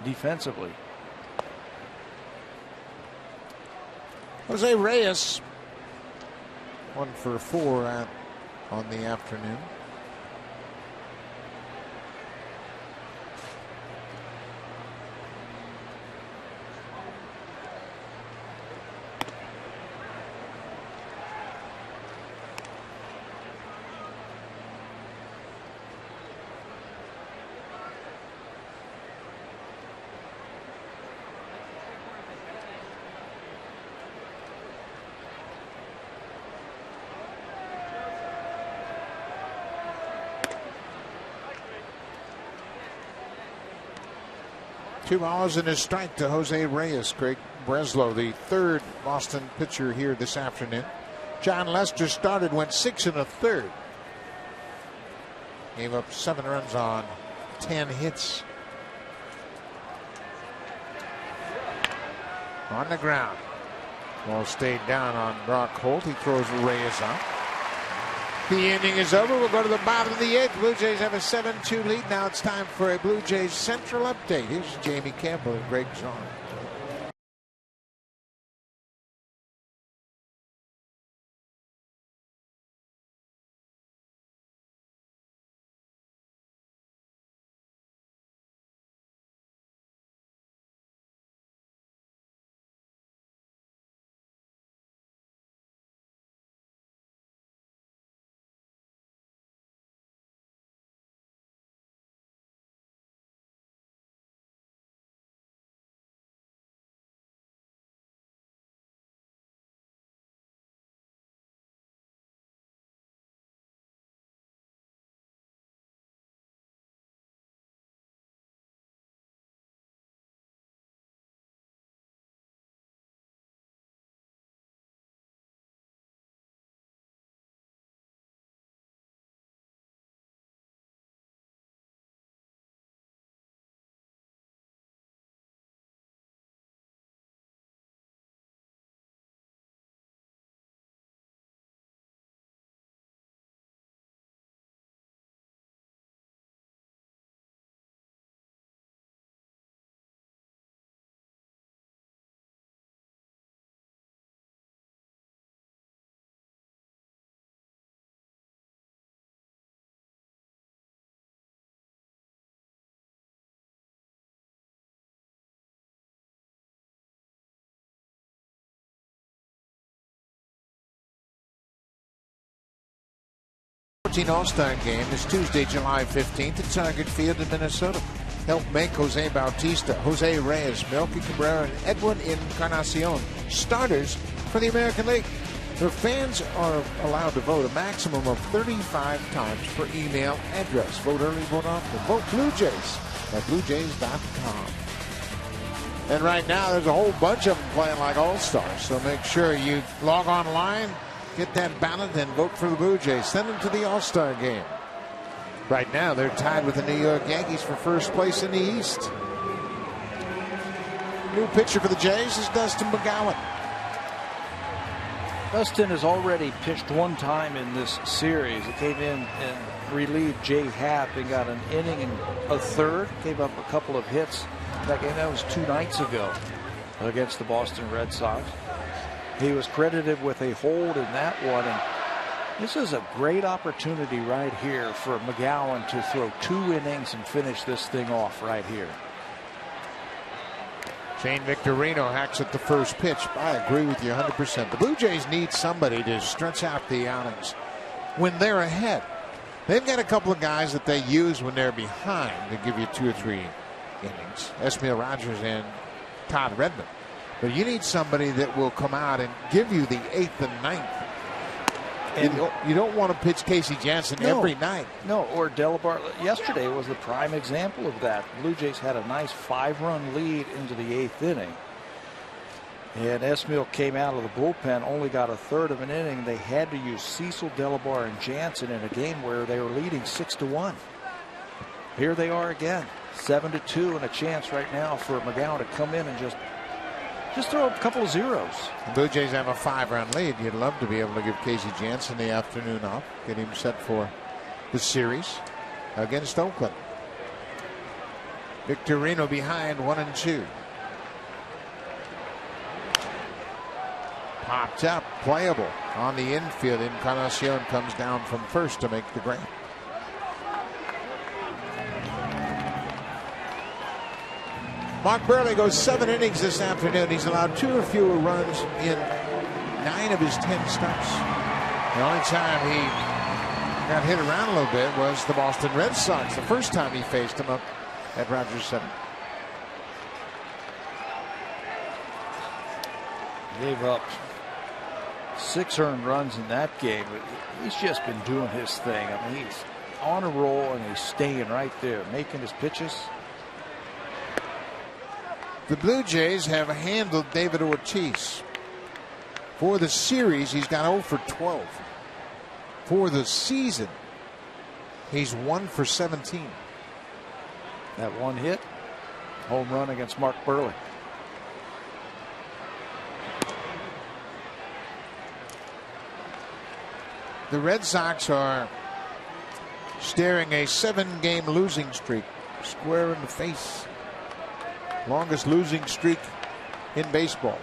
defensively. Jose Reyes 1 for 4 on the afternoon. Two balls and a strike to Jose Reyes. Craig Breslow, the 3rd Boston pitcher here this afternoon. John Lester started, went 6 1/3. Gave up 7 runs on 10 hits. On the ground. Ball stayed down on Brock Holt. He throws Reyes out. The inning is over. We'll go to the bottom of the 8th. Blue Jays have a 7-2 lead. Now it's time for a Blue Jays Central update. Here's Jamie Campbell and Greg Zahn. 14 All-Star Game is Tuesday, July 15th at Target Field in Minnesota. Help make Jose Bautista, Jose Reyes, Melky Cabrera, and Edwin Encarnacion starters for the American League. The fans are allowed to vote a maximum of 35 times per email address. Vote early, vote often. Vote Blue Jays at BlueJays.com. And right now, there's a whole bunch of them playing like All-Stars. So make sure you log online, get that ballot, and vote for the Blue Jays. Send them to the All-Star Game. Right now, they're tied with the New York Yankees for first place in the East. New pitcher for the Jays is Dustin McGowan. Dustin has already pitched one time in this series. He came in and relieved Jay Happ and got an inning and a third. Gave up a couple of hits. That game, that was 2 nights ago against the Boston Red Sox. He was credited with a hold in that one. And this is a great opportunity right here for McGowan to throw 2 innings and finish this thing off right here. Shane Victorino hacks at the first pitch. I agree with you 100%. The Blue Jays need somebody to stretch out the outings when they're ahead. They've got a couple of guys that they use when they're behind to give you 2 or 3 innings. Esmil Rogers and Todd Redmond. But you need somebody that will come out and give you the 8th and 9th. And you don't want to pitch Casey Janssen every night. No, or Delabar. Yesterday was the prime example of that. Blue Jays had a nice 5-run lead into the 8th inning. And Esmil came out of the bullpen, only got a third of an inning. They had to use Cecil, Delabar, and Janssen in a game where they were leading 6-1. Here they are again, 7-2, and a chance right now for McGowan to come in and just throw a couple of zeros. The Blue Jays have a 5-run lead. You'd love to be able to give Casey Janssen the afternoon off, get him set for the series against Oakland. Victorino behind 1-2. Popped up, playable on the infield. Encarnacion comes down from first to make the grab. Mark Burley goes 7 innings this afternoon. He's allowed 2 or fewer runs in 9 of his 10 starts. The only time he got hit around a little bit was the Boston Red Sox, the first time he faced him up at Rogers Center. Gave up 6 earned runs in that game. He's just been doing his thing. I mean, he's on a roll and he's staying right there, making his pitches. The Blue Jays have handled David Ortiz. For the series, he's got 0 for 12. For the season, he's 1 for 17. That one hit, home run against Mark Burley. The Red Sox are staring a 7-game losing streak square in the face. Longest losing streak in baseball.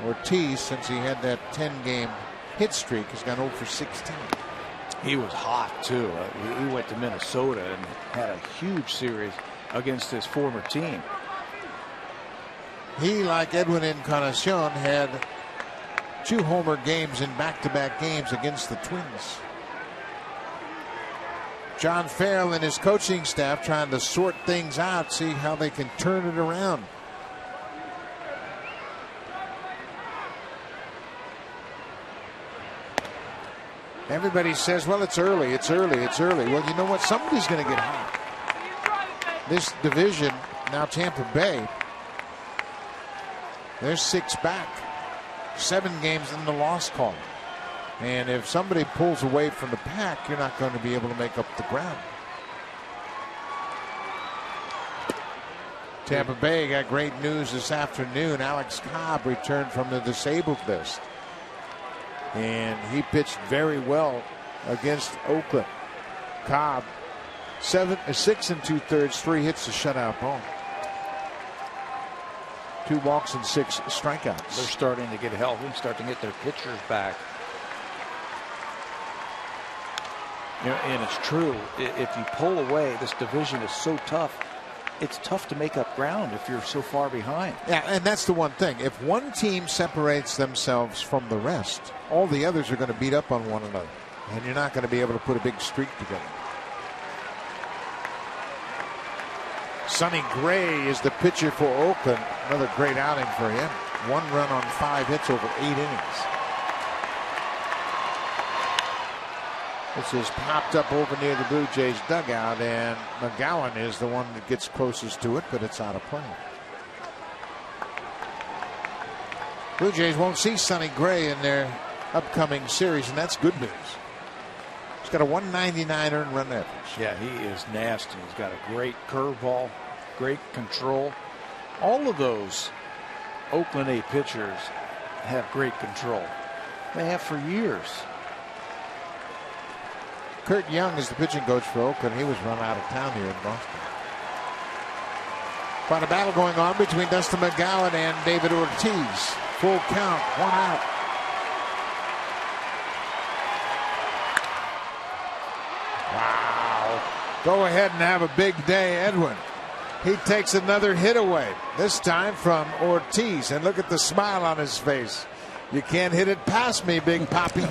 Ortiz, since he had that 10-game hit streak, has gone 0 for 16. He was hot too. He went to Minnesota and had a huge series against his former team. He, like Edwin Encarnacion, had 2 homer games in back-to-back games against the Twins. John Farrell and his coaching staff trying to sort things out, see how they can turn it around. Everybody says, well, it's early, it's early, it's early. Well, you know what? Somebody's going to get hot. This division, now Tampa Bay, they're 6 back. 7 games in the loss column. And if somebody pulls away from the pack, you're not going to be able to make up the ground. Tampa Bay got great news this afternoon. Alex Cobb returned from the disabled list. And he pitched very well against Oakland. Cobb, 6 2/3, 3 hits, a shutout ball. 2 walks and 6 strikeouts. They're starting to get healthy, starting to get their pitchers back. You know, and it's true, if you pull away, this division is so tough. It's tough to make up ground if you're so far behind. Yeah, and that's the one thing. If one team separates themselves from the rest, all the others are going to beat up on one another. and you're not going to be able to put a big streak together. Sonny Gray is the pitcher for Oakland. Another great outing for him. 1 run on 5 hits over 8 innings. This is popped up over near the Blue Jays dugout, and McGowan is the one that gets closest to it, but it's out of play. Blue Jays won't see Sonny Gray in their upcoming series, and that's good news. He's got a 199 earned run average. Yeah, he is nasty. He's got a great curveball, great control. All of those Oakland A pitchers have great control. They have for years. Kurt Young is the pitching coach for Oakland. He was run out of town here in Boston. Quite a battle going on between Dustin McGowan and David Ortiz. Full count, 1 out. Wow. Go ahead and have a big day, Edwin. He takes another hit away, this time from Ortiz. And look at the smile on his face. You can't hit it past me, Big Papi.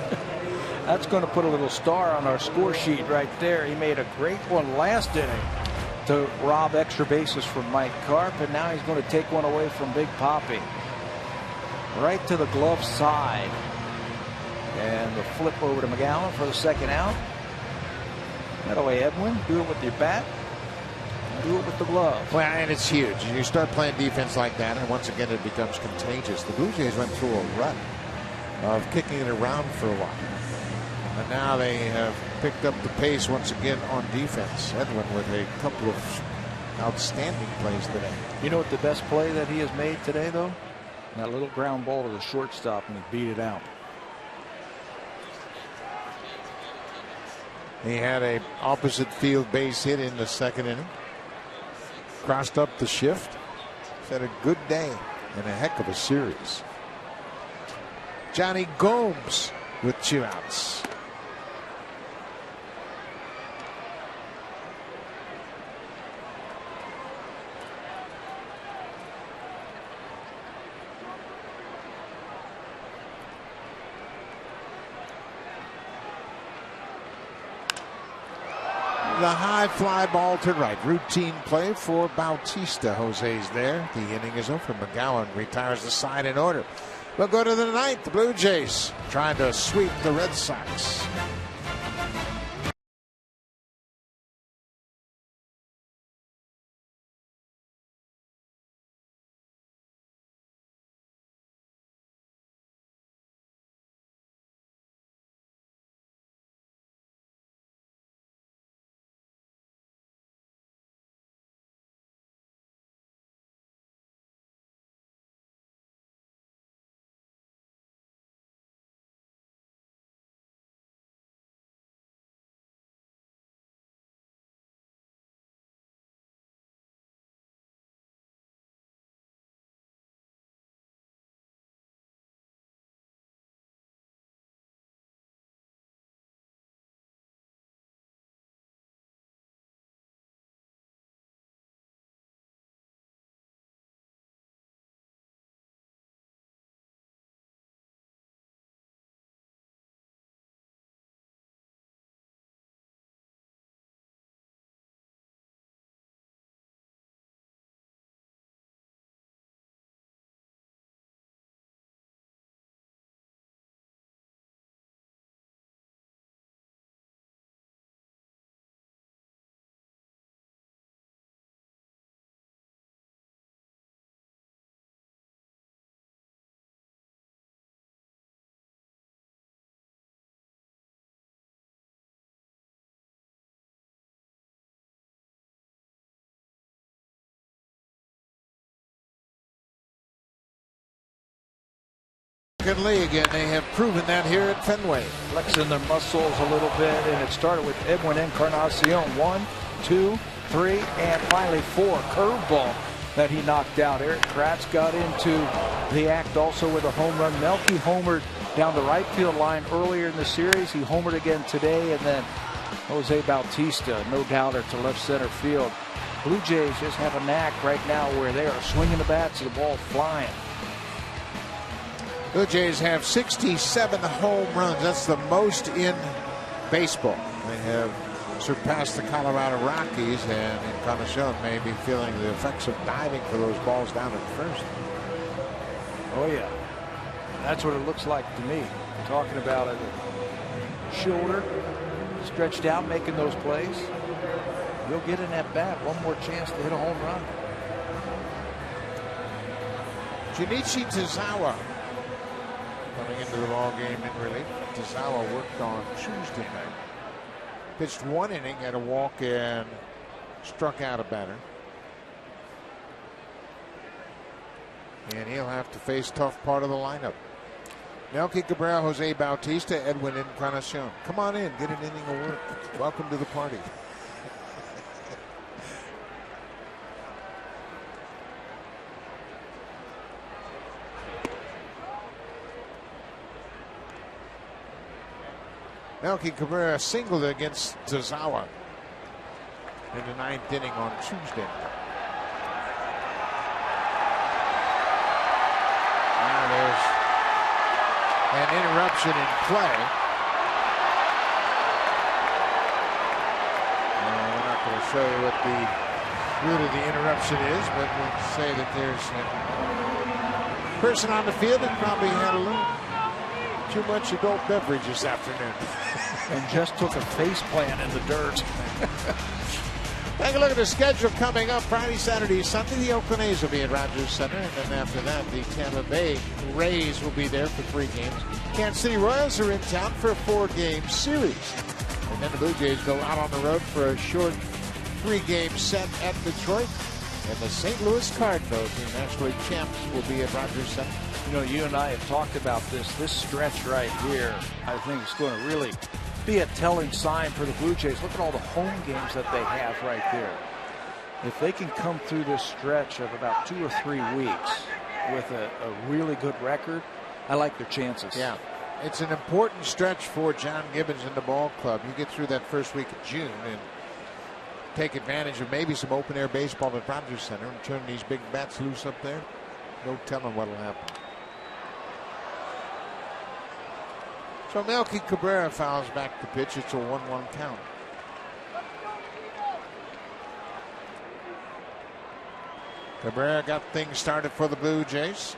That's going to put a little star on our score sheet right there. He made a great one last inning to rob extra bases from Mike Karp, and now he's going to take one away from Big Papi. Right to the glove side. And the flip over to McGowan for the second out. That way, Edwin. Do it with your bat. Do it with the glove. Well, and it's huge. You start playing defense like that, and once again it becomes contagious. The Blue Jays went through a rut of kicking it around for a while. And now they have picked up the pace once again on defense. Edwin with a couple of outstanding plays today. You know what the best play that he has made today, though? That little ground ball to the shortstop, and he beat it out. He had a opposite field base hit in the second inning. Crossed up the shift. He's had a good day and a heck of a series. Johnny Gomes with 2 outs. The high fly ball to right. Routine play for Bautista. Jose's there. The inning is over. McGowan retires the side in order. We'll go to the ninth. The Blue Jays trying to sweep the Red Sox. League, and they have proven that here at Fenway. Flexing their muscles a little bit, and it started with Edwin Encarnacion. 1, 2, 3, and finally 4. Curveball that he knocked out. Eric Kratz got into the act also with a home run. Melky homered down the right field line earlier in the series. He homered again today, and then Jose Bautista, no doubter, to left center field. Blue Jays just have a knack right now where they are swinging the bats and the ball flying. Blue Jays have 67 home runs. That's the most in baseball. They have surpassed the Colorado Rockies, and Encarnacion may be feeling the effects of diving for those balls down at first. Oh yeah, that's what it looks like to me. Talking about it, shoulder stretched out, making those plays. You'll get an at bat, one more chance to hit a home run. Junichi Tazawa coming into the ball game in relief. Tazawa worked on Tuesday night. Pitched 1 inning, had a walk, and struck out a batter. And he'll have to face tough part of the lineup. Melky Cabrera, Jose Bautista, Edwin Encarnacion. Come on in, get an inning of work. Welcome to the party. Melky Cabrera singled against Tazawa in the 9th inning on Tuesday. Now there's an interruption in play. We're not going to show you what the root of the interruption is, but we'll say that there's a person on the field that probably had a little too much adult beverage this afternoon. And just took a face plant in the dirt. Take a look at the schedule coming up Friday, Saturday, Sunday. The Oakland A's will be at Rogers Center, and then after that, the Tampa Bay Rays will be there for 3 games. Kansas City Royals are in town for a 4-game series, and then the Blue Jays go out on the road for a short 3-game set at Detroit. And the St. Louis Cardinals, the National League champs, will be at Rogers Center. You know, you and I have talked about this stretch right here. I think it's going to really be a telling sign for the Blue Jays. Look at all the home games that they have right there. If they can come through this stretch of about 2 or 3 weeks with a really good record, I like their chances. Yeah, it's an important stretch for John Gibbons and the ball club. You get through that first week of June and take advantage of maybe some open air baseball at Rogers Center and turn these big bats loose up there. No telling what'll happen. So Melky Cabrera fouls back the pitch. It's a 1-1 count. Cabrera got things started for the Blue Jays.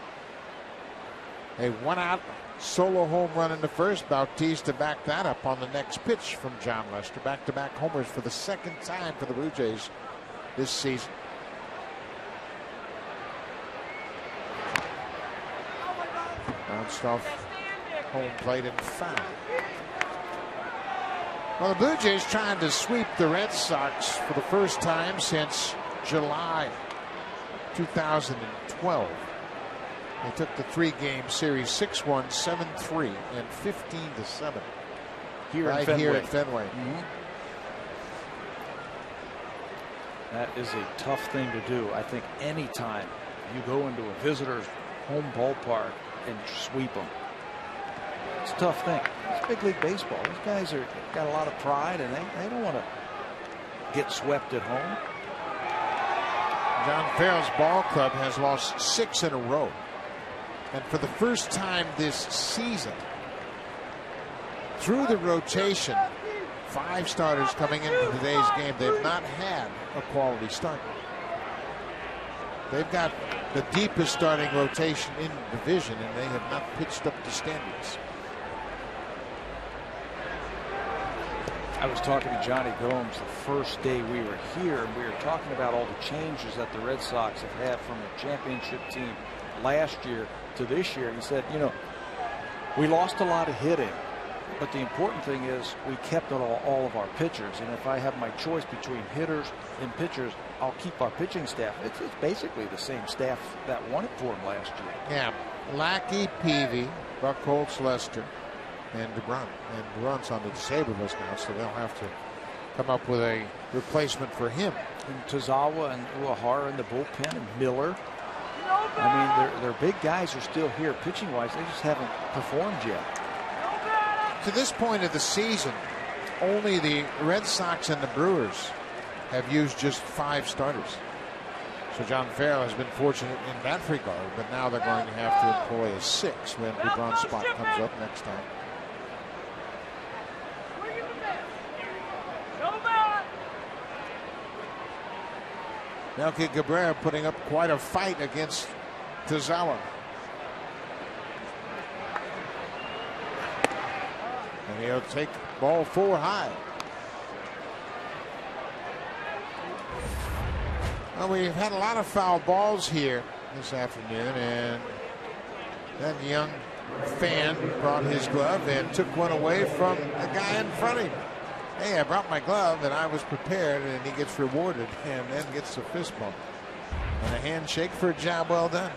A 1-out solo home run in the first. Bautista backed that up on the next pitch from John Lester. Back-to-back homers for the 2nd time for the Blue Jays this season. Bounced off home plate and foul. Well, the Blue Jays trying to sweep the Red Sox for the first time since July 2012. They took the 3-game series 6-1, 7-3, and 15-7 here right here at Fenway. Mm-hmm. That is a tough thing to do. I think anytime you go into a visitor's home ballpark and sweep them, it's a tough thing. It's big league baseball. These guys are got a lot of pride, and they don't want to get swept at home. John Farrell's ball club has lost 6 in a row. And for the first time this season, through the rotation, 5 starters coming into today's game, they've not had a quality start. They've got the deepest starting rotation in the division, and they have not pitched up to standards. I was talking to Johnny Gomes the first day we were here, and we were talking about all the changes that the Red Sox have had from a championship team last year to this year. He said, you know, we lost a lot of hitting, but the important thing is we kept all of our pitchers. And if I have my choice between hitters and pitchers, I'll keep our pitching staff. It's basically the same staff that won it for him last year. Yeah, Lackey, Peavy, Buchholz, Lester, and DeBrun. And DeBrun's on the disabled list now, so they'll have to come up with a replacement for him. And Tazawa and Uehara in the bullpen, and Miller. I mean, their big guys are still here pitching-wise. They just haven't performed yet. To this point of the season, only the Red Sox and the Brewers have used just 5 starters. So John Farrell has been fortunate in that regard, but now they're going to have to employ a 6 when DeBron's spot comes up next time. Melky Cabrera putting up quite a fight against Tazawa. And he'll take ball 4 high. Well, we've had a lot of foul balls here this afternoon, and that young fan brought his glove and took one away from the guy in front of him. Hey, I brought my glove and I was prepared, and he gets rewarded and then gets a fist bump and a handshake for a job well done.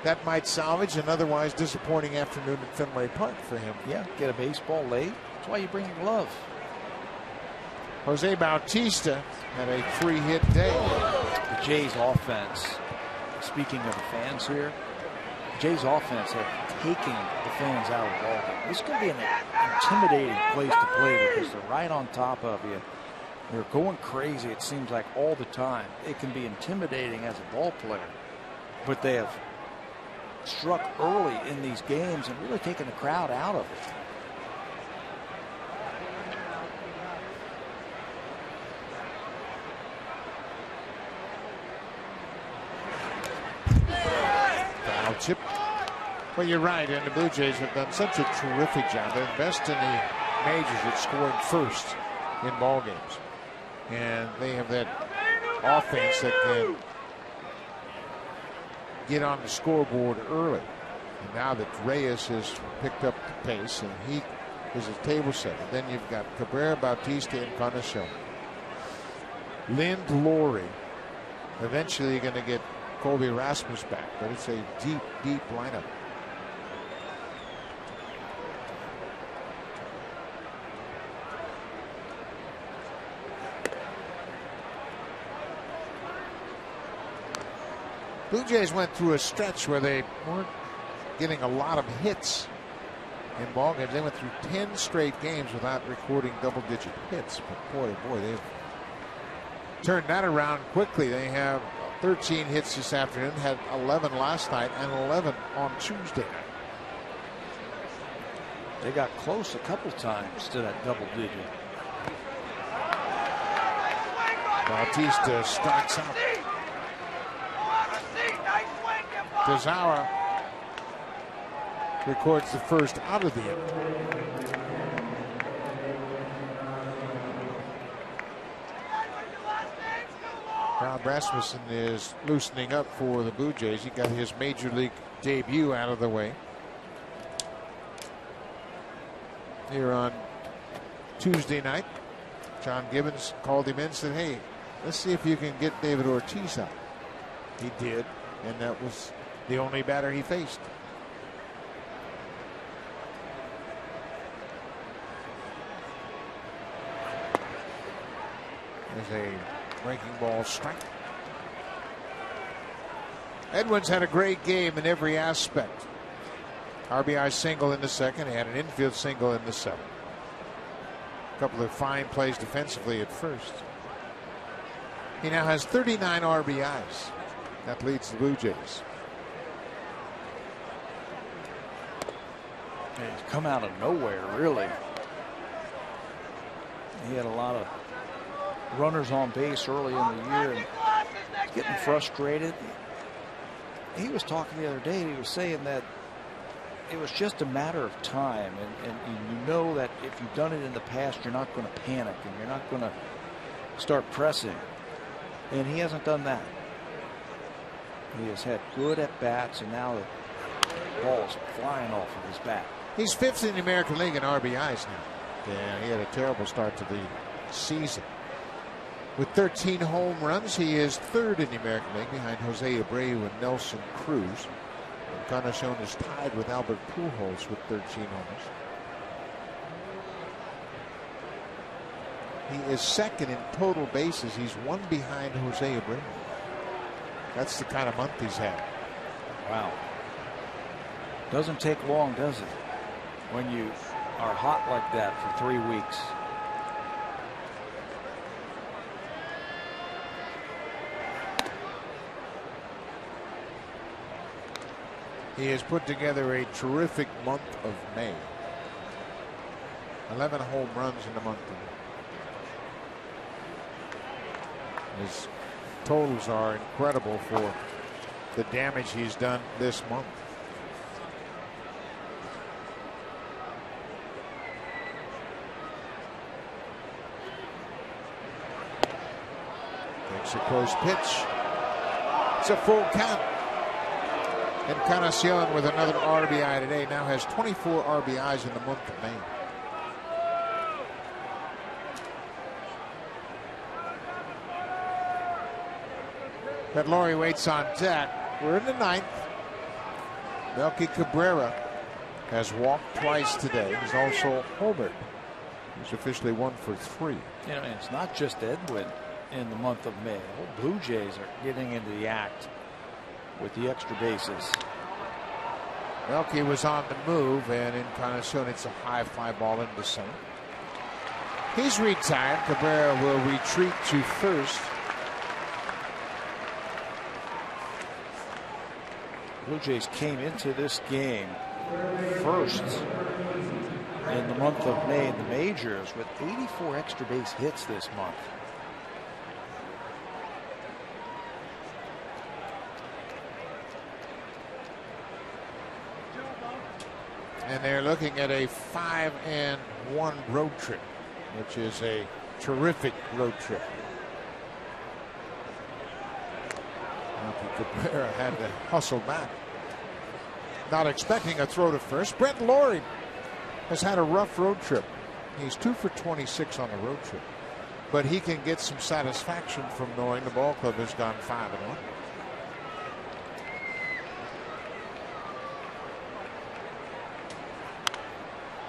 That might salvage an otherwise disappointing afternoon at Fenway Park for him. Yeah, get a baseball late. That's why you bring a glove. Jose Bautista had a 3-hit day. The Jays offense, speaking of the fans here, Jays offense have taken the fans out of the ballgame. This is going to be an intimidating place to play because they're right on top of you. They're going crazy, it seems like, all the time. It can be intimidating as a ball player, but they have struck early in these games and really taken the crowd out of it. Foul tip. Well, you're right, and the Blue Jays have done such a terrific job. They're best in the majors at scoring first in ball games, and they have that offense that can get on the scoreboard early. And now that Reyes has picked up the pace and he is a table setter, then you've got Cabrera, Bautista, and Encarnacion. Lind, Laurie. Eventually you're going to get Colby Rasmus back, but it's a deep, deep lineup. Blue Jays went through a stretch where they weren't getting a lot of hits in ball games. They went through 10 straight games without recording double-digit hits. But boy, oh boy, they've turned that around quickly. They have 13 hits this afternoon, had 11 last night, and 11 on Tuesday night. They got close a couple times to that double digit. Bautista strikes out. Tazawa records the first out of the inning. Rob Rasmussen is loosening up for the Blue Jays. He got his major league debut out of the way here on Tuesday night. John Gibbons called him in and said, hey, let's see if you can get David Ortiz out. He did, and that was the only batter he faced. There's a breaking ball strike. Edwards had a great game in every aspect. RBI single in the second. He had an infield single in the seventh. A couple of fine plays defensively at first. He now has 39 RBIs. That leads the Blue Jays. He's come out of nowhere, really. He had a lot of runners on base early in the year and getting frustrated. He was talking the other day, he was saying that it was just a matter of time, and you know that if you've done it in the past, you're not going to panic and you're not going to start pressing, and he hasn't done that. He has had good at bats, and now the ball's flying off of his bat. He's fifth in the American League in RBIs now. Yeah, he had a terrible start to the season. With 13 home runs, he is third in the American League behind Jose Abreu and Nelson Cruz. Encarnacion is tied with Albert Pujols with 13 homers. He is second in total bases. He's one behind Jose Abreu. That's the kind of month he's had. Wow. Doesn't take long, does it? When you are hot like that for 3 weeks. He has put together a terrific month of May. 11 home runs in the month of His totals are incredible for the damage he's done this month. Takes a close pitch. It's a full count. Encarnacion with another RBI today now has 24 RBIs in the month of May. But Laurie waits on deck. We're in the ninth. Melky Cabrera has walked twice today. He's also homered. He's officially 1 for 3. You know, it's not just Edwin in the month of May. The Blue Jays are getting into the act with the extra bases. Melky was on the move, and Encarnacion hits a high fly ball into center. He's retired. Cabrera will retreat to first. Blue Jays came into this game first in the month of May in the majors with 84 extra base hits this month. And they're looking at a 5-1 road trip, which is a terrific road trip. Cabrera had to hustle back. Not expecting a throw to first. Brent Laurie has had a rough road trip. He's 2 for 26 on the road trip. But he can get some satisfaction from knowing the ball club has gone 5-1.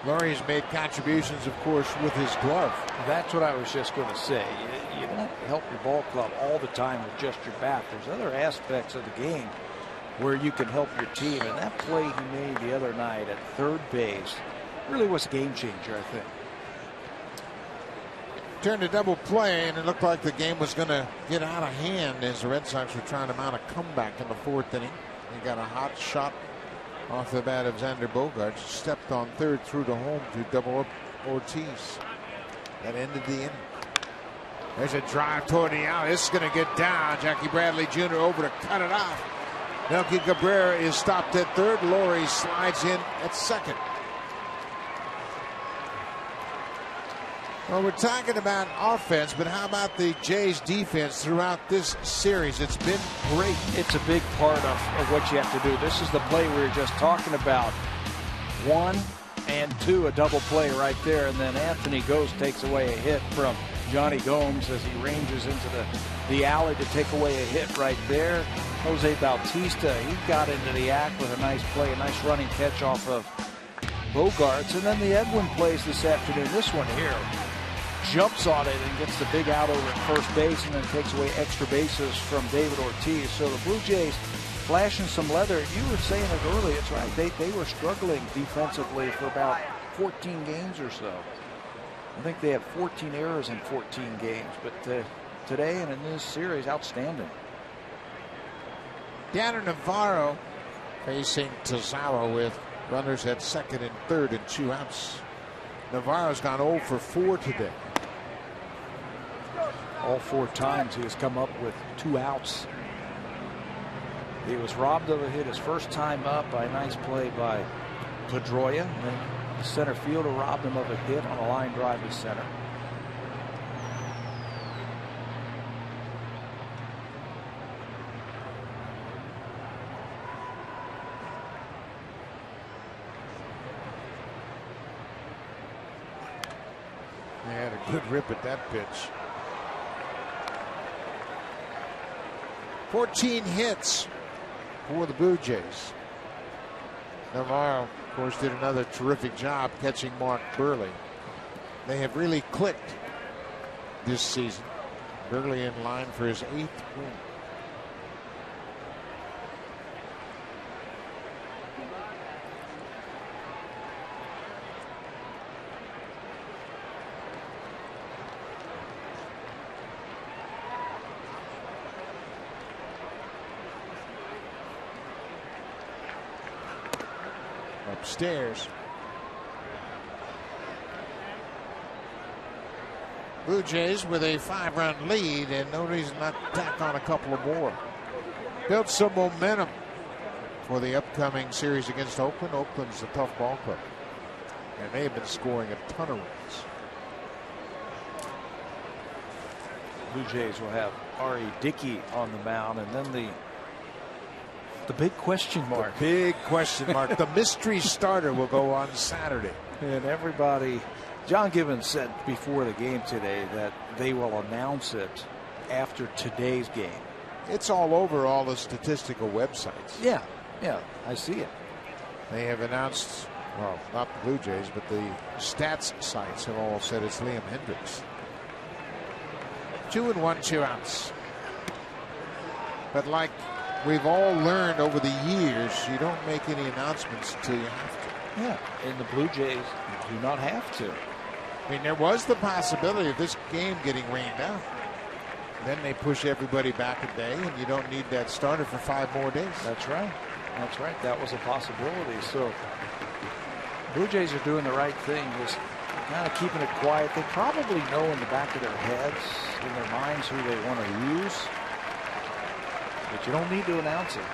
Laurie's made contributions, of course, with his glove. That's what I was just going to say. You don't help your ball club all the time with just your bat. There's other aspects of the game where you can help your team. And that play he made the other night at third base really was a game changer, I think. Turned to double play, and it looked like the game was going to get out of hand as the Red Sox were trying to mount a comeback in the 4th inning. They got a hot shot off the bat of Xander Bogaerts, stepped on third through to home to double up Ortiz. That ended the inning. There's a drive toward the out. This is going to get down. Jackie Bradley Jr. over to cut it off. Melky Cabrera is stopped at third. Laurie slides in at second. Well, we're talking about offense, but how about the Jays defense throughout this series? It's been great. It's a big part of what you have to do. This is the play we were just talking about. 1 and 2, a double play right there, and then Anthony Gose takes away a hit from Johnny Gomes as he ranges into the alley to take away a hit right there. Jose Bautista, he got into the act with a nice play, a nice running catch off of Bogaerts, and then the Edwin plays this afternoon. This one here jumps on it and gets the big out over at first base, and then takes away extra bases from David Ortiz. So the Blue Jays flashing some leather. You were saying it earlier, it's right. They were struggling defensively for about 14 games or so. I think they had 14 errors in 14 games, but today and in this series, outstanding. Danner Navarro facing Tazawa with runners at second and third and 2 outs. Navarro's gone 0 for 4 today. All 4 times he has come up with 2 outs. He was robbed of a hit his first time up by a nice play by Pedroia, and then the center fielder robbed him of a hit on a line drive to center. They had a good rip at that pitch. 14 hits for the Blue Jays. Navarro, of course, did another terrific job catching Mark Burley. They have really clicked this season. Burley in line for his 8th win. Upstairs. Blue Jays with a 5-run lead and no reason not to tack on a couple of more. Built some momentum for the upcoming series against Oakland. Oakland's a tough ball club, and they have been scoring a ton of runs. Blue Jays will have Ari Dickey on the mound, and then the big question mark. The big question mark. The mystery starter will go on Saturday. And everybody, John Gibbons said before the game today that they will announce it after today's game. It's all over all the statistical websites. Yeah, I see it. They have announced, well, not the Blue Jays, but the stats sites have all said it's Liam Hendricks. 2-1, 2 outs. But like we've all learned over the years, you don't make any announcements until you have to. Yeah, and the Blue Jays do not have to. I mean, there was the possibility of this game getting rained out. Then they push everybody back a day, and you don't need that starter for 5 more days. That's right. That's right. That was a possibility. So Blue Jays are doing the right thing, just kind of keeping it quiet. They probably know in the back of their heads, in their minds, who they want to use. But you don't need to announce it.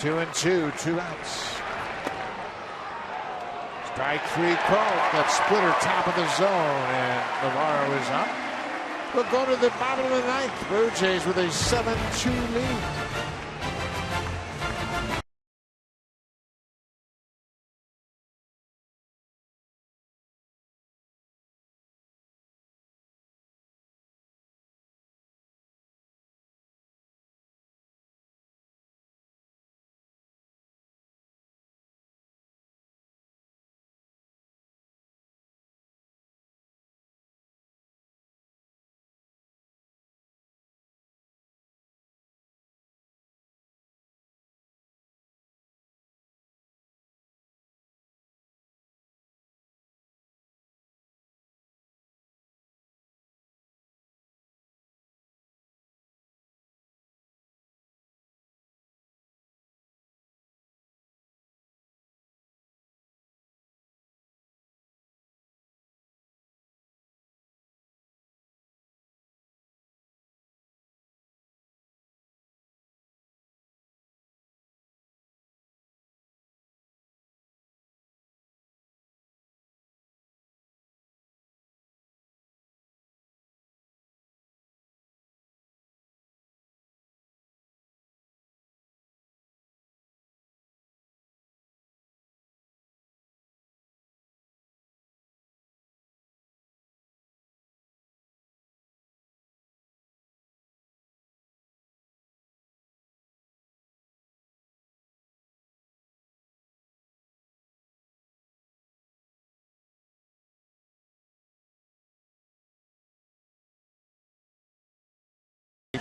2-2, 2 outs. Strike 3 called. That splitter top of the zone, and Navarro is up. We'll go to the bottom of the ninth. Blue Jays with a 7-2 lead.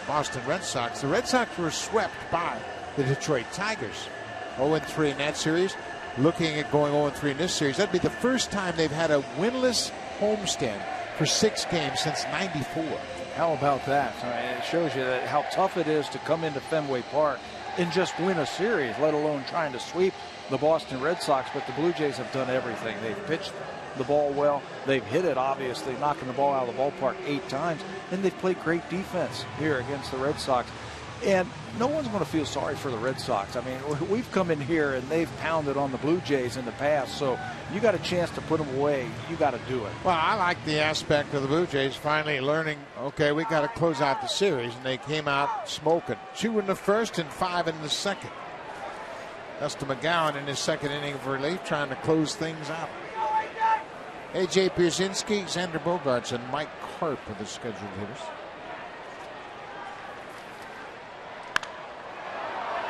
Boston Red Sox. The Red Sox were swept by the Detroit Tigers. 0-3 in that series. Looking at going 0-3 in this series. That'd be the first time they've had a winless homestand for 6 games since '94. How about that? I mean, it shows you that how tough it is to come into Fenway Park and just win a series, let alone trying to sweep the Boston Red Sox. But the Blue Jays have done everything. They've pitched the ball well. They've hit it, obviously, knocking the ball out of the ballpark 8 times. And they've played great defense here against the Red Sox. And no one's going to feel sorry for the Red Sox. I mean, we've come in here and they've pounded on the Blue Jays in the past. So you got a chance to put them away. You got to do it. Well, I like the aspect of the Blue Jays finally learning, okay, we got to close out the series. And they came out smoking. 2 in the first and 5 in the second. Dustin McGowan in his second inning of relief trying to close things out. A.J. Pierzynski, Xander Bogaerts, and Mike Harp are the scheduled hitters.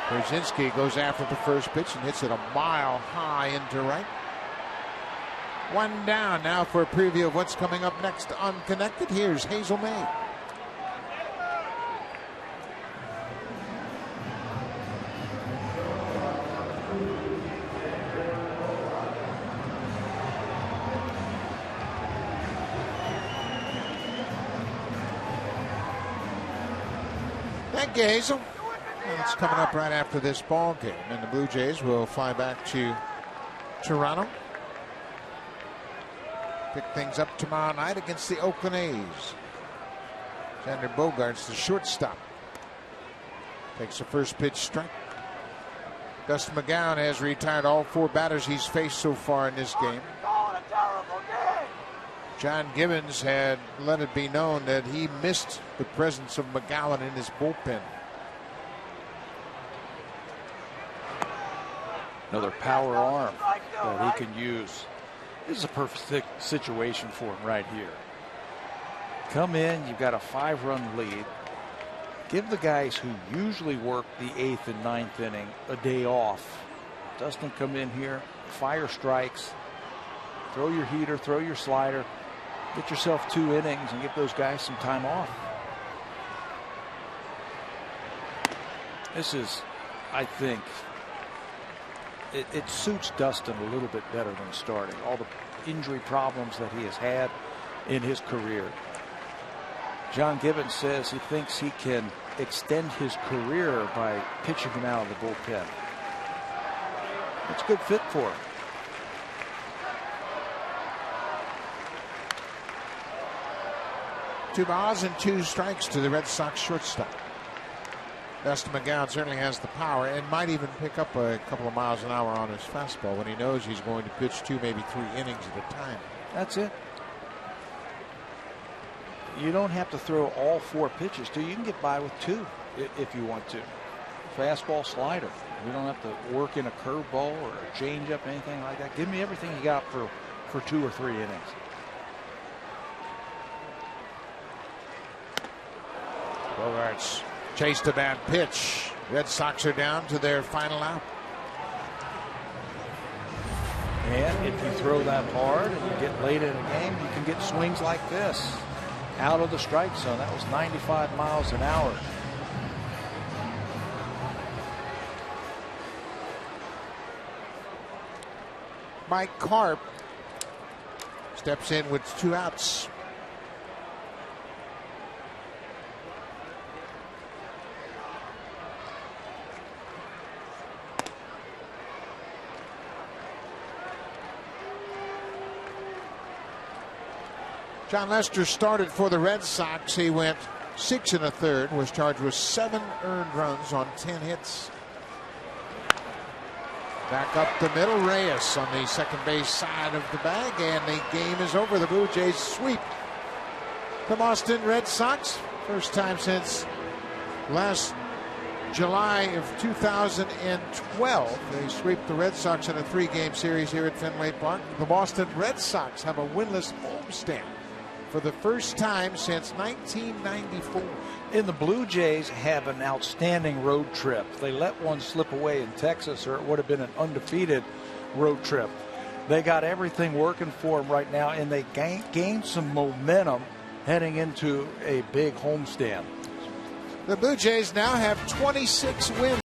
Pierzynski goes after the first pitch and hits it a mile high into right. 1 down. Now for a preview of what's coming up next on Connected. Here's Hazel May. Thank you, Hazel. It's coming up right after this ball game, and the Blue Jays will fly back to Toronto. Pick things up tomorrow night against the Oakland A's. Xander Bogaerts, the shortstop, takes the first pitch strike. Dustin McGowan has retired all 4 batters he's faced so far in this game. John Gibbons had let it be known that he missed the presence of McGowan in his bullpen. Another power arm that he can use. This is a perfect situation for him right here. Come in, you've got a 5-run lead. Give the guys who usually work the 8th and 9th inning a day off. Dustin, come in here, fire strikes, throw your heater, throw your slider, get yourself 2 innings and give those guys some time off. This is, I think, it suits Dustin a little bit better than starting. All the injury problems that he has had in his career. John Gibbons says he thinks he can extend his career by pitching him out of the bullpen. It's a good fit for him. Two balls and 2 strikes to the Red Sox shortstop. Dustin McGowan certainly has the power and might even pick up a couple of miles an hour on his fastball when he knows he's going to pitch 2, maybe 3 innings at a time. That's it. You don't have to throw all 4 pitches, too. You can get by with 2 if you want to. Fastball, slider. You don't have to work in a curveball or a changeup, anything like that. Give me everything you got for 2 or 3 innings. Bogaerts chased a bad pitch. Red Sox are down to their final out. And if you throw that hard and you get late in a game, you can get swings like this. Out of the strike zone. That was 95 miles an hour. Mike Carp steps in with 2 outs. John Lester started for the Red Sox. He went 6 1/3, was charged with 7 earned runs on 10 hits. Back up the middle, Reyes on the second base side of the bag, and the game is over. The Blue Jays sweep the Boston Red Sox. First time since last July of 2012. They sweep the Red Sox in a 3-game series here at Fenway Park. The Boston Red Sox have a winless homestand for the first time since 1994. And the Blue Jays have an outstanding road trip. They let one slip away in Texas, or it would have been an undefeated road trip. They got everything working for them right now, and they gained some momentum heading into a big homestand. The Blue Jays now have 26 wins.